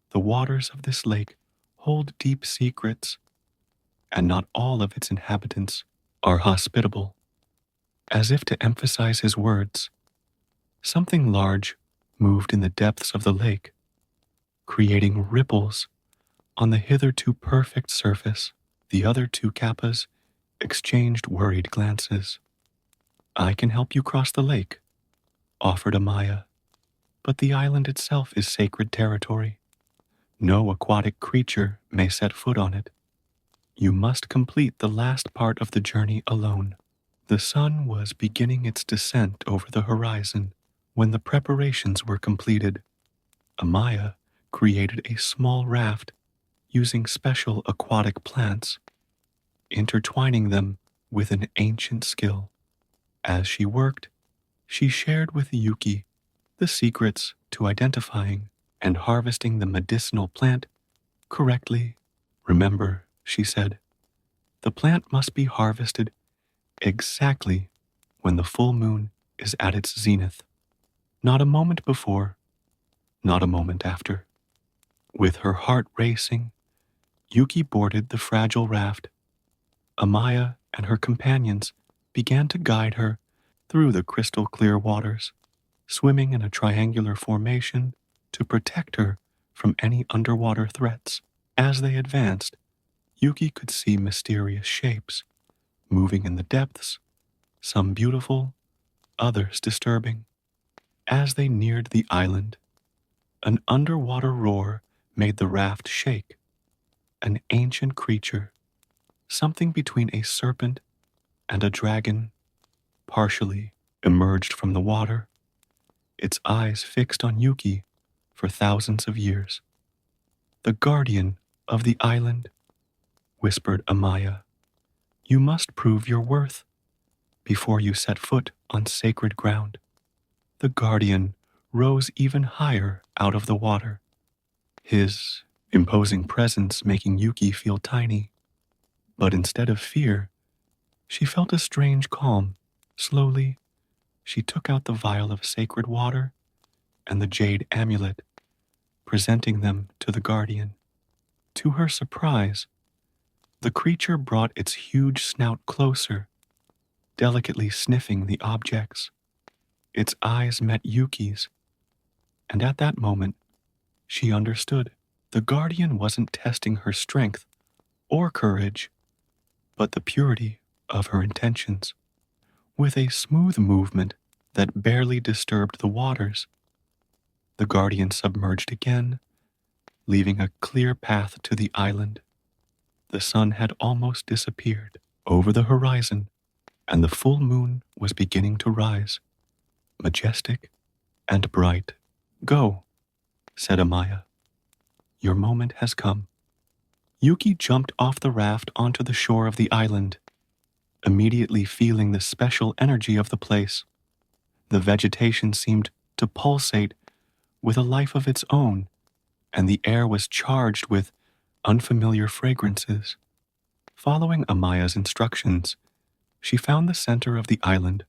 The waters of this lake hold deep secrets, and not all of its inhabitants are hospitable." As if to emphasize his words, something large moved in the depths of the lake, creating ripples on the hitherto perfect surface. The other 2 kappas exchanged worried glances. "I can help you cross the lake," offered Amaya, "but the island itself is sacred territory. No aquatic creature may set foot on it. You must complete the last part of the journey alone." The sun was beginning its descent over the horizon when the preparations were completed. Amaya created a small raft using special aquatic plants, intertwining them with an ancient skill. As she worked, she shared with Yuki the secrets to identifying and harvesting the medicinal plant correctly. "Remember," she said, "the plant must be harvested exactly when the full moon is at its zenith. Not a moment before, not a moment after." With her heart racing, Yuki boarded the fragile raft. Amaya and her companions began to guide her through the crystal clear waters, swimming in a triangular formation to protect her from any underwater threats. As they advanced, Yuki could see mysterious shapes moving in the depths, some beautiful, others disturbing. As they neared the island, an underwater roar made the raft shake. An ancient creature, something between a serpent and a dragon, partially emerged from the water, its eyes fixed on Yuki for thousands of years. "The guardian of the island," whispered Amaya. "You must prove your worth before you set foot on sacred ground." The guardian rose even higher out of the water, his imposing presence making Yuki feel tiny. But instead of fear, she felt a strange calm. Slowly, she took out the vial of sacred water and the jade amulet, presenting them to the guardian. To her surprise, the creature brought its huge snout closer, delicately sniffing the objects. Its eyes met Yuki's, and at that moment, she understood. The guardian wasn't testing her strength or courage, but the purity of her intentions. With a smooth movement that barely disturbed the waters, the guardian submerged again, leaving a clear path to the island. The sun had almost disappeared over the horizon, and the full moon was beginning to rise, majestic and bright. Go, said Amaya. Your moment has come. Yuki jumped off the raft onto the shore of the island, immediately feeling the special energy of the place. The vegetation seemed to pulsate with a life of its own, and the air was charged with unfamiliar fragrances. Following Amaya's instructions, she found the center of the island,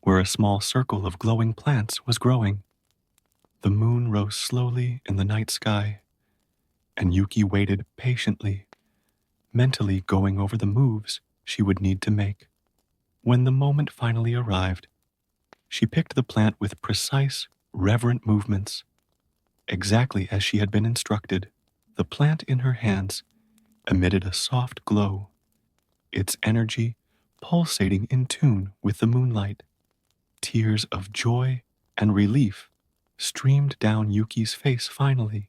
where a small circle of glowing plants was growing. The moon rose slowly in the night sky, and Yuki waited patiently, mentally going over the moves she would need to make. When the moment finally arrived, she picked the plant with precise, reverent movements, exactly as she had been instructed. The plant in her hands emitted a soft glow, its energy pulsating in tune with the moonlight. Tears of joy and relief streamed down Yuki's face finally.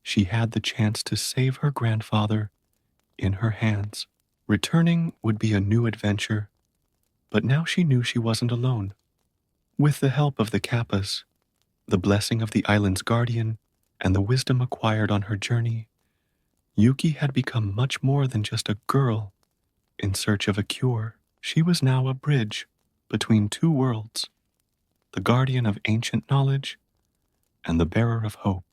She had the chance to save her grandfather in her hands. Returning would be a new adventure, but now she knew she wasn't alone. With the help of the kappas, the blessing of the island's guardian, and the wisdom acquired on her journey, Yuki had become much more than just a girl in search of a cure. She was now a bridge between two worlds, the guardian of ancient knowledge and the bearer of hope.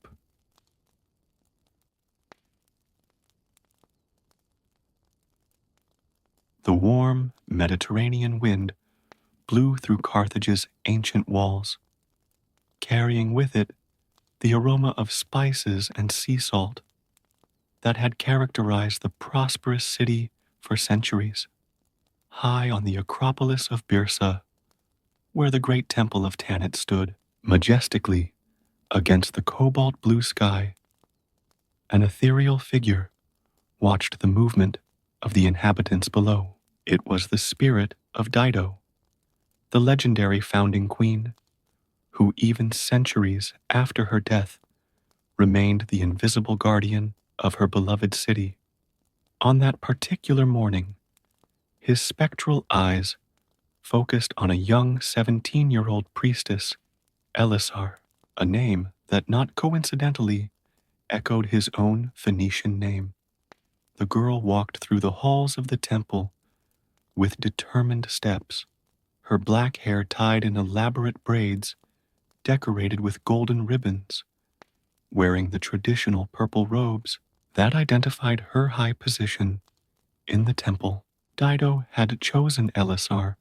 The warm Mediterranean wind blew through Carthage's ancient walls, carrying with it the aroma of spices and sea salt that had characterized the prosperous city for centuries. High on the Acropolis of Byrsa, where the great temple of Tanit stood, majestically against the cobalt blue sky, an ethereal figure watched the movement of the inhabitants below. It was the spirit of Dido, the legendary founding queen, who even centuries after her death remained the invisible guardian of her beloved city. On that particular morning, his spectral eyes focused on a young 17-year-old priestess, Elisar, a name that not coincidentally echoed his own Phoenician name. The girl walked through the halls of the temple with determined steps, her black hair tied in elaborate braids decorated with golden ribbons. Wearing the traditional purple robes that identified her high position in the temple, Dido had chosen Elisar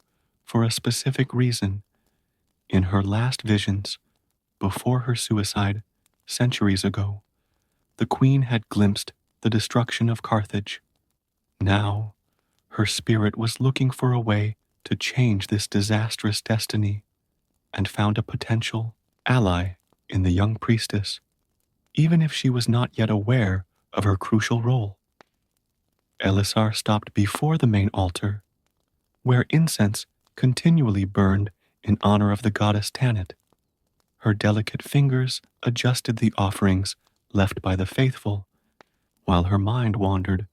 for a specific reason. In her last visions, before her suicide centuries ago, the queen had glimpsed the destruction of Carthage. Now, her spirit was looking for a way to change this disastrous destiny and found a potential ally in the young priestess, even if she was not yet aware of her crucial role. Elisar stopped before the main altar, where incense continually burned in honor of the goddess Tanit. Her delicate fingers adjusted the offerings left by the faithful, while her mind wandered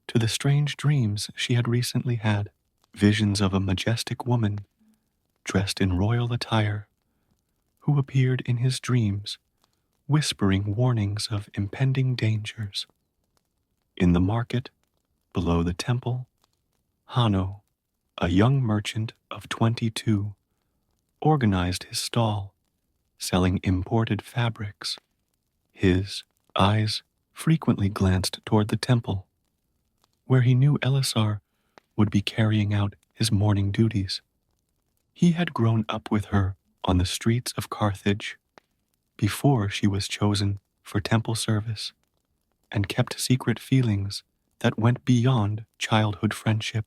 to the strange dreams she had recently had, visions of a majestic woman dressed in royal attire, who appeared in his dreams, whispering warnings of impending dangers. In the market, below the temple, Hanno, a young merchant of 22, organized his stall, selling imported fabrics. His eyes frequently glanced toward the temple, where he knew Elisar would be carrying out his morning duties. He had grown up with her on the streets of Carthage before she was chosen for temple service, and kept secret feelings that went beyond childhood friendship.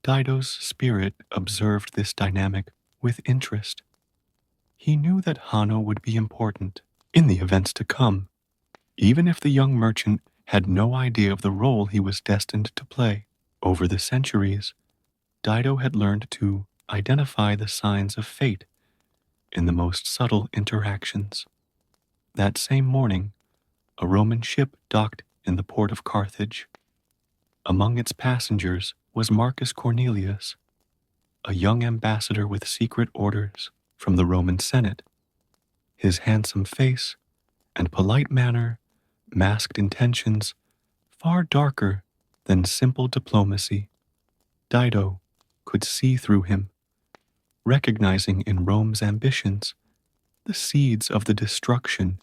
Dido's spirit observed this dynamic with interest. He knew that Hanno would be important in the events to come, even if the young merchant had no idea of the role he was destined to play. Over the centuries, Dido had learned to identify the signs of fate in the most subtle interactions. That same morning, a Roman ship docked in the port of Carthage. Among its passengers was Marcus Cornelius, a young ambassador with secret orders from the Roman Senate. His handsome face and polite manner masked intentions far darker than simple diplomacy. Dido could see through him, recognizing in Rome's ambitions the seeds of the destruction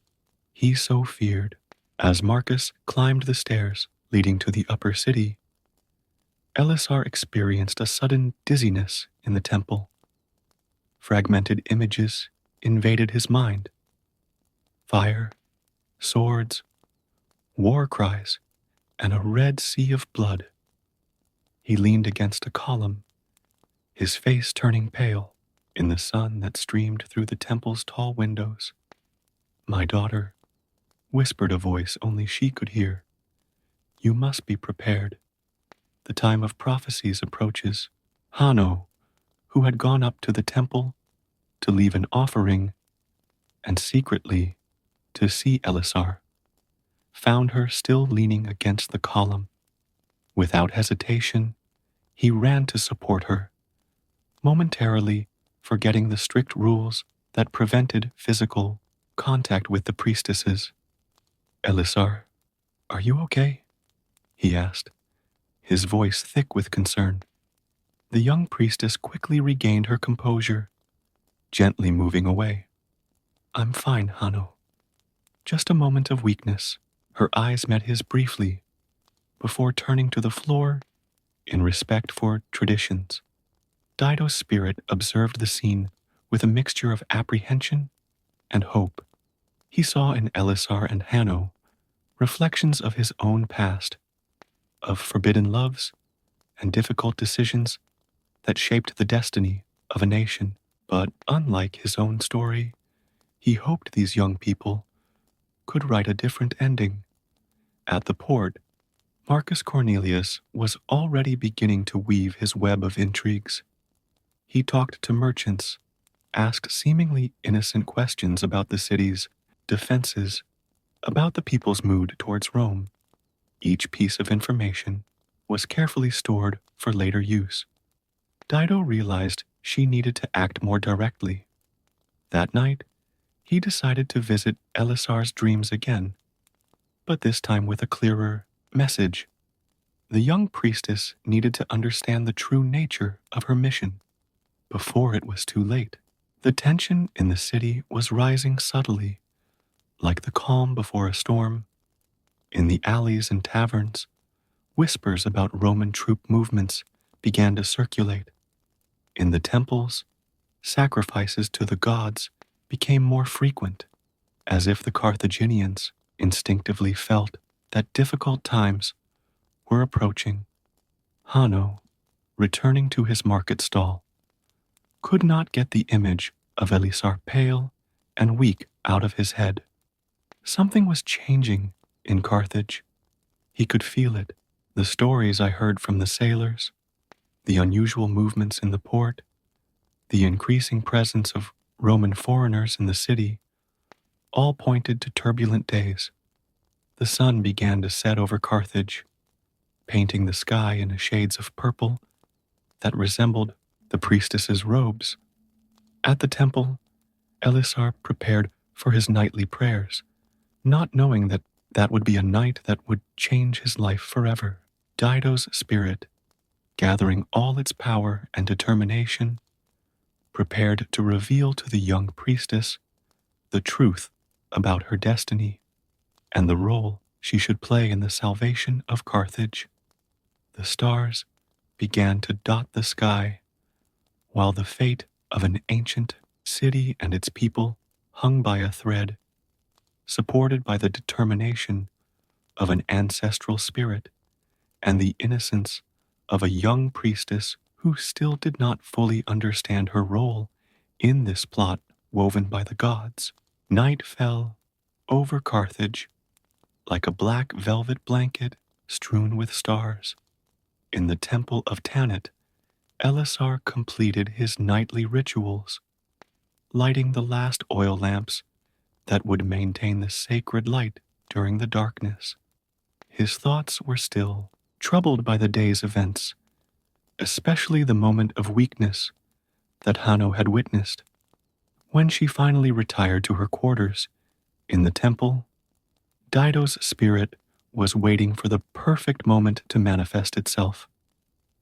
he so feared. As Marcus climbed the stairs leading to the upper city, Elisar experienced a sudden dizziness in the temple. Fragmented images invaded his mind. Fire, swords, war cries, and a red sea of blood. He leaned against a column, his face turning pale in the sun that streamed through the temple's tall windows. "My daughter," whispered a voice only she could hear, "you must be prepared. The time of prophecies approaches." Hanno, who had gone up to the temple to leave an offering and secretly to see Elisar, found her still leaning against the column. Without hesitation, he ran to support her, momentarily forgetting the strict rules that prevented physical contact with the priestesses. "Elisar, are you okay?" he asked, his voice thick with concern. The young priestess quickly regained her composure, gently moving away. "I'm fine, Hanno. Just a moment of weakness." Her eyes met his briefly, before turning to the floor in respect for traditions. Dido's spirit observed the scene with a mixture of apprehension and hope. He saw in Elisar and Hanno reflections of his own past, of forbidden loves and difficult decisions that shaped the destiny of a nation. But unlike his own story, he hoped these young people could write a different ending. At the port, Marcus Cornelius was already beginning to weave his web of intrigues. He talked to merchants, asked seemingly innocent questions about the city's defenses, about the people's mood towards Rome. Each piece of information was carefully stored for later use. Dido realized she needed to act more directly. That night, he decided to visit Elisar's dreams again, but this time with a clearer message. The young priestess needed to understand the true nature of her mission before it was too late. The tension in the city was rising subtly, like the calm before a storm. In the alleys and taverns, whispers about Roman troop movements began to circulate. In the temples, sacrifices to the gods became more frequent, as if the Carthaginians instinctively felt that difficult times were approaching. Hanno, returning to his market stall, could not get the image of Elisar pale and weak out of his head. Something was changing in Carthage. He could feel it. The stories I heard from the sailors, the unusual movements in the port, the increasing presence of Roman foreigners in the city, all pointed to turbulent days. The sun began to set over Carthage, painting the sky in shades of purple that resembled the priestess's robes. At the temple, Elisar prepared for his nightly prayers, not knowing that that would be a night that would change his life forever. Dido's spirit, gathering all its power and determination, prepared to reveal to the young priestess the truth about her destiny and the role she should play in the salvation of Carthage. The stars began to dot the sky, while the fate of an ancient city and its people hung by a thread, supported by the determination of an ancestral spirit and the innocence of a young priestess who still did not fully understand her role in this plot woven by the gods. Night fell over Carthage like a black velvet blanket strewn with stars. In the temple of Tanit, Elisar completed his nightly rituals, lighting the last oil lamps that would maintain the sacred light during the darkness. His thoughts were still troubled by the day's events, especially the moment of weakness that Hanno had witnessed. When she finally retired to her quarters in the temple, Dido's spirit was waiting for the perfect moment to manifest itself.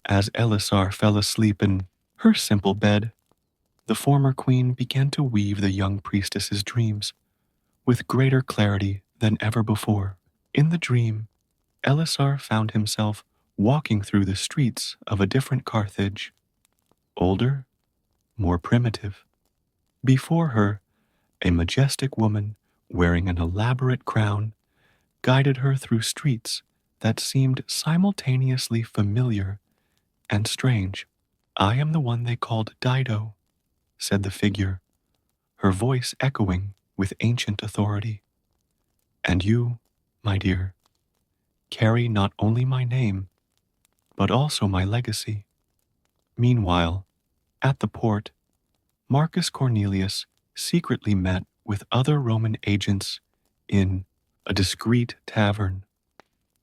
As Elisar fell asleep in her simple bed, the former queen began to weave the young priestess's dreams with greater clarity than ever before. In the dream, Elisar found himself walking through the streets of a different Carthage, older, more primitive. Before her, a majestic woman wearing an elaborate crown guided her through streets that seemed simultaneously familiar and strange. "I am the one they called Dido," said the figure, her voice echoing with ancient authority. "And you, my dear, carry not only my name, but also my legacy." Meanwhile, at the port, Marcus Cornelius secretly met with other Roman agents in a discreet tavern.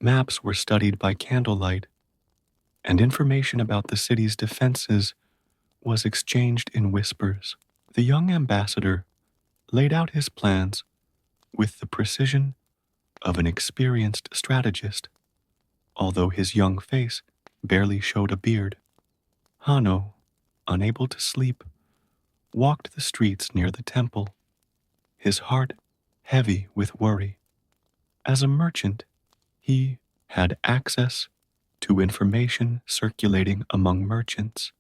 Maps were studied by candlelight, and information about the city's defenses was exchanged in whispers. The young ambassador laid out his plans with the precision of an experienced strategist, although his young face barely showed a beard. Hanno, unable to sleep, walked the streets near the temple, his heart heavy with worry. As a merchant, he had access to information circulating among merchants,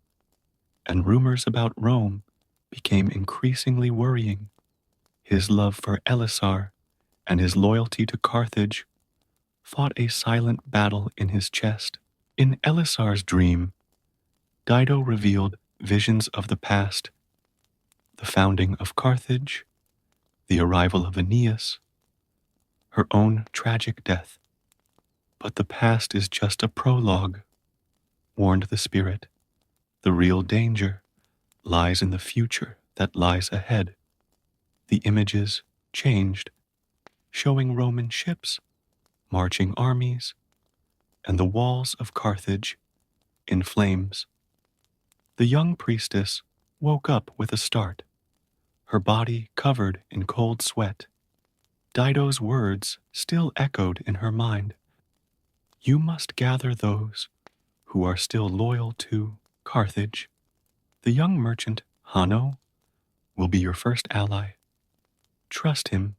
and rumors about Rome became increasingly worrying. His love for Elisar and his loyalty to Carthage fought a silent battle in his chest. In Elisar's dream, Dido revealed visions of the past, the founding of Carthage, the arrival of Aeneas, her own tragic death. "But the past is just a prologue," warned the spirit. "The real danger lies in the future that lies ahead." The images changed, showing Roman ships, marching armies, and the walls of Carthage in flames. The young priestess woke up with a start, her body covered in cold sweat. Dido's words still echoed in her mind. "You must gather those who are still loyal to Carthage. The young merchant, Hanno, will be your first ally. Trust him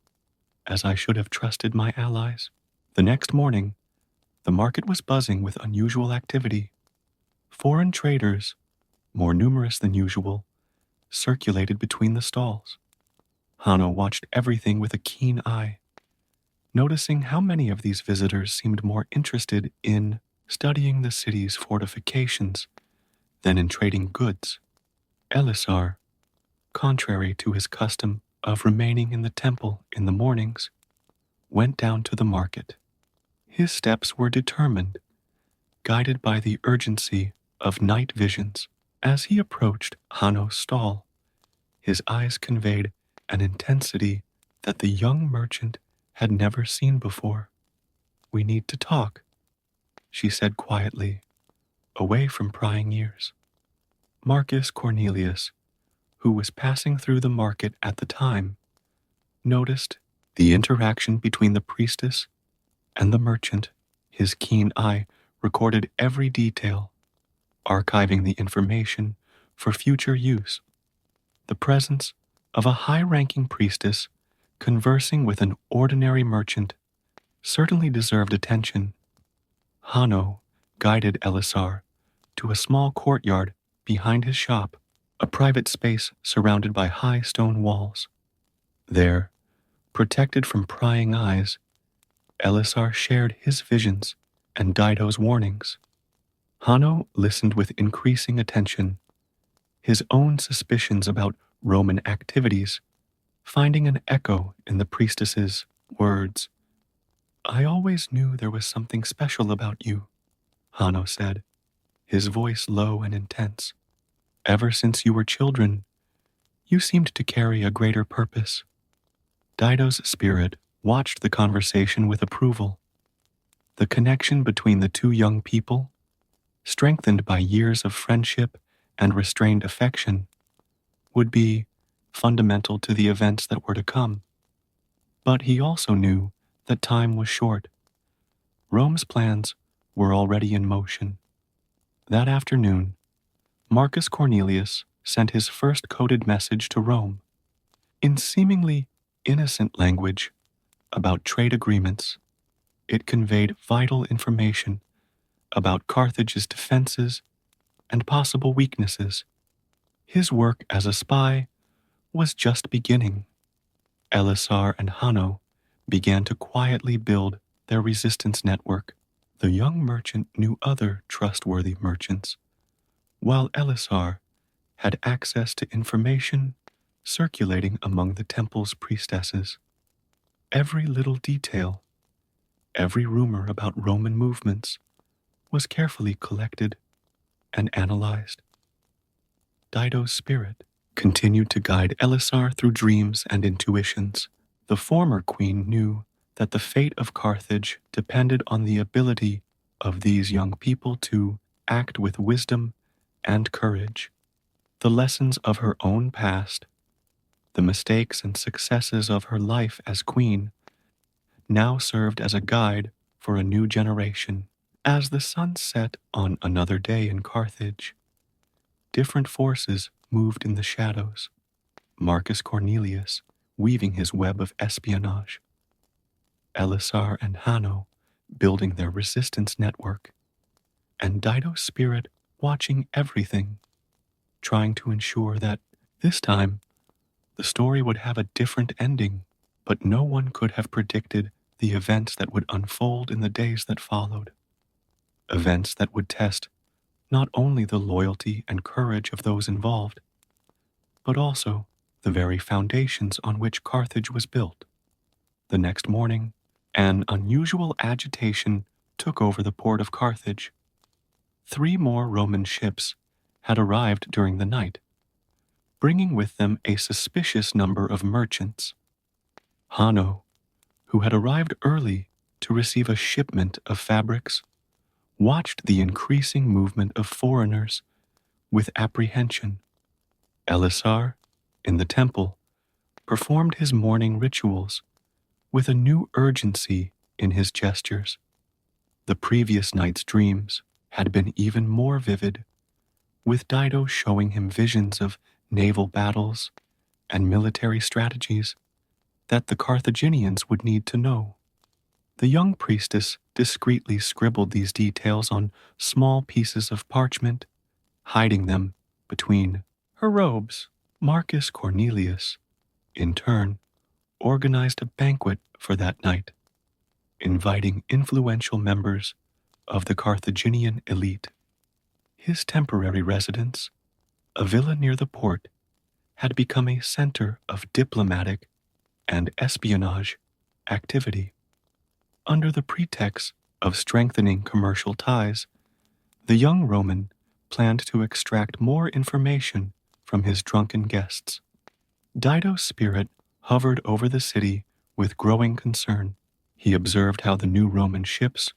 as I should have trusted my allies." The next morning, the market was buzzing with unusual activity. Foreign traders, more numerous than usual, circulated between the stalls. Hanno watched everything with a keen eye, noticing how many of these visitors seemed more interested in studying the city's fortifications than in trading goods. Elisar, contrary to his custom of remaining in the temple in the mornings, went down to the market. His steps were determined, guided by the urgency of night visions. As he approached Hanno's stall, his eyes conveyed an intensity that the young merchant had never seen before. "We need to talk," she said quietly, away from prying ears. Marcus Cornelius, who was passing through the market at the time, noticed the interaction between the priestess and the merchant. His keen eye recorded every detail, archiving the information for future use. The presence of a high-ranking priestess conversing with an ordinary merchant certainly deserved attention. Hanno guided Elisar to a small courtyard behind his shop, a private space surrounded by high stone walls. There, protected from prying eyes, Elisar shared his visions and Dido's warnings. Hanno listened with increasing attention, his own suspicions about Roman activities finding an echo in the priestess's words. "I always knew there was something special about you," Hanno said, his voice low and intense. "Ever since you were children, you seemed to carry a greater purpose." Dido's spirit watched the conversation with approval. The connection between the two young people, strengthened by years of friendship and restrained affection, would be fundamental to the events that were to come. But he also knew that time was short. Rome's plans were already in motion. That afternoon, Marcus Cornelius sent his first coded message to Rome. In seemingly innocent language about trade agreements, it conveyed vital information about Carthage's defenses and possible weaknesses. His work as a spy was just beginning. Elisar and Hanno began to quietly build their resistance network. The young merchant knew other trustworthy merchants, while Elisar had access to information circulating among the temple's priestesses. Every little detail, every rumor about Roman movements was carefully collected and analyzed. Dido's spirit continued to guide Elisar through dreams and intuitions. The former queen knew that the fate of Carthage depended on the ability of these young people to act with wisdom and courage. The lessons of her own past, the mistakes and successes of her life as queen, now served as a guide for a new generation. As the sun set on another day in Carthage, different forces moved in the shadows. Marcus Cornelius weaving his web of espionage, Elisar and Hanno building their resistance network, and Dido's spirit watching everything, trying to ensure that this time the story would have a different ending. But no one could have predicted the events that would unfold in the days that followed. Events that would test not only the loyalty and courage of those involved, but also the very foundations on which Carthage was built. The next morning, an unusual agitation took over the port of Carthage. 3 more Roman ships had arrived during the night, bringing with them a suspicious number of merchants. Hanno, who had arrived early to receive a shipment of fabrics, watched the increasing movement of foreigners with apprehension. Elisar, in the temple, performed his morning rituals with a new urgency in his gestures. The previous night's dreams had been even more vivid, with Dido showing him visions of naval battles and military strategies that the Carthaginians would need to know. The young priestess discreetly scribbled these details on small pieces of parchment, hiding them between her robes. Marcus Cornelius, in turn, organized a banquet for that night, inviting influential members of the Carthaginian elite. His temporary residence, a villa near the port, had become a center of diplomatic and espionage activity. Under the pretext of strengthening commercial ties, the young Roman planned to extract more information from his drunken guests. Dido's spirit hovered over the city with growing concern. He observed how the new Roman ships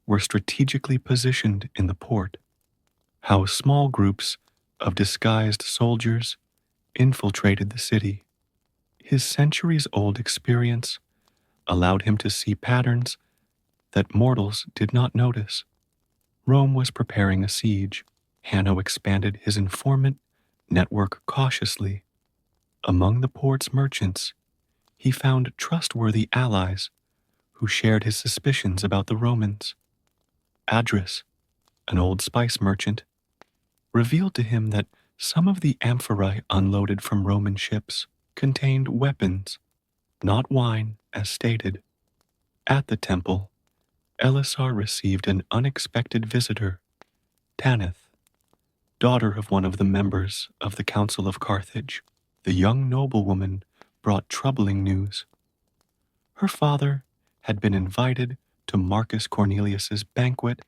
were strategically positioned in the port, how small groups of disguised soldiers infiltrated the city. His centuries-old experience allowed him to see patterns that mortals did not notice. Rome was preparing a siege. Hanno expanded his informant network cautiously. Among the port's merchants, he found trustworthy allies who shared his suspicions about the Romans. Adris, an old spice merchant, revealed to him that some of the amphorae unloaded from Roman ships contained weapons, not wine, as stated. At the temple, Elisar received an unexpected visitor, Tanith, daughter of one of the members of the Council of Carthage. The young noblewoman brought troubling news. Her father had been invited to Marcus Cornelius's banquet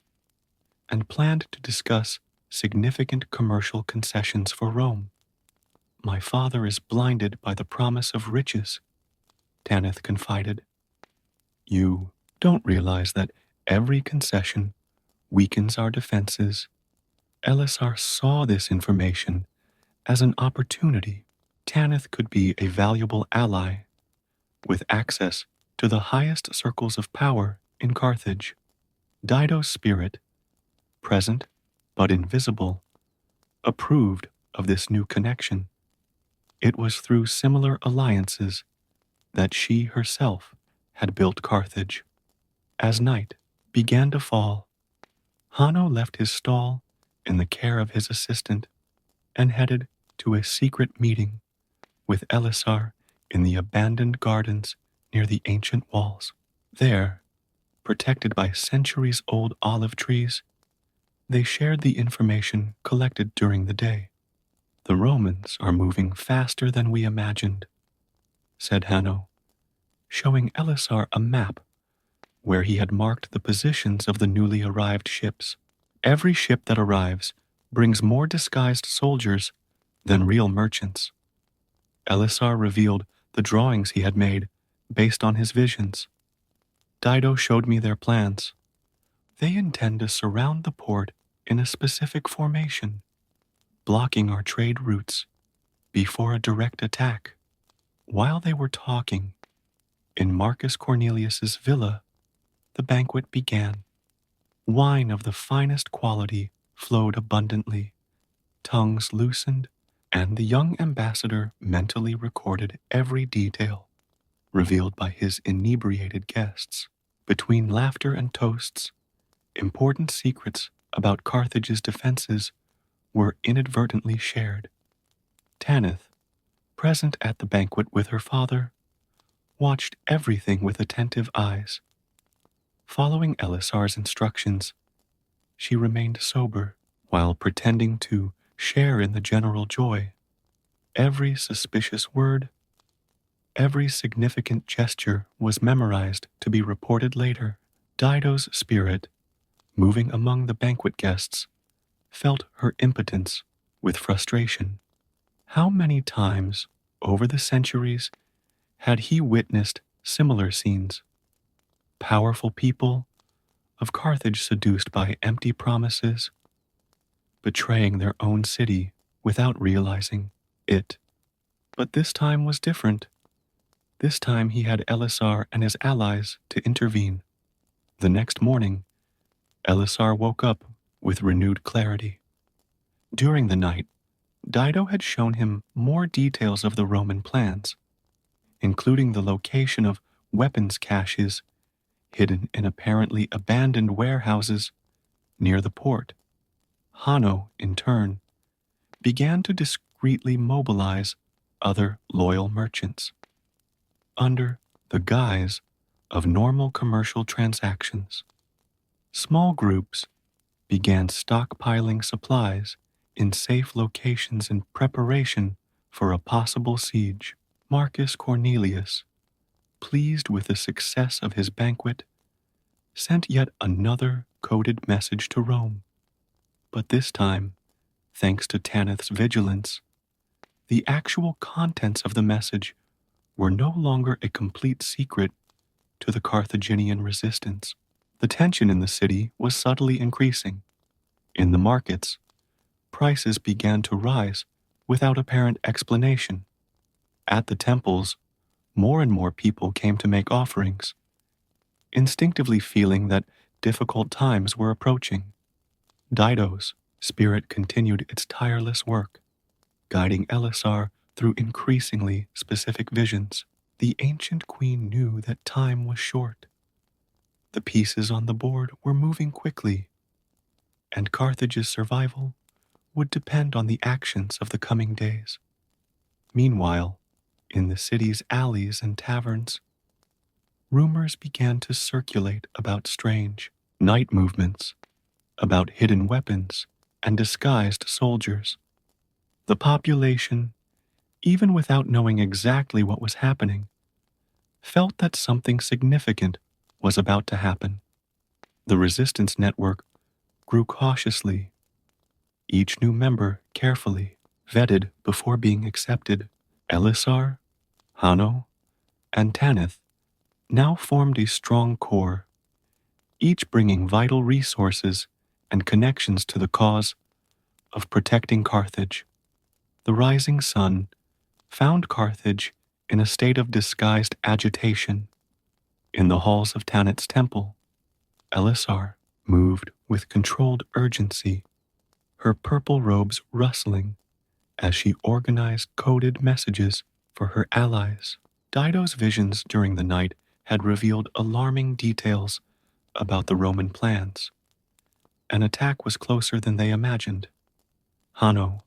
and planned to discuss significant commercial concessions for Rome. My father is blinded by the promise of riches, Tanith confided. You don't realize that every concession weakens our defenses. Elisar saw this information as an opportunity. Tanith could be a valuable ally with access to the highest circles of power in Carthage. Dido's spirit, present but invisible, approved of this new connection. It was through similar alliances that she herself had built Carthage. As night began to fall, Hanno left his stall in the care of his assistant and headed to a secret meeting with Elisar in the abandoned gardens near the ancient walls. There, protected by centuries-old olive trees, they shared the information collected during the day. The Romans are moving faster than we imagined, said Hanno, showing Elisar a map where he had marked the positions of the newly arrived ships. Every ship that arrives brings more disguised soldiers than real merchants. Elisar revealed the drawings he had made based on his visions. Dido showed me their plans. They intend to surround the port in a specific formation, blocking our trade routes before a direct attack. While they were talking, in Marcus Cornelius's villa, the banquet began. Wine of the finest quality flowed abundantly, tongues loosened, and the young ambassador mentally recorded every detail revealed by his inebriated guests. Between laughter and toasts, important secrets about Carthage's defenses were inadvertently shared. Tanith, present at the banquet with her father, watched everything with attentive eyes. Following Elisar's instructions, she remained sober while pretending to share in the general joy. Every suspicious word, every significant gesture was memorized to be reported later. Dido's spirit, moving among the banquet guests, felt her impotence with frustration. How many times over the centuries had he witnessed similar scenes? Powerful people of Carthage seduced by empty promises, betraying their own city without realizing it. But this time was different. This time he had Elisar and his allies to intervene. The next morning, Elisar woke up with renewed clarity. During the night, Dido had shown him more details of the Roman plans, including the location of weapons caches hidden in apparently abandoned warehouses near the port. Hanno, in turn, began to discreetly mobilize other loyal merchants under the guise of normal commercial transactions. Small groups began stockpiling supplies in safe locations in preparation for a possible siege. Marcus Cornelius, pleased with the success of his banquet, sent yet another coded message to Rome. But this time, thanks to Tanith's vigilance, the actual contents of the message were no longer a complete secret to the Carthaginian resistance. The tension in the city was subtly increasing. In the markets, prices began to rise without apparent explanation. At the temples, more and more people came to make offerings, instinctively feeling that difficult times were approaching. Dido's spirit continued its tireless work, guiding Elisar through increasingly specific visions. The ancient queen knew that time was short. The pieces on the board were moving quickly, and Carthage's survival would depend on the actions of the coming days. Meanwhile, in the city's alleys and taverns, rumors began to circulate about strange night movements, about hidden weapons and disguised soldiers. The population, even without knowing exactly what was happening, felt that something significant was about to happen. The resistance network grew cautiously, each new member carefully vetted before being accepted. Elisar, Hanno, and Tanith now formed a strong core, each bringing vital resources and connections to the cause of protecting Carthage. The rising sun found Carthage in a state of disguised agitation. In the halls of Tanith's temple, Elisar moved with controlled urgency, her purple robes rustling as she organized coded messages for her allies. Dido's visions during the night had revealed alarming details about the Roman plans. An attack was closer than they imagined. Hanno,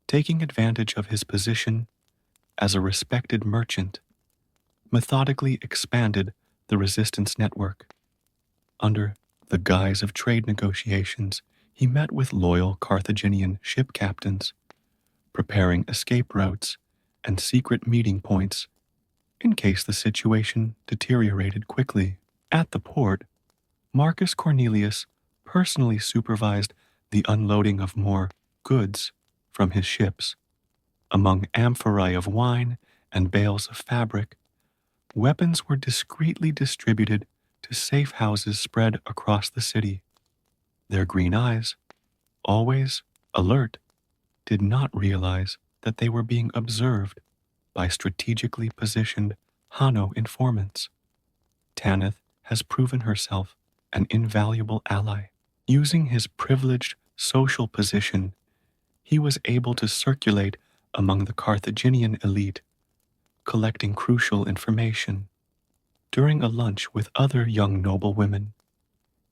taking advantage of his position as a respected merchant, methodically expanded the resistance network. Under the guise of trade negotiations, he met with loyal Carthaginian ship captains, preparing escape routes and secret meeting points in case the situation deteriorated quickly. At the port, Marcus Cornelius personally supervised the unloading of more goods from his ships. Among amphorae of wine and bales of fabric, weapons were discreetly distributed to safe houses spread across the city. Their green eyes, always alert, did not realize that they were being observed by strategically positioned Hanno informants. Tanith has proven herself an invaluable ally. Using his privileged social position, he was able to circulate among the Carthaginian elite, collecting crucial information. During a lunch with other young noblewomen,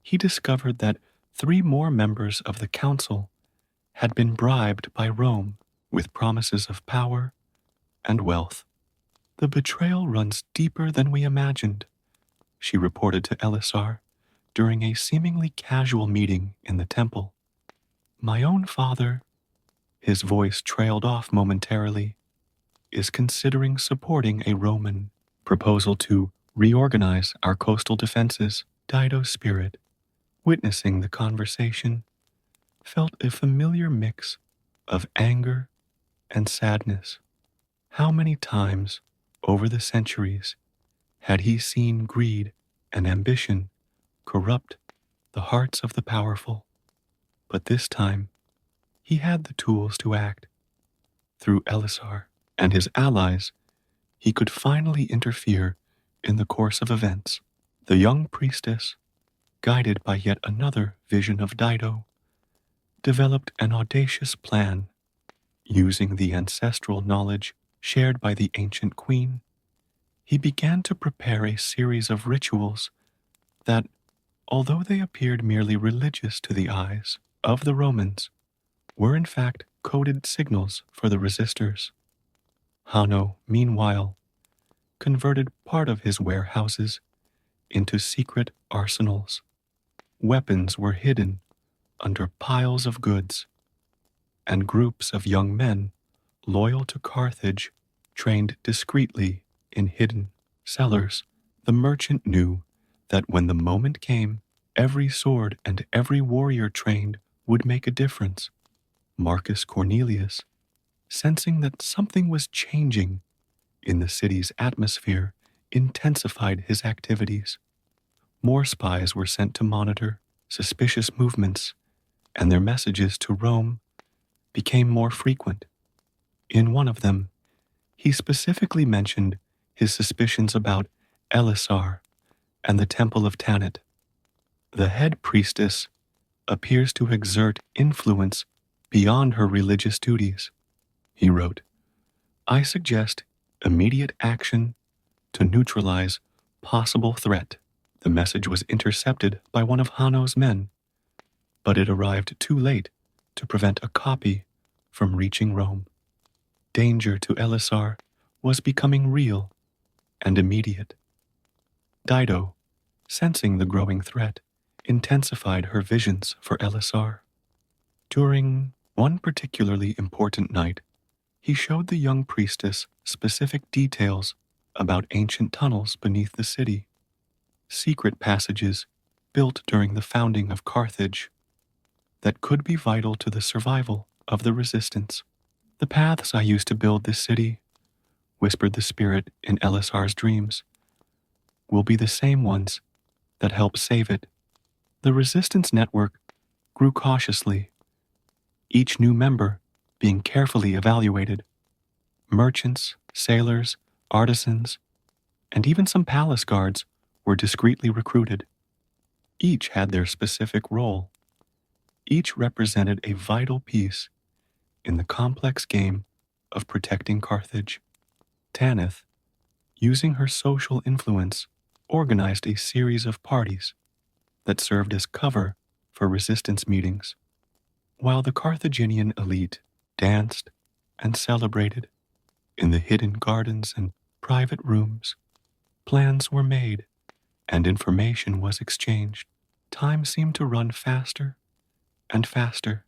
he discovered that 3 more members of the council had been bribed by Rome with promises of power and wealth. The betrayal runs deeper than we imagined, she reported to Elisar during a seemingly casual meeting in the temple. My own father, his voice trailed off momentarily, is considering supporting a Roman proposal to reorganize our coastal defenses. Dido's spirit, witnessing the conversation, felt a familiar mix of anger and sadness. How many times over the centuries had he seen greed and ambition corrupt the hearts of the powerful? But this time, he had the tools to act. Through Elisar and his allies, he could finally interfere in the course of events. The young priestess, guided by yet another vision of Dido, developed an audacious plan. Using the ancestral knowledge shared by the ancient queen, he began to prepare a series of rituals that, although they appeared merely religious to the eyes of the Romans, were in fact coded signals for the resistors. Hanno, meanwhile, converted part of his warehouses into secret arsenals. Weapons were hidden under piles of goods, and groups of young men loyal to Carthage trained discreetly in hidden cellars. The merchant knew that when the moment came, every sword and every warrior trained would make a difference. Marcus Cornelius, sensing that something was changing in the city's atmosphere, intensified his activities. More spies were sent to monitor suspicious movements, and their messages to Rome became more frequent. In one of them, he specifically mentioned his suspicions about Elisar and the Temple of Tanit. The head priestess appears to exert influence beyond her religious duties, he wrote. I suggest immediate action to neutralize possible threat. The message was intercepted by one of Hanno's men, but it arrived too late to prevent a copy from reaching Rome. Danger to Elisar was becoming real and immediate. Dido, sensing the growing threat, intensified her visions for Elisar. During one particularly important night, he showed the young priestess specific details about ancient tunnels beneath the city, secret passages built during the founding of Carthage that could be vital to the survival of the resistance. "The paths I used to build this city," whispered the spirit in Elisar's dreams, "will be the same ones that help save it." The resistance network grew cautiously, each new member being carefully evaluated. Merchants, sailors, artisans, and even some palace guards were discreetly recruited. Each had their specific role. Each represented a vital piece in the complex game of protecting Carthage. Tanith, using her social influence, organized a series of parties that served as cover for resistance meetings, while the Carthaginian elite danced and celebrated in the hidden gardens and private rooms. Plans were made and information was exchanged. Time seemed to run faster and faster.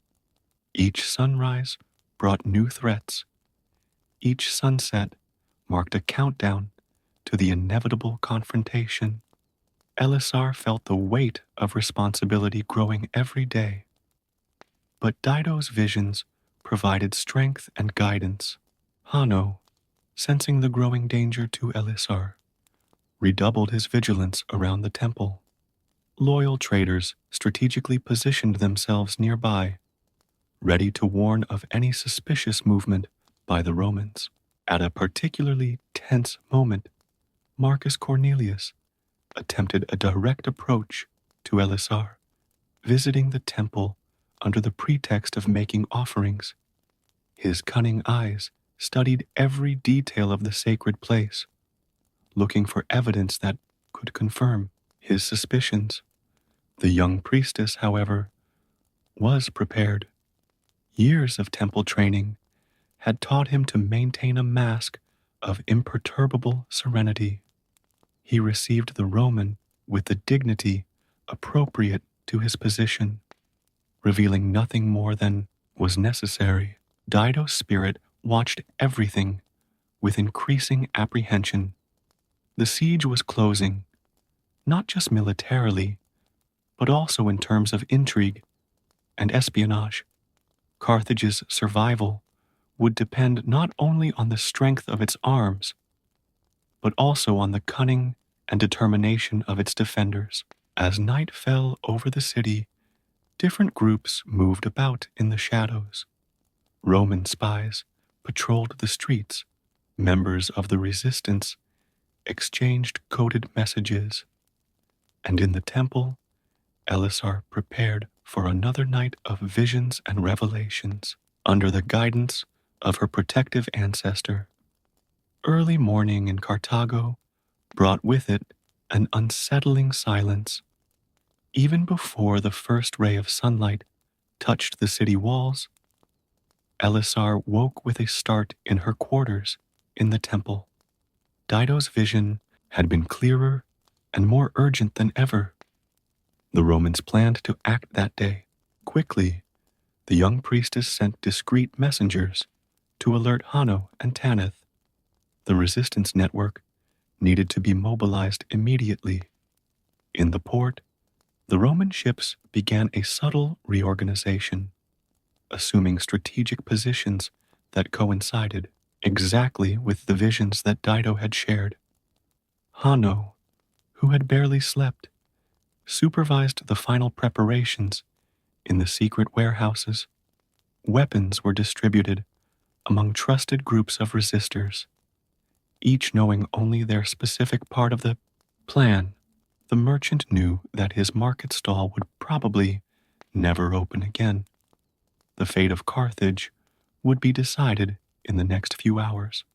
Each sunrise brought new threats. Each sunset marked a countdown to the inevitable confrontation. Elisar felt the weight of responsibility growing every day. But Dido's visions provided strength and guidance. Hanno, sensing the growing danger to Elisar, redoubled his vigilance around the temple. Loyal traders strategically positioned themselves nearby, ready to warn of any suspicious movement by the Romans. At a particularly tense moment, Marcus Cornelius attempted a direct approach to Elisar, visiting the temple under the pretext of making offerings. His cunning eyes studied every detail of the sacred place, looking for evidence that could confirm his suspicions. The young priestess, however, was prepared. Years of temple training had taught him to maintain a mask of imperturbable serenity. He received the Roman with the dignity appropriate to his position, revealing nothing more than was necessary. Dido's spirit watched everything with increasing apprehension. The siege was closing, not just militarily, but also in terms of intrigue and espionage. Carthage's survival would depend not only on the strength of its arms, but also on the cunning and determination of its defenders. As night fell over the city, different groups moved about in the shadows. Roman spies patrolled the streets. Members of the resistance exchanged coded messages. And in the temple, Elisar prepared for another night of visions and revelations under the guidance of her protective ancestor. Early morning in Carthago brought with it an unsettling silence. Even before the first ray of sunlight touched the city walls, Elisar woke with a start in her quarters in the temple. Dido's vision had been clearer and more urgent than ever. The Romans planned to act that day. Quickly, the young priestess sent discreet messengers to alert Hanno and Tanith. The resistance network needed to be mobilized immediately. In the port, the Roman ships began a subtle reorganization, assuming strategic positions that coincided exactly with the visions that Dido had shared. Hanno, who had barely slept, supervised the final preparations in the secret warehouses. Weapons were distributed among trusted groups of resistors, each knowing only their specific part of the plan. The merchant knew that his market stall would probably never open again. The fate of Carthage would be decided in the next few hours.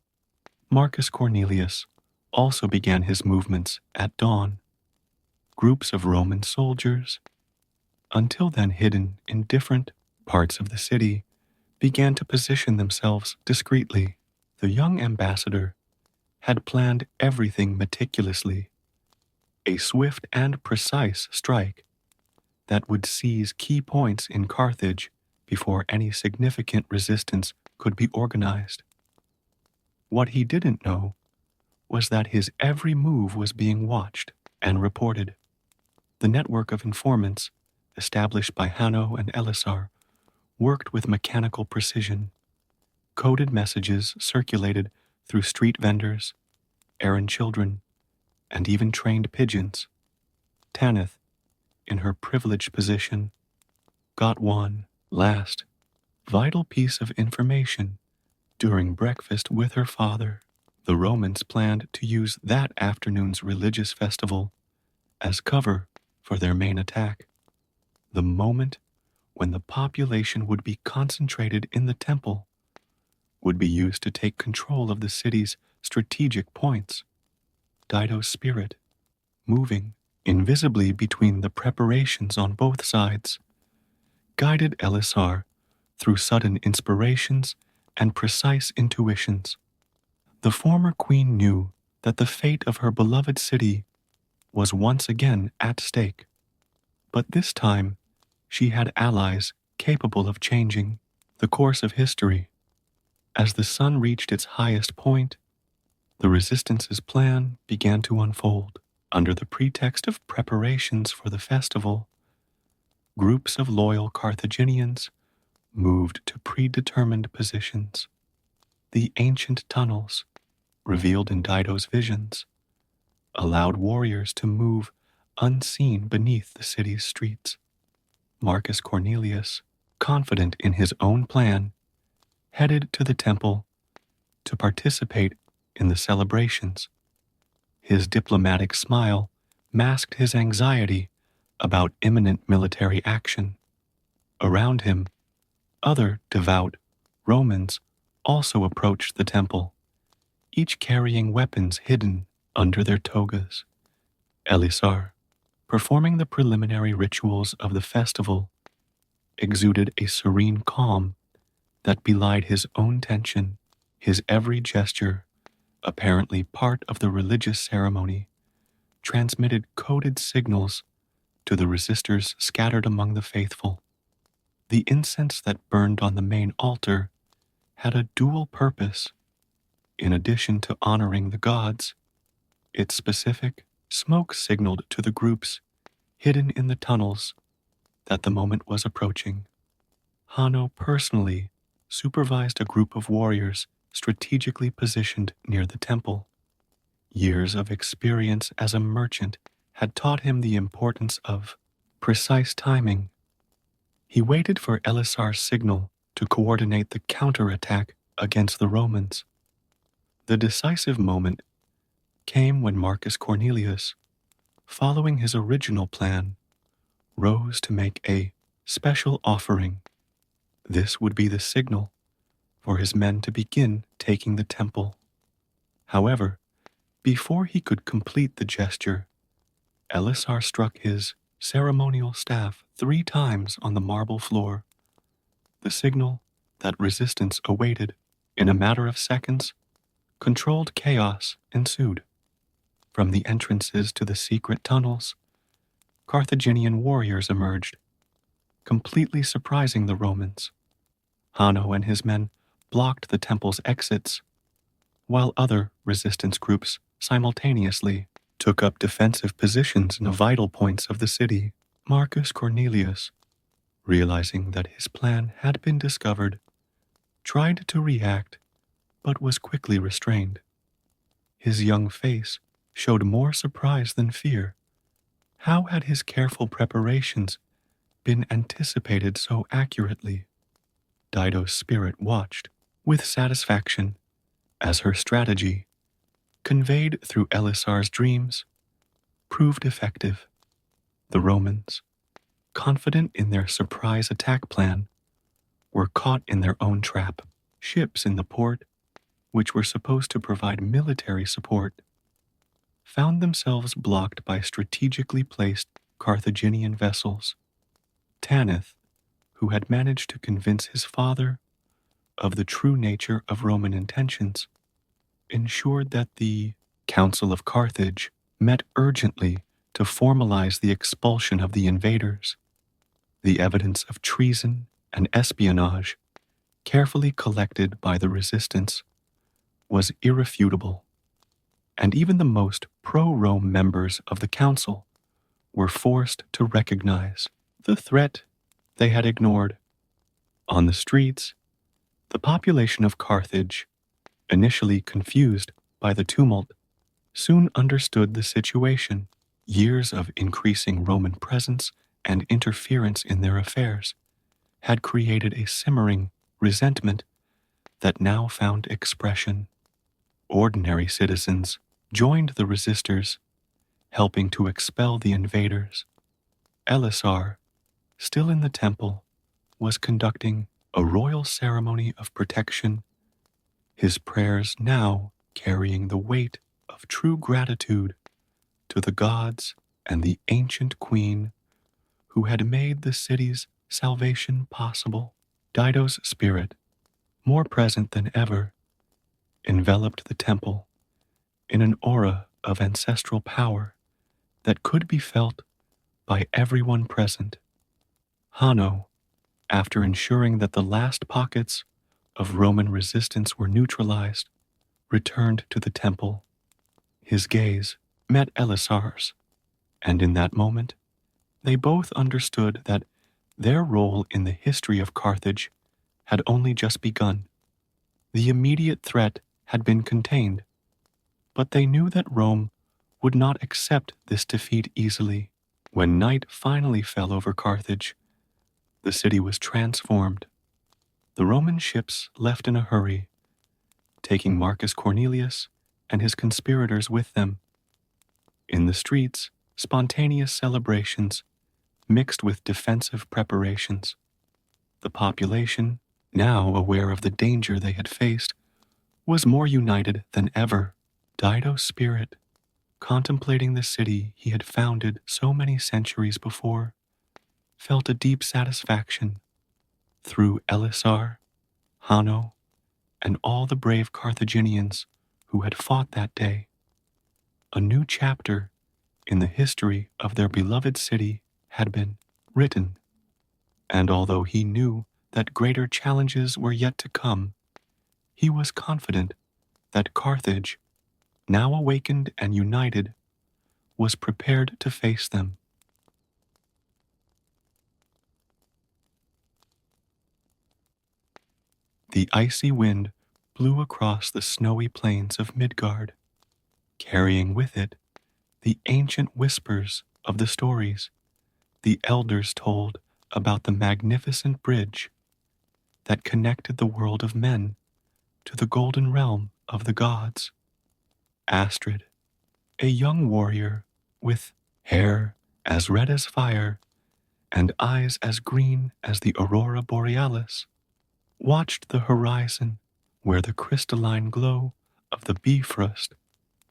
Marcus Cornelius also began his movements at dawn. Groups of Roman soldiers, until then hidden in different parts of the city, began to position themselves discreetly. The young ambassador had planned everything meticulously, a swift and precise strike that would seize key points in Carthage before any significant resistance could be organized. What he didn't know was that his every move was being watched and reported. The network of informants established by Hanno and Elisar worked with mechanical precision. Coded messages circulated through street vendors, errand children, and even trained pigeons. Tanith, in her privileged position, got one last vital piece of information during breakfast with her father. The Romans planned to use that afternoon's religious festival as cover for their main attack. The moment when the population would be concentrated in the temple would be used to take control of the city's strategic points. Dido's spirit, moving invisibly between the preparations on both sides, guided Elisar through sudden inspirations and precise intuitions. The former queen knew that the fate of her beloved city was once again at stake, but this time she had allies capable of changing the course of history. As the sun reached its highest point, the resistance's plan began to unfold. Under the pretext of preparations for the festival, groups of loyal Carthaginians moved to predetermined positions. The ancient tunnels, revealed in Dido's visions, allowed warriors to move unseen beneath the city's streets. Marcus Cornelius, confident in his own plan, headed to the temple to participate in the celebrations. His diplomatic smile masked his anxiety about imminent military action. Around him, other devout Romans also approached the temple, each carrying weapons hidden under their togas. Elisar, performing the preliminary rituals of the festival, exuded a serene calm that belied his own tension. His every gesture, apparently part of the religious ceremony, transmitted coded signals to the resistors scattered among the faithful. The incense that burned on the main altar had a dual purpose. In addition to honoring the gods, its specific smoke signaled to the groups hidden in the tunnels that the moment was approaching. Hanno personally supervised a group of warriors strategically positioned near the temple. Years of experience as a merchant had taught him the importance of precise timing. He waited for Elisar's signal to coordinate the counterattack against the Romans. The decisive moment came when Marcus Cornelius, following his original plan, rose to make a special offering. This would be the signal for his men to begin taking the temple. However, before he could complete the gesture, Elisar struck his ceremonial staff 3 times on the marble floor, the signal that resistance awaited. In a matter of seconds, controlled chaos ensued. From the entrances to the secret tunnels, Carthaginian warriors emerged, completely surprising the Romans. Hanno and his men blocked the temple's exits, while other resistance groups simultaneously took up defensive positions in the vital points of the city. Marcus Cornelius, realizing that his plan had been discovered, tried to react, but was quickly restrained. His young face showed more surprise than fear. How had his careful preparations been anticipated so accurately? Dido's spirit watched with satisfaction as her strategy, conveyed through Elisar's dreams, proved effective. The Romans, confident in their surprise attack plan, were caught in their own trap. Ships in the port, which were supposed to provide military support, found themselves blocked by strategically placed Carthaginian vessels. Tanith, who had managed to convince his father of the true nature of Roman intentions, ensured that the Council of Carthage met urgently to formalize the expulsion of the invaders. The evidence of treason and espionage, carefully collected by the resistance, was irrefutable, and even the most pro-Rome members of the council were forced to recognize the threat they had ignored. On the streets, the population of Carthage, initially confused by the tumult, soon understood the situation. Years of increasing Roman presence and interference in their affairs had created a simmering resentment that now found expression. Ordinary citizens joined the resistors, helping to expel the invaders. Elisar, still in the temple, was conducting a royal ceremony of protection, his prayers now carrying the weight of true gratitude to the gods and the ancient queen who had made the city's salvation possible. Dido's spirit, more present than ever, enveloped the temple in an aura of ancestral power that could be felt by everyone present. Hanno, after ensuring that the last pockets of Roman resistance were neutralized, returned to the temple. His gaze met Elisar's, and in that moment, they both understood that their role in the history of Carthage had only just begun. The immediate threat had been contained, but they knew that Rome would not accept this defeat easily. When night finally fell over Carthage, the city was transformed. The Roman ships left in a hurry, taking Marcus Cornelius and his conspirators with them. In the streets, spontaneous celebrations mixed with defensive preparations. The population, now aware of the danger they had faced, was more united than ever. Dido's spirit, contemplating the city he had founded so many centuries before, felt a deep satisfaction. Through Elisar, Hanno, and all the brave Carthaginians who had fought that day, a new chapter in the history of their beloved city had been written. And although he knew that greater challenges were yet to come, he was confident that Carthage, now awakened and united, was prepared to face them. The icy wind blew across the snowy plains of Midgard, carrying with it the ancient whispers of the stories the elders told about the magnificent bridge that connected the world of men to the golden realm of the gods. Astrid, a young warrior with hair as red as fire and eyes as green as the aurora borealis, watched the horizon where the crystalline glow of the Bifrost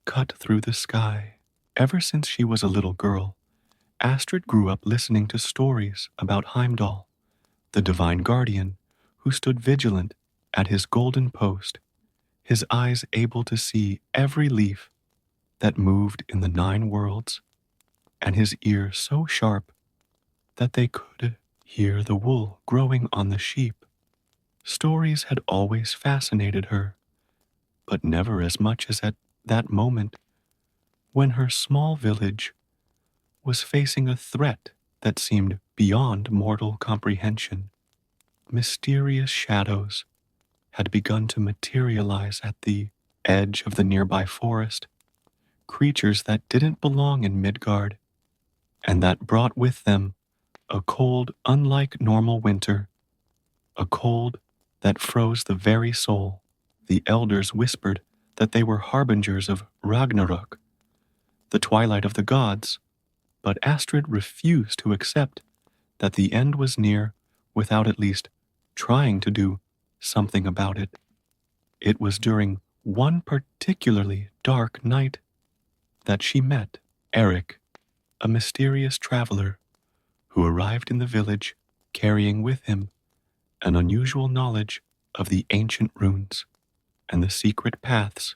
cut through the sky. Ever since she was a little girl, Astrid grew up listening to stories about Heimdall, the divine guardian who stood vigilant at his golden post, his eyes able to see every leaf that moved in the 9 worlds, and his ears so sharp that they could hear the wool growing on the sheep. Stories had always fascinated her, but never as much as at that moment when her small village was facing a threat that seemed beyond mortal comprehension. Mysterious shadows had begun to materialize at the edge of the nearby forest, creatures that didn't belong in Midgard, and that brought with them a cold unlike normal winter, a cold that froze the very soul. The elders whispered that they were harbingers of Ragnarok, the twilight of the gods, but Astrid refused to accept that the end was near without at least trying to do something about it. It was during one particularly dark night that she met Eric, a mysterious traveler who arrived in the village carrying with him an unusual knowledge of the ancient runes and the secret paths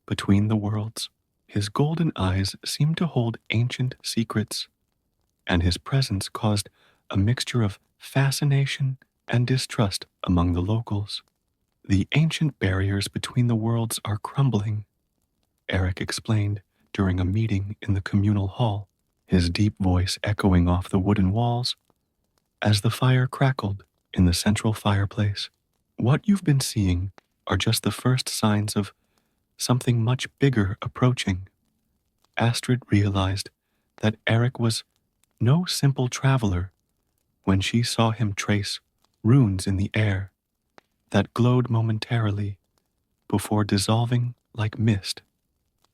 between the worlds. His golden eyes seemed to hold ancient secrets, and his presence caused a mixture of fascination and distrust among the locals. The ancient barriers between the worlds are crumbling, Eric explained during a meeting in the communal hall, his deep voice echoing off the wooden walls as the fire crackled in the central fireplace. What you've been seeing are just the first signs of something much bigger approaching. Astrid realized that Eric was no simple traveler when she saw him trace runes in the air that glowed momentarily before dissolving like mist.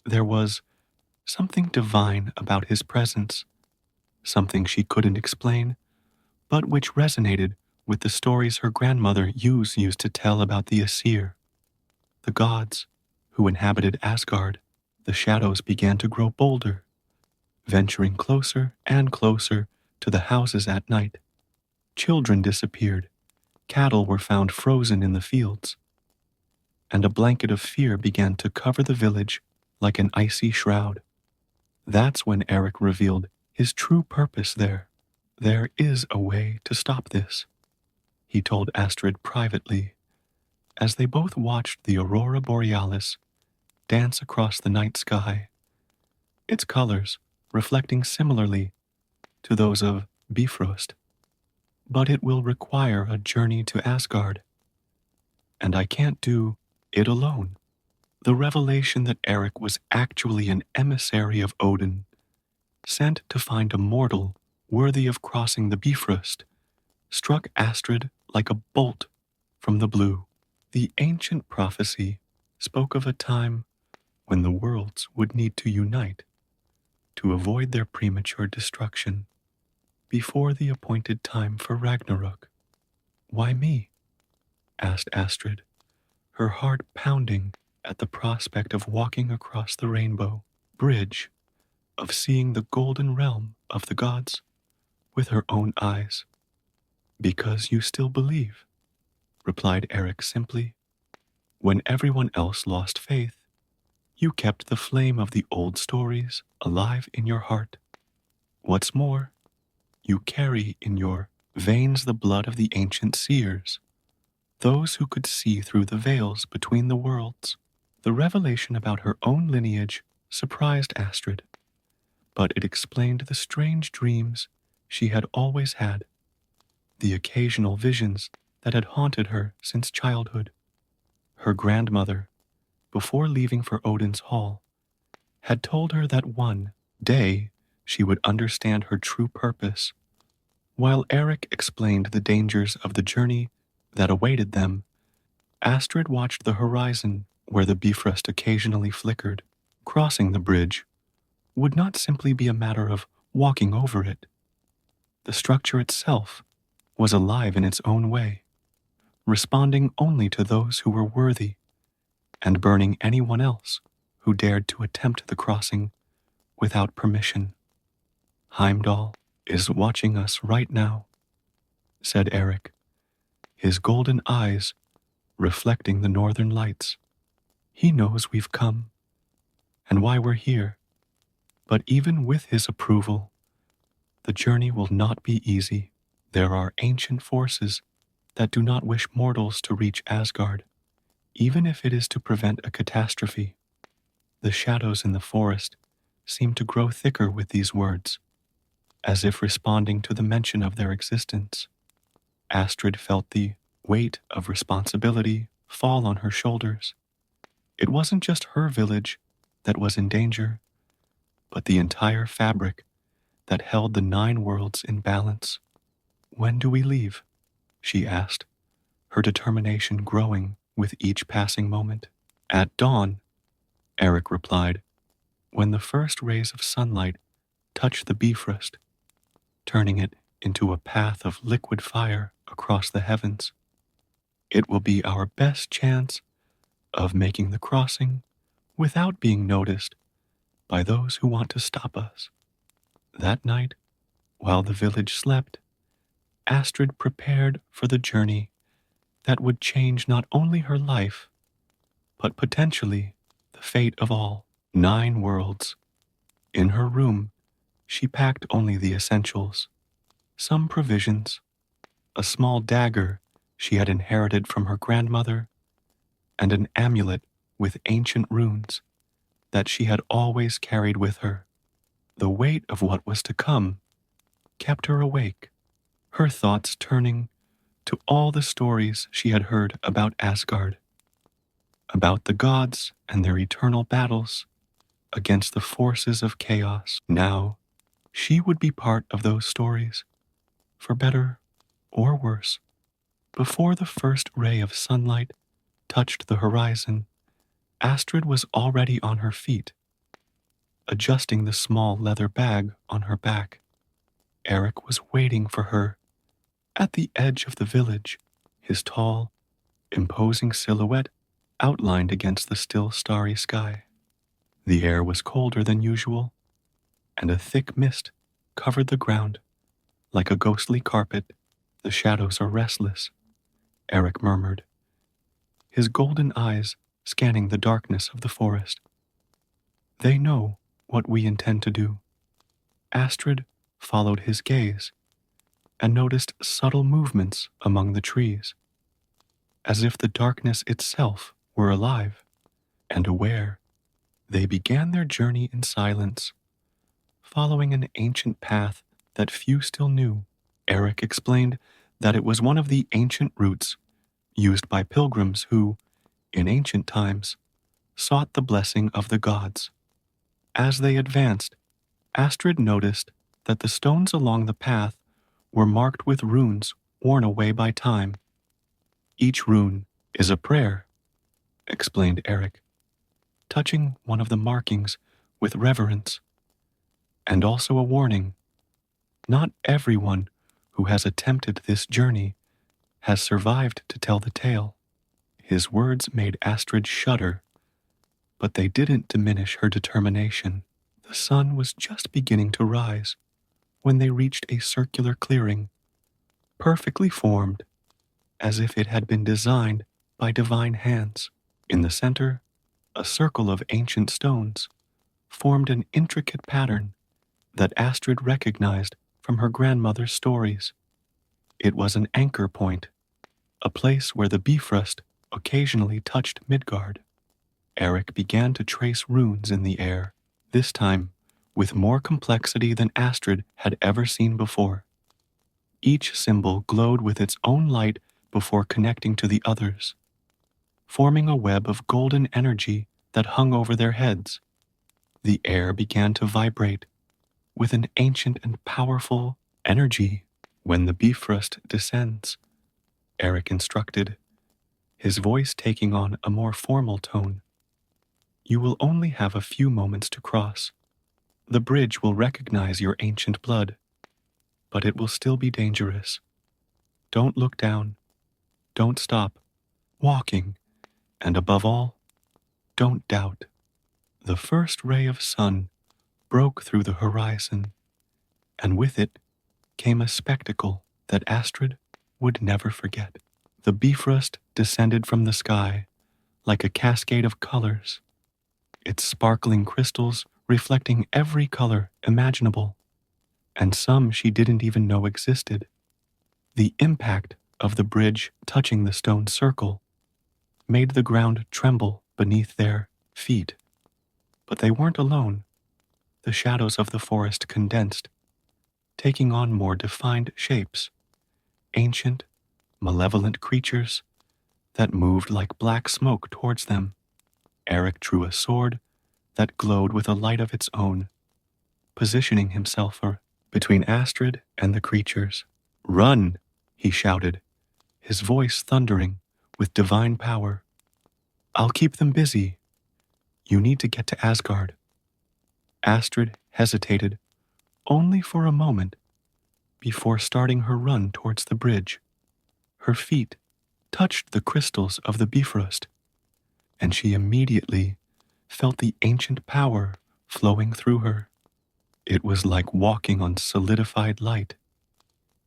There was something divine about his presence, something she couldn't explain, but which resonated with the stories her grandmother used to tell about the Aesir, the gods who inhabited Asgard. The shadows began to grow bolder, venturing closer and closer to the houses at night. Children disappeared, cattle were found frozen in the fields, and a blanket of fear began to cover the village like an icy shroud. That's when Eric revealed his true purpose there. There is a way to stop this, he told Astrid privately, as they both watched the aurora borealis dance across the night sky, its colors reflecting similarly to those of Bifrost. But it will require a journey to Asgard, and I can't do it alone. The revelation that Eric was actually an emissary of Odin, sent to find a mortal worthy of crossing the Bifrost, struck Astrid like a bolt from the blue. The ancient prophecy spoke of a time when the worlds would need to unite to avoid their premature destruction before the appointed time for Ragnarok. Why me? Asked Astrid, her heart pounding at the prospect of walking across the rainbow bridge, of seeing the golden realm of the gods with her own eyes. Because you still believe, replied Eric simply. When everyone else lost faith, you kept the flame of the old stories alive in your heart. What's more, you carry in your veins the blood of the ancient seers, those who could see through the veils between the worlds. The revelation about her own lineage surprised Astrid, but it explained the strange dreams she had always had, the occasional visions that had haunted her since childhood. Her grandmother, before leaving for Odin's hall, had told her that one day she would understand her true purpose. While Eric explained the dangers of the journey that awaited them, Astrid watched the horizon where the Bifrost occasionally flickered. Crossing the bridge would not simply be a matter of walking over it. The structure itself was alive in its own way, responding only to those who were worthy, and burning anyone else who dared to attempt the crossing without permission. Heimdall is watching us right now, said Eric, his golden eyes reflecting the northern lights. He knows we've come and why we're here, but even with his approval, the journey will not be easy. There are ancient forces that do not wish mortals to reach Asgard, even if it is to prevent a catastrophe. The shadows in the forest seemed to grow thicker with these words, as if responding to the mention of their existence. Astrid felt the weight of responsibility fall on her shoulders. It wasn't just her village that was in danger, but the entire fabric that held the 9 worlds in balance. When do we leave? She asked, her determination growing with each passing moment. At dawn, Eric replied, when the first rays of sunlight touch the Bifrost, turning it into a path of liquid fire across the heavens. It will be our best chance of making the crossing without being noticed by those who want to stop us. That night, while the village slept, Astrid prepared for the journey that would change not only her life, but potentially the fate of all 9 worlds. In her room, she packed only the essentials, some provisions, a small dagger she had inherited from her grandmother, and an amulet with ancient runes that she had always carried with her. The weight of what was to come kept her awake, her thoughts turning to all the stories she had heard about Asgard, about the gods and their eternal battles against the forces of chaos. Now, she would be part of those stories, for better or worse. Before the first ray of sunlight touched the horizon, Astrid was already on her feet, adjusting the small leather bag on her back. Eric was waiting for her at the edge of the village, his tall, imposing silhouette outlined against the still starry sky. The air was colder than usual, and a thick mist covered the ground like a ghostly carpet. The shadows are restless, Eric murmured, his golden eyes scanning the darkness of the forest. They know what we intend to do. Astrid followed his gaze and noticed subtle movements among the trees, as if the darkness itself were alive and aware. They began their journey in silence, following an ancient path that few still knew. Eric explained that it was one of the ancient routes used by pilgrims who, in ancient times, sought the blessing of the gods. As they advanced, Astrid noticed that the stones along the path were marked with runes worn away by time. Each rune is a prayer, explained Eric, touching one of the markings with reverence, and also a warning. Not everyone who has attempted this journey has survived to tell the tale. His words made Astrid shudder, but they didn't diminish her determination. The sun was just beginning to rise when they reached a circular clearing, perfectly formed, as if it had been designed by divine hands. In the center, a circle of ancient stones formed an intricate pattern that Astrid recognized from her grandmother's stories. It was an anchor point, a place where the Bifrost occasionally touched Midgard. Eric began to trace runes in the air, this time with more complexity than Astrid had ever seen before. Each symbol glowed with its own light before connecting to the others, forming a web of golden energy that hung over their heads. The air began to vibrate with an ancient and powerful energy. When the Bifrost descends, Eric instructed, his voice taking on a more formal tone, you will only have a few moments to cross. The bridge will recognize your ancient blood, but it will still be dangerous. Don't look down. Don't stop walking. And above all, don't doubt. The first ray of sun broke through the horizon, and with it came a spectacle that Astrid would never forget. The Bifrost descended from the sky like a cascade of colors, its sparkling crystals reflecting every color imaginable, and some she didn't even know existed. The impact of the bridge touching the stone circle made the ground tremble beneath their feet. But they weren't alone. The shadows of the forest condensed, taking on more defined shapes, ancient, malevolent creatures that moved like black smoke towards them. Eric drew a sword that glowed with a light of its own, positioning himself between Astrid and the creatures. Run, he shouted, his voice thundering with divine power. I'll keep them busy. You need to get to Asgard. Astrid hesitated only for a moment before starting her run towards the bridge. Her feet touched the crystals of the Bifrost, and she immediately felt the ancient power flowing through her. It was like walking on solidified light,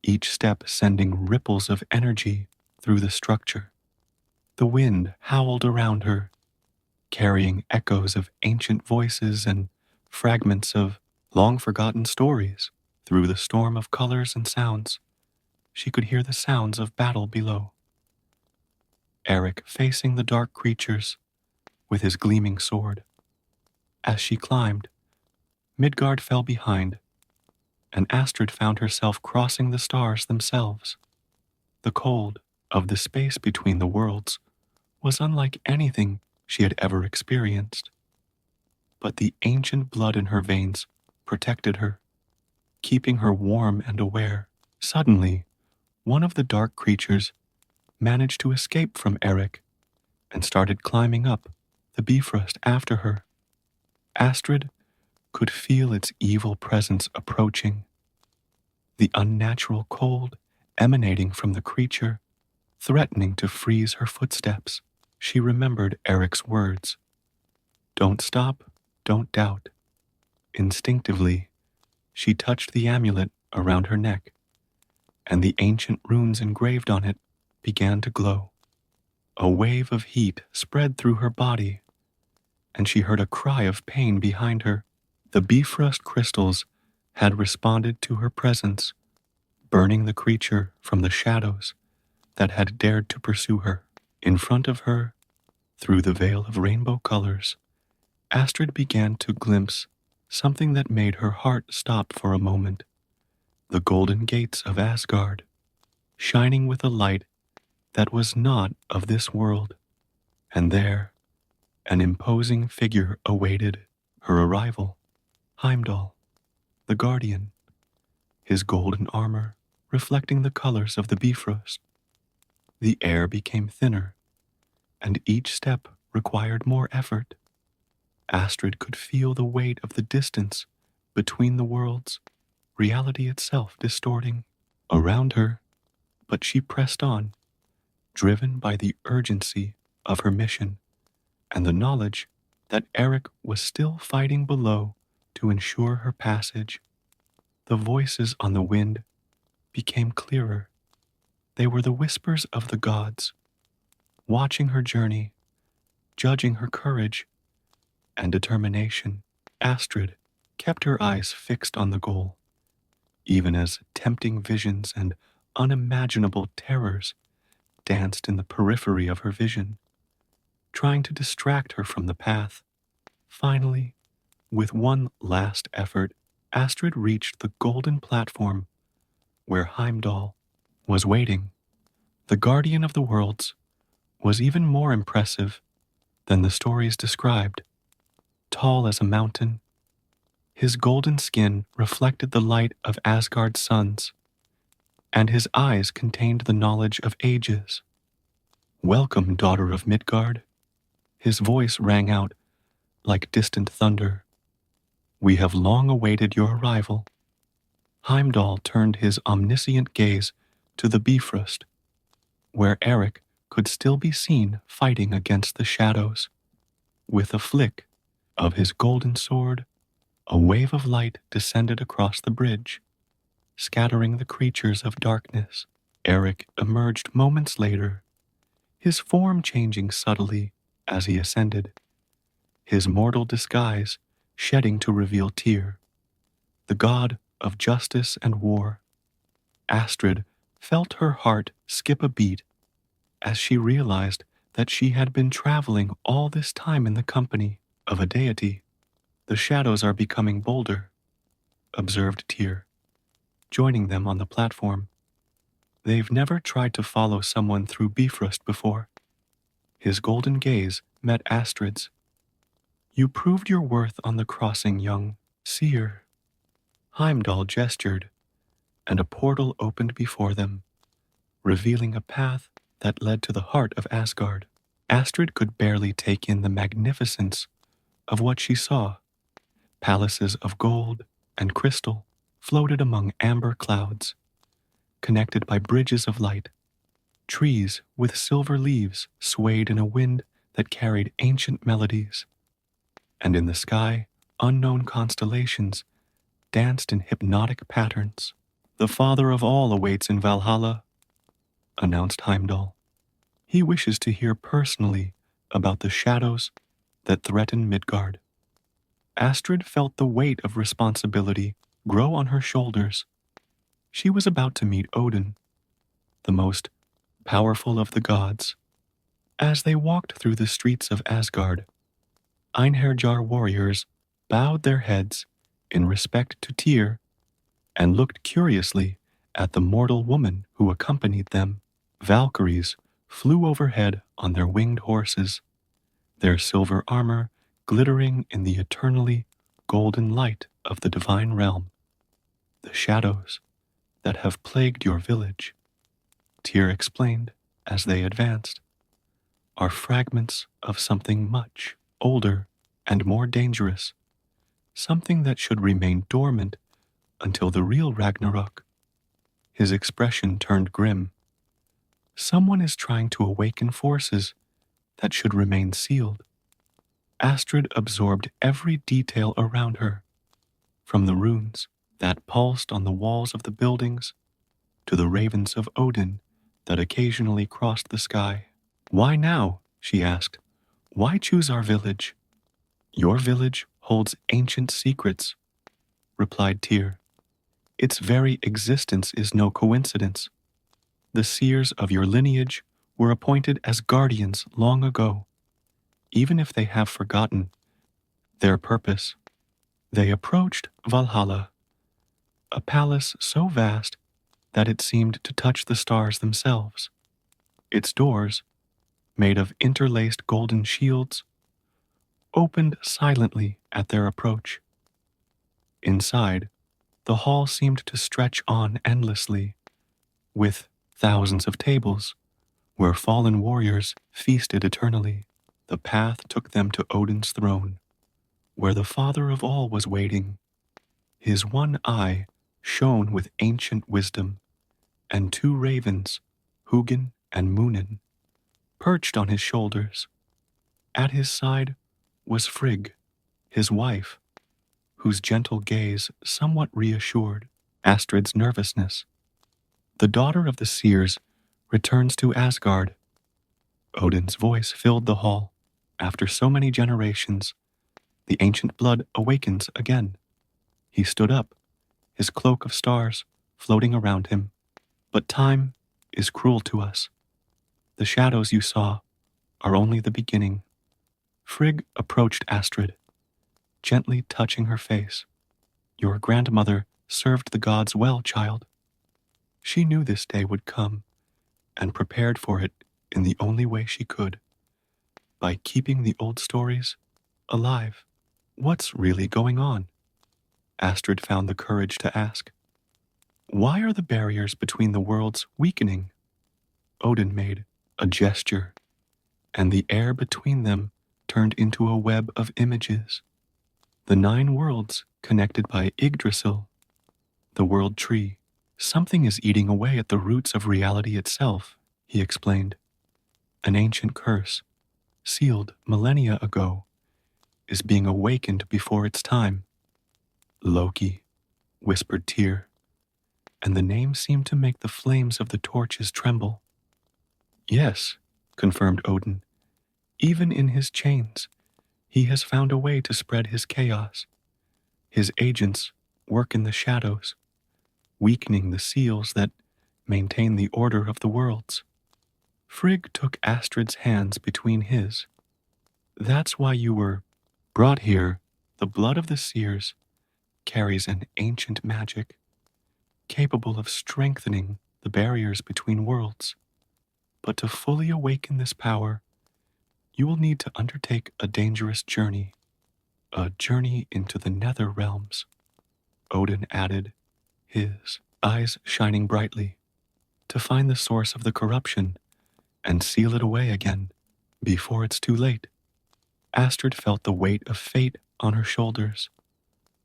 each step sending ripples of energy through the structure. The wind howled around her, carrying echoes of ancient voices and fragments of long-forgotten stories. Through the storm of colors and sounds, she could hear the sounds of battle below. Eric facing the dark creatures with his gleaming sword. As she climbed, Midgard fell behind, and Astrid found herself crossing the stars themselves. The cold of the space between the worlds was unlike anything she had ever experienced. But the ancient blood in her veins protected her, keeping her warm and aware. Suddenly, one of the dark creatures managed to escape from Eric and started climbing up the Bifrost after her. Astrid could feel its evil presence approaching, the unnatural cold emanating from the creature, threatening to freeze her footsteps. She remembered Eric's words. Don't stop, don't doubt. Instinctively, she touched the amulet around her neck, and the ancient runes engraved on it began to glow. A wave of heat spread through her body, and she heard a cry of pain behind her. The Bifrost crystals had responded to her presence, burning the creature from the shadows that had dared to pursue her. In front of her, through the veil of rainbow colors, Astrid began to glimpse something that made her heart stop for a moment. The golden gates of Asgard, shining with a light that was not of this world. And there, an imposing figure awaited her arrival. Heimdall, the guardian, his golden armor reflecting the colors of the Bifrost. The air became thinner, and each step required more effort. Astrid could feel the weight of the distance between the worlds, reality itself distorting around her, but she pressed on, driven by the urgency of her mission and the knowledge that Eric was still fighting below to ensure her passage. The voices on the wind became clearer. They were the whispers of the gods, watching her journey, judging her courage and determination. Astrid kept her eyes fixed on the goal, even as tempting visions and unimaginable terrors danced in the periphery of her vision, trying to distract her from the path. Finally, with one last effort, Astrid reached the golden platform where Heimdall was waiting. The guardian of the worlds was even more impressive than the stories described. Tall as a mountain, his golden skin reflected the light of Asgard's suns, and his eyes contained the knowledge of ages. Welcome, daughter of Midgard. His voice rang out like distant thunder. We have long awaited your arrival. Heimdall turned his omniscient gaze to the Bifrost, where Eric could still be seen fighting against the shadows. With a flick of his golden sword, a wave of light descended across the bridge, scattering the creatures of darkness. Eric emerged moments later, his form changing subtly as he ascended, his mortal disguise shedding to reveal Tyr, the god of justice and war. Astrid felt her heart skip a beat as she realized that she had been traveling all this time in the company of a deity. The shadows are becoming bolder, observed Tyr, joining them on the platform. They've never tried to follow someone through Bifrost before. His golden gaze met Astrid's. You proved your worth on the crossing, young seer. Heimdall gestured, and a portal opened before them, revealing a path that led to the heart of Asgard. Astrid could barely take in the magnificence of what she saw. Palaces of gold and crystal floated among amber clouds, connected by bridges of light. Trees with silver leaves swayed in a wind that carried ancient melodies. And in the sky, unknown constellations danced in hypnotic patterns. The father of all awaits in Valhalla, announced Heimdall. He wishes to hear personally about the shadows that threaten Midgard. Astrid felt the weight of responsibility grow on her shoulders. She was about to meet Odin, the most powerful of the gods. As they walked through the streets of Asgard, Einherjar warriors bowed their heads in respect to Tyr and looked curiously at the mortal woman who accompanied them. Valkyries flew overhead on their winged horses, their silver armor glittering in the eternally golden light of the divine realm. The shadows that have plagued your village, Tyr explained as they advanced, are fragments of something much older and more dangerous, something that should remain dormant until the real Ragnarok. His expression turned grim. Someone is trying to awaken forces that should remain sealed. Astrid absorbed every detail around her, from the runes that pulsed on the walls of the buildings to the ravens of Odin that occasionally crossed the sky. Why now? She asked. Why choose our village? Your village holds ancient secrets, replied Tyr. Its very existence is no coincidence. The seers of your lineage were appointed as guardians long ago, even if they have forgotten their purpose. They approached Valhalla, a palace so vast that it seemed to touch the stars themselves. Its doors, made of interlaced golden shields, opened silently at their approach. Inside, the hall seemed to stretch on endlessly, with thousands of tables where fallen warriors feasted eternally. The path took them to Odin's throne, where the father of all was waiting. His one eye shone with ancient wisdom, and two ravens, Hugin and Munin, perched on his shoulders. At his side was Frigg, his wife, whose gentle gaze somewhat reassured Astrid's nervousness. The daughter of the seers returns to Asgard. Odin's voice filled the hall. After so many generations, the ancient blood awakens again. He stood up, his cloak of stars floating around him. But time is cruel to us. The shadows you saw are only the beginning. Frigg approached Astrid, gently touching her face. Your grandmother served the gods well, child. She knew this day would come and prepared for it in the only way she could, by keeping the old stories alive. What's really going on? Astrid found the courage to ask. Why are the barriers between the worlds weakening? Odin made a gesture, and the air between them turned into a web of images. The 9 worlds connected by Yggdrasil, the world tree. Something is eating away at the roots of reality itself, he explained. An ancient curse, sealed millennia ago, is being awakened before its time. Loki, whispered Tyr, and the name seemed to make the flames of the torches tremble. Yes, confirmed Odin. Even in his chains, he has found a way to spread his chaos. His agents work in the shadows, weakening the seals that maintain the order of the worlds. Frigg took Astrid's hands between his. That's why you were brought here. The blood of the seers carries an ancient magic, capable of strengthening the barriers between worlds. But to fully awaken this power, you will need to undertake a dangerous journey, a journey into the nether realms. Odin added, his eyes shining brightly, to find the source of the corruption and seal it away again before it's too late. Astrid felt the weight of fate on her shoulders,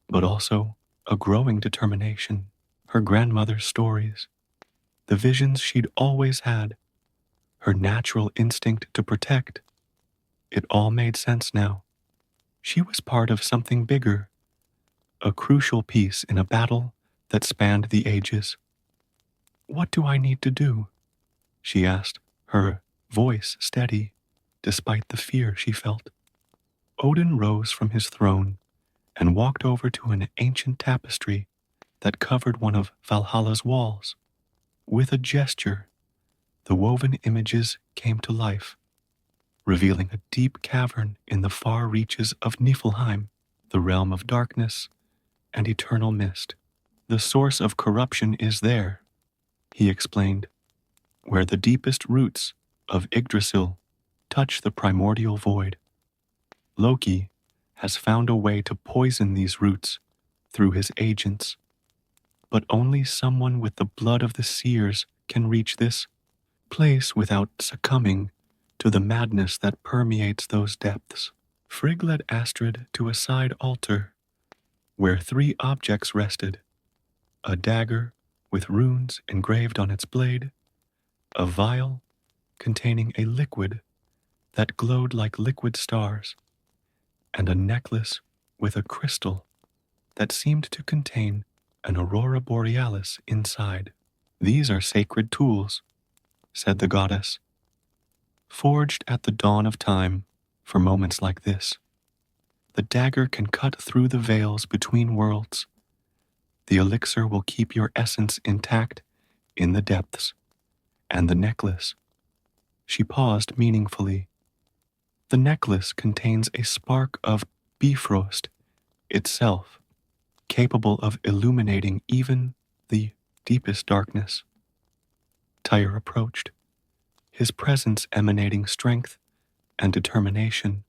but also a growing determination. Her grandmother's stories, the visions she'd always had, her natural instinct to protect, it all made sense now. She was part of something bigger, a crucial piece in a battle that spanned the ages. What do I need to do? She asked, her voice steady, despite the fear she felt. Odin rose from his throne and walked over to an ancient tapestry that covered one of Valhalla's walls. With a gesture, the woven images came to life, revealing a deep cavern in the far reaches of Niflheim, the realm of darkness and eternal mist. The source of corruption is there, he explained, where the deepest roots of Yggdrasil touch the primordial void. Loki has found a way to poison these roots through his agents, but only someone with the blood of the seers can reach this place without succumbing to the madness that permeates those depths. Frigg led Astrid to a side altar where 3 objects rested: a dagger with runes engraved on its blade, a vial containing a liquid that glowed like liquid stars, and a necklace with a crystal that seemed to contain an aurora borealis inside. These are sacred tools, said the goddess, forged at the dawn of time for moments like this. The dagger can cut through the veils between worlds. The elixir will keep your essence intact in the depths. And the necklace. She paused meaningfully. The necklace contains a spark of Bifrost itself, capable of illuminating even the deepest darkness. Tyr approached, his presence emanating strength and determination.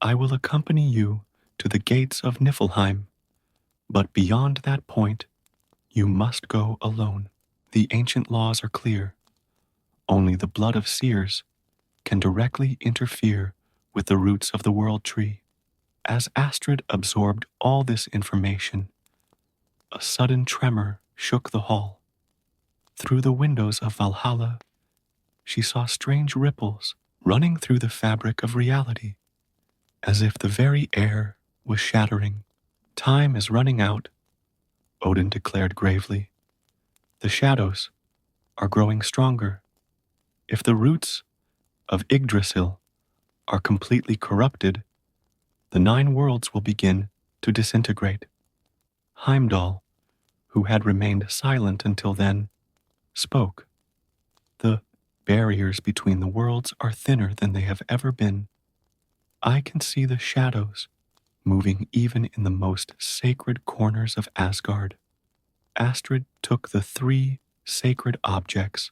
I will accompany you to the gates of Niflheim, but beyond that point, you must go alone. The ancient laws are clear. Only the blood of seers can directly interfere with the roots of the world tree. As Astrid absorbed all this information, a sudden tremor shook the hall. Through the windows of Valhalla, she saw strange ripples running through the fabric of reality, as if the very air was shattering. Time is running out, Odin declared gravely. The shadows are growing stronger. If the roots of Yggdrasil are completely corrupted, the 9 worlds will begin to disintegrate. Heimdall, who had remained silent until then, spoke. The barriers between the worlds are thinner than they have ever been. I can see the shadows moving even in the most sacred corners of Asgard. Astrid took the 3 sacred objects,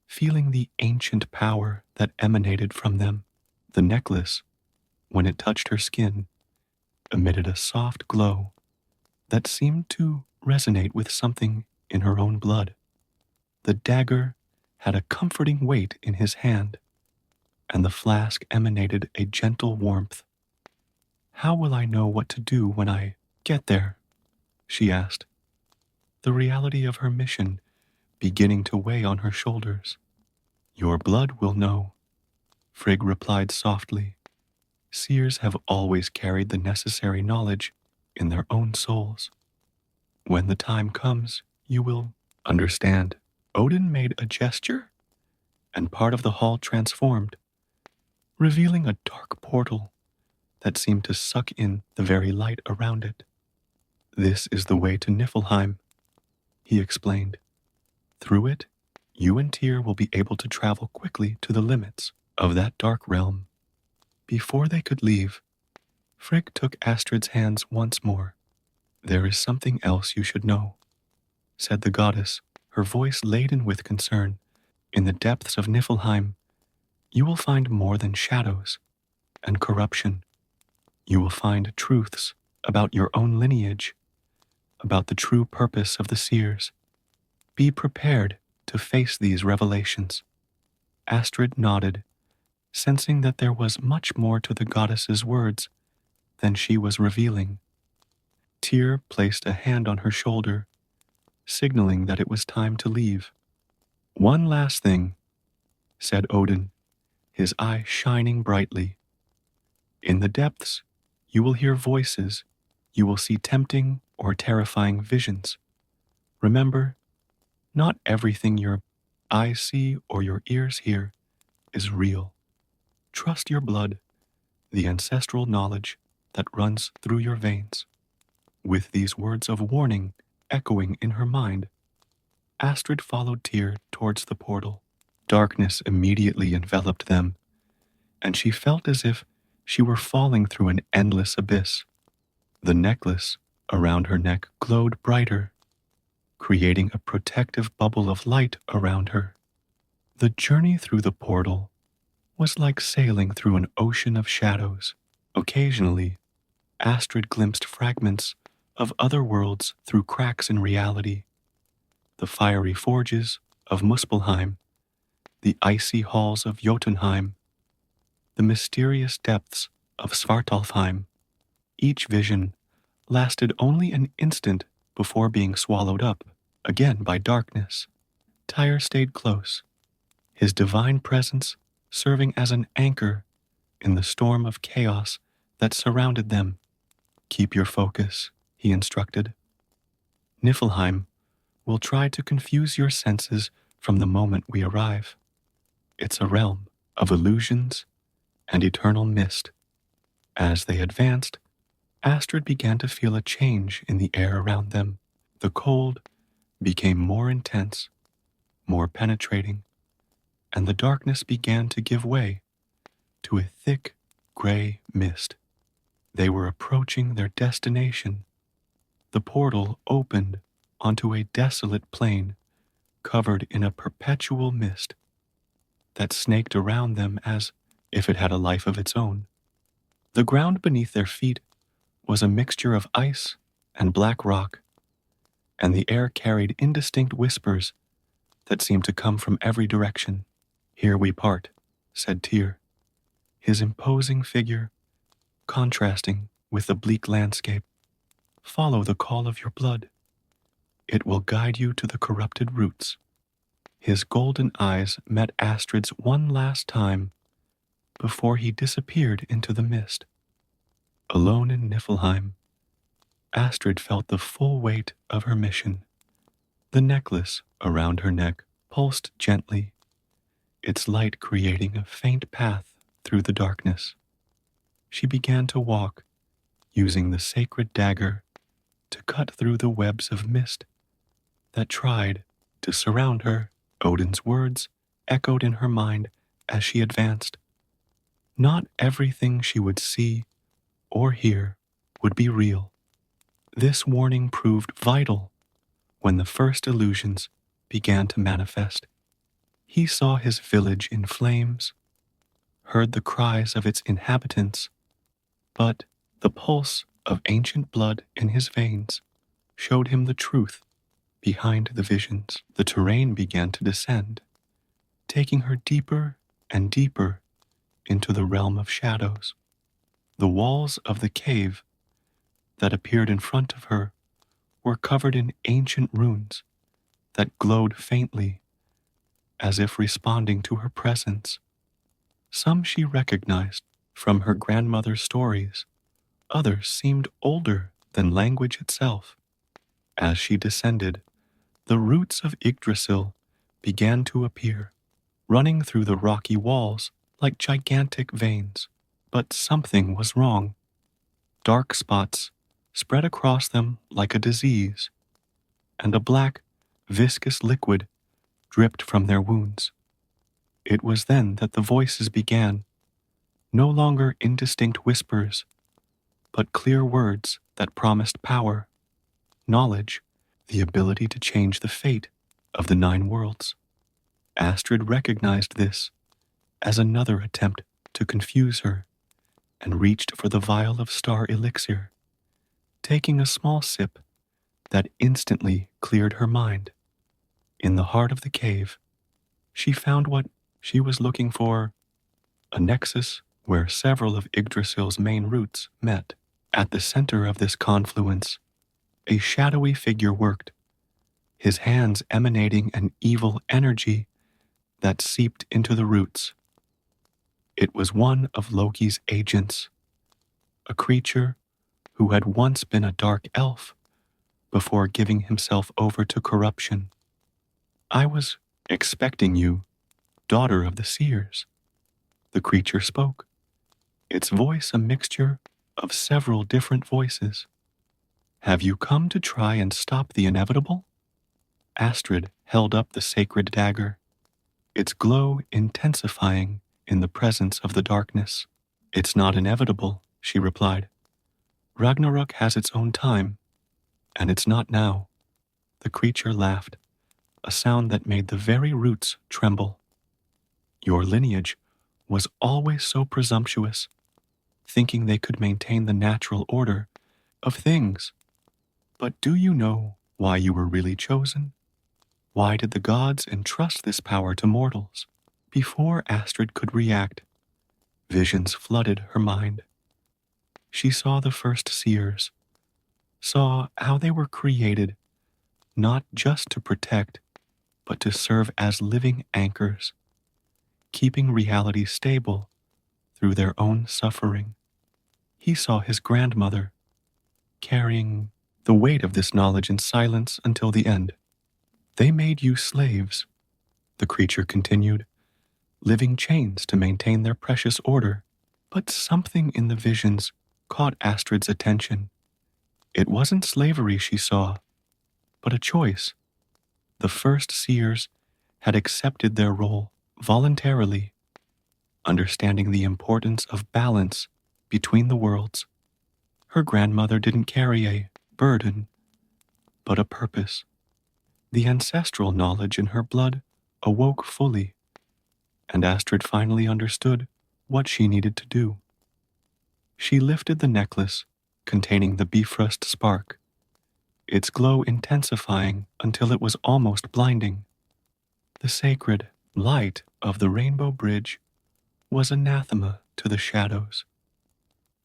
feeling the ancient power that emanated from them. The necklace, when it touched her skin, emitted a soft glow that seemed to resonate with something in her own blood. The dagger had a comforting weight in his hand, and the flask emanated a gentle warmth. How will I know what to do when I get there? She asked, the reality of her mission beginning to weigh on her shoulders. Your blood will know, Frigg replied softly. Seers have always carried the necessary knowledge in their own souls. When the time comes, you will understand. Odin made a gesture, and part of the hall transformed, revealing a dark portal that seemed to suck in the very light around it. This is the way to Niflheim, he explained. Through it, you and Tyr will be able to travel quickly to the limits of that dark realm. Before they could leave, Frigg took Astrid's hands once more. There is something else you should know, said the goddess, her voice laden with concern. In the depths of Niflheim, you will find more than shadows and corruption. You will find truths about your own lineage, about the true purpose of the seers. Be prepared to face these revelations. Astrid nodded, sensing that there was much more to the goddess's words than she was revealing. Tyr placed a hand on her shoulder, signaling that it was time to leave. One last thing, said Odin, his eye shining brightly. In the depths, You will hear voices. You will see tempting or terrifying visions. Remember, not everything your eyes see or your ears hear is real. Trust your blood, the ancestral knowledge that runs through your veins. With these words of warning echoing in her mind, Astrid followed Tyr towards the portal. Darkness immediately enveloped them, and she felt as if she were falling through an endless abyss. The necklace around her neck glowed brighter, creating a protective bubble of light around her. The journey through the portal was like sailing through an ocean of shadows. Occasionally, Astrid glimpsed fragments of other worlds through cracks in reality. The fiery forges of Muspelheim, the icy halls of Jotunheim, the mysterious depths of Svartalfheim. Each vision lasted only an instant before being swallowed up again by darkness. Tyr stayed close, his divine presence serving as an anchor in the storm of chaos that surrounded them. Keep your focus, he instructed. Niflheim will try to confuse your senses from the moment we arrive. It's a realm of illusions and eternal mist. As they advanced, Astrid began to feel a change in the air around them. The cold became more intense, more penetrating, and the darkness began to give way to a thick, gray mist. They were approaching their destination. The portal opened onto a desolate plain covered in a perpetual mist that snaked around them as if it had a life of its own. The ground beneath their feet was a mixture of ice and black rock, and the air carried indistinct whispers that seemed to come from every direction. Here we part, said Tyr, his imposing figure contrasting with the bleak landscape. Follow the call of your blood. It will guide you to the corrupted roots. His golden eyes met Astrid's one last time before he disappeared into the mist. Alone in Niflheim, Astrid felt the full weight of her mission. The necklace around her neck pulsed gently, its light creating a faint path through the darkness. She began to walk, using the sacred dagger to cut through the webs of mist that tried to surround her. Odin's words echoed in her mind as she advanced. Not everything she would see or hear would be real. This warning proved vital when the first illusions began to manifest. He saw his village in flames, heard the cries of its inhabitants, but the pulse of ancient blood in his veins showed him the truth behind the visions. The terrain began to descend, taking her deeper and deeper into the realm of shadows. The walls of the cave that appeared in front of her were covered in ancient runes that glowed faintly as if responding to her presence. Some she recognized from her grandmother's stories, others seemed older than language itself. As she descended, the roots of Yggdrasil began to appear, running through the rocky walls like gigantic veins. But something was wrong. Dark spots spread across them like a disease, and a black, viscous liquid dripped from their wounds. It was then that the voices began, no longer indistinct whispers, but clear words that promised power, knowledge, the ability to change the fate of the 9 worlds. Astrid recognized this as another attempt to confuse her and reached for the vial of star elixir, taking a small sip that instantly cleared her mind. In the heart of the cave, she found what she was looking for, a nexus where several of Yggdrasil's main roots met. At the center of this confluence, a shadowy figure worked, his hands emanating an evil energy that seeped into the roots. It was one of Loki's agents, a creature who had once been a dark elf before giving himself over to corruption. I was expecting you, daughter of the seers, the creature spoke, its voice a mixture of several different voices. Have you come to try and stop the inevitable? Astrid held up the sacred dagger, its glow intensifying in the presence of the darkness. It's not inevitable, she replied. Ragnarok has its own time, and it's not now. The creature laughed, a sound that made the very roots tremble. Your lineage was always so presumptuous, thinking they could maintain the natural order of things. But do you know why you were really chosen? Why did the gods entrust this power to mortals? Before Astrid could react, visions flooded her mind. She saw the first seers, saw how they were created, not just to protect, but to serve as living anchors, keeping reality stable through their own suffering. He saw his grandmother carrying the weight of this knowledge in silence until the end. They made you slaves, the creature continued, living chains to maintain their precious order. But something in the visions caught Astrid's attention. It wasn't slavery she saw, but a choice. The first seers had accepted their role voluntarily, understanding the importance of balance between the worlds. Her grandmother didn't carry a burden, but a purpose. The ancestral knowledge in her blood awoke fully, and Astrid finally understood what she needed to do. She lifted the necklace containing the Bifrost spark, its glow intensifying until it was almost blinding. The sacred light of the rainbow bridge was anathema to the shadows,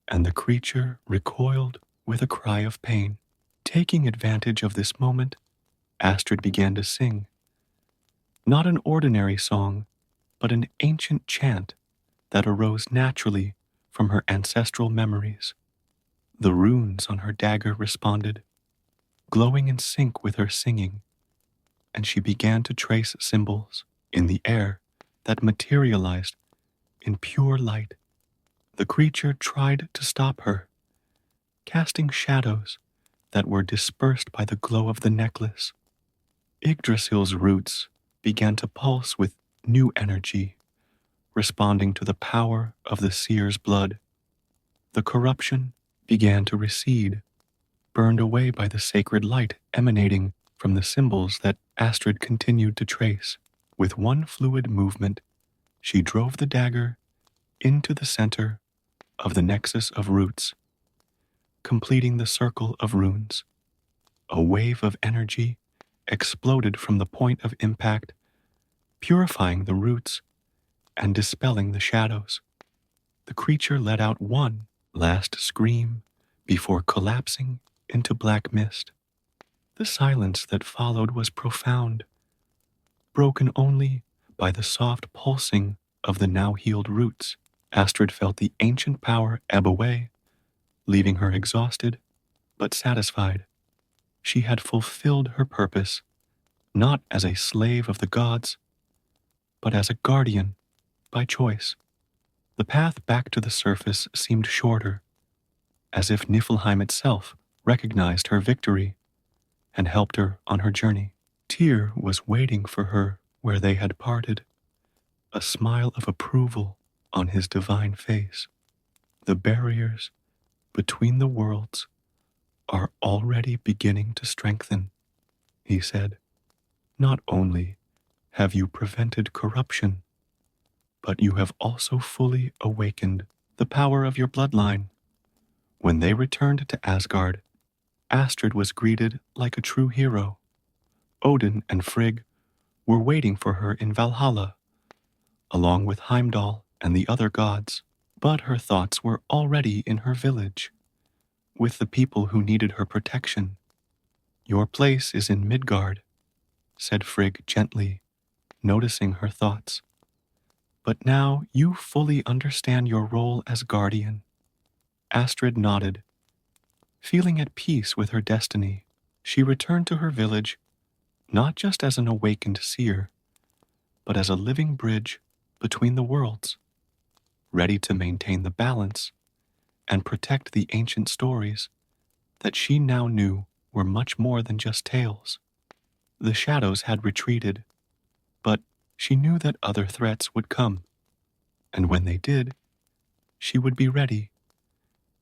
and the creature recoiled with a cry of pain. Taking advantage of this moment, Astrid began to sing. Not an ordinary song, but an ancient chant that arose naturally from her ancestral memories. The runes on her dagger responded, glowing in sync with her singing, and she began to trace symbols in the air that materialized in pure light. The creature tried to stop her, casting shadows that were dispersed by the glow of the necklace. Yggdrasil's roots began to pulse with new energy, responding to the power of the seer's blood. The corruption began to recede, burned away by the sacred light emanating from the symbols that Astrid continued to trace. With one fluid movement, she drove the dagger into the center of the nexus of roots, completing the circle of runes. A wave of energy exploded from the point of impact, purifying the roots and dispelling the shadows. The creature let out one last scream before collapsing into black mist. The silence that followed was profound, broken only by the soft pulsing of the now healed roots. Astrid felt the ancient power ebb away, leaving her exhausted but satisfied. She had fulfilled her purpose, not as a slave of the gods, but as a guardian by choice. The path back to the surface seemed shorter, as if Niflheim itself recognized her victory and helped her on her journey. Tyr was waiting for her where they had parted, a smile of approval on his divine face. The barriers between the worlds are already beginning to strengthen, he said. Not only have you prevented corruption, but you have also fully awakened the power of your bloodline. When they returned to Asgard, Astrid was greeted like a true hero. Odin and Frigg were waiting for her in Valhalla, along with Heimdall and the other gods. But her thoughts were already in her village, with the people who needed her protection. Your place is in Midgard, said Frigg gently, noticing her thoughts. But now you fully understand your role as guardian. Astrid nodded. Feeling at peace with her destiny, she returned to her village not just as an awakened seer, but as a living bridge between the worlds, ready to maintain the balance and protect the ancient stories that she now knew were much more than just tales. The shadows had retreated, but she knew that other threats would come, and when they did, she would be ready,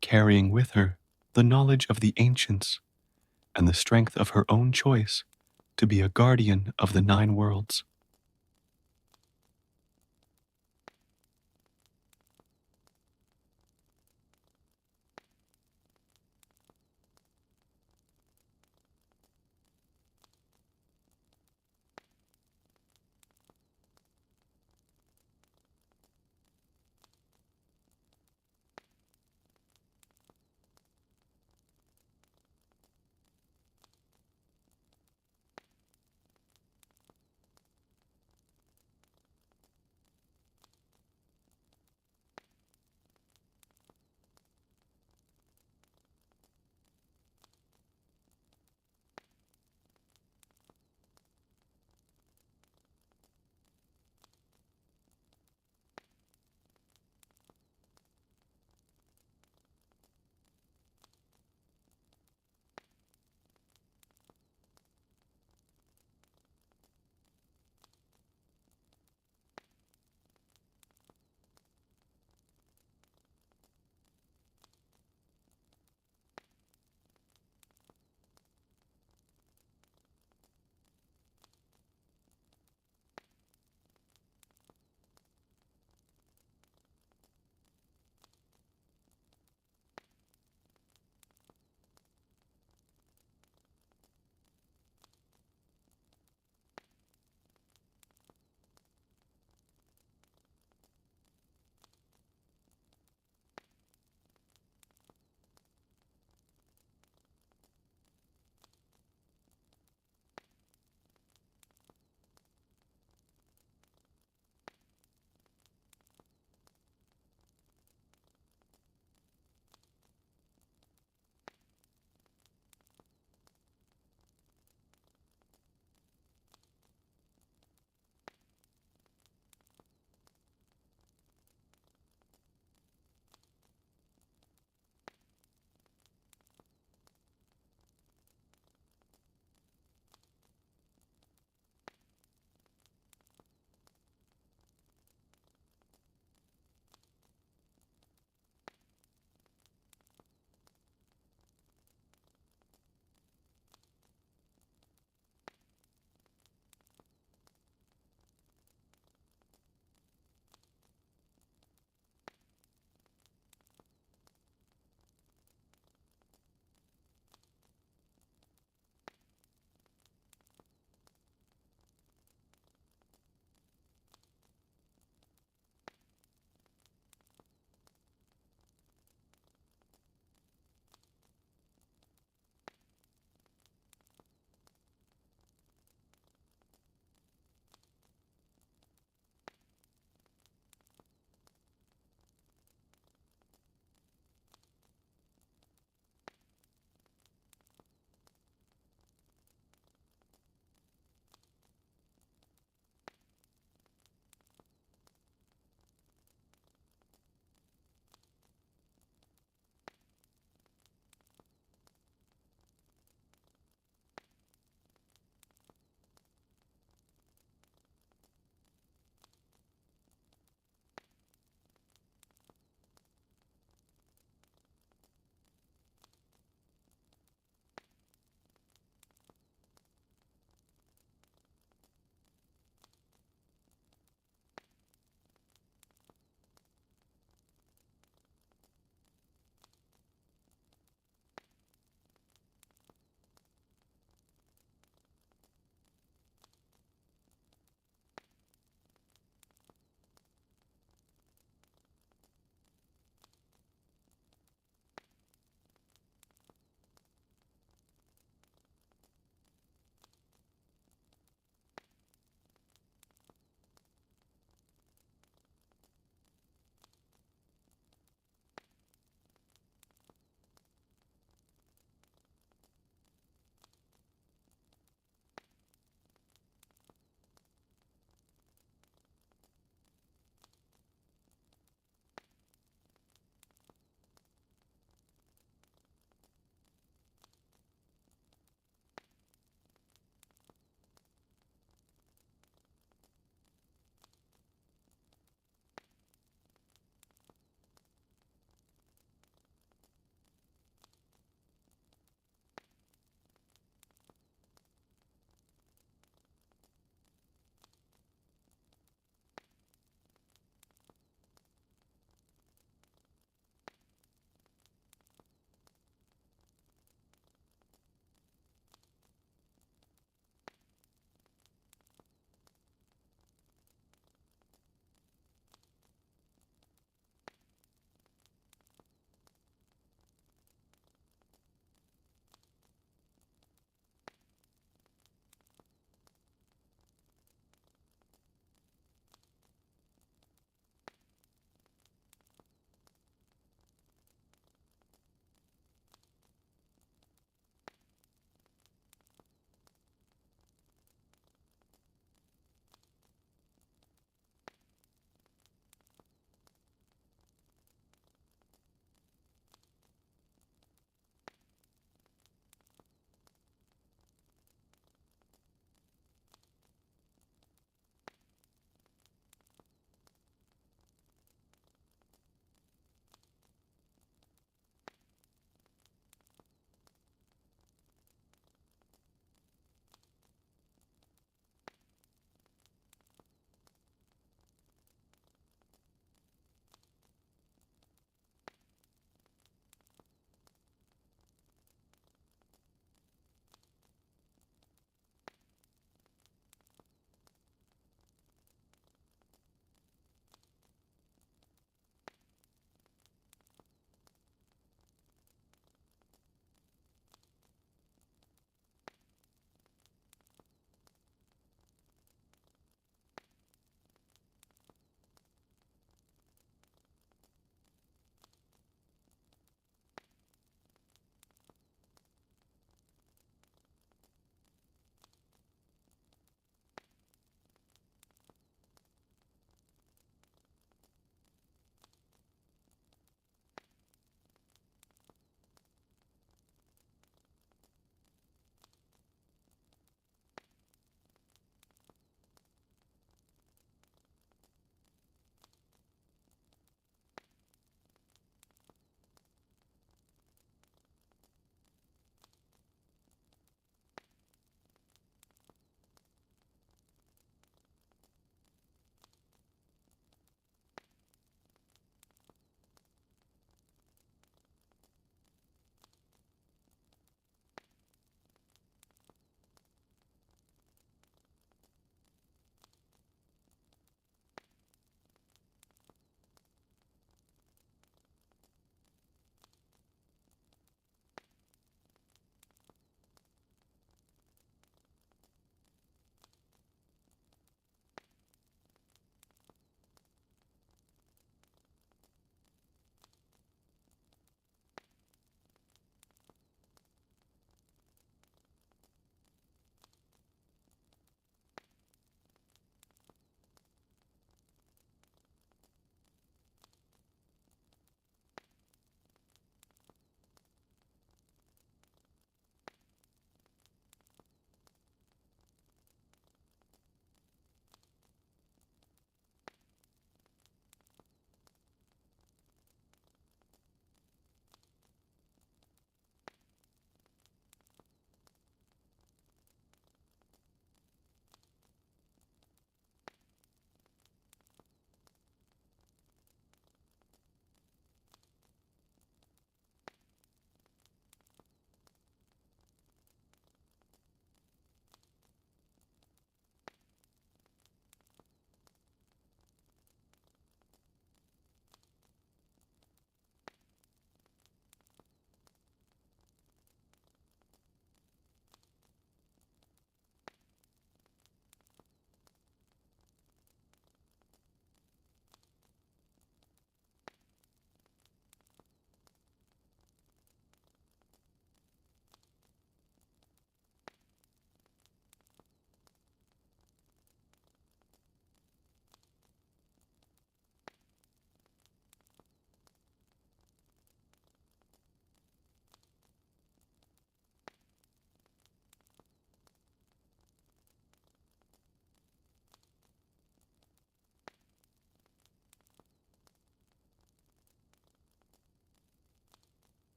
carrying with her the knowledge of the ancients and the strength of her own choice to be a guardian of the nine worlds.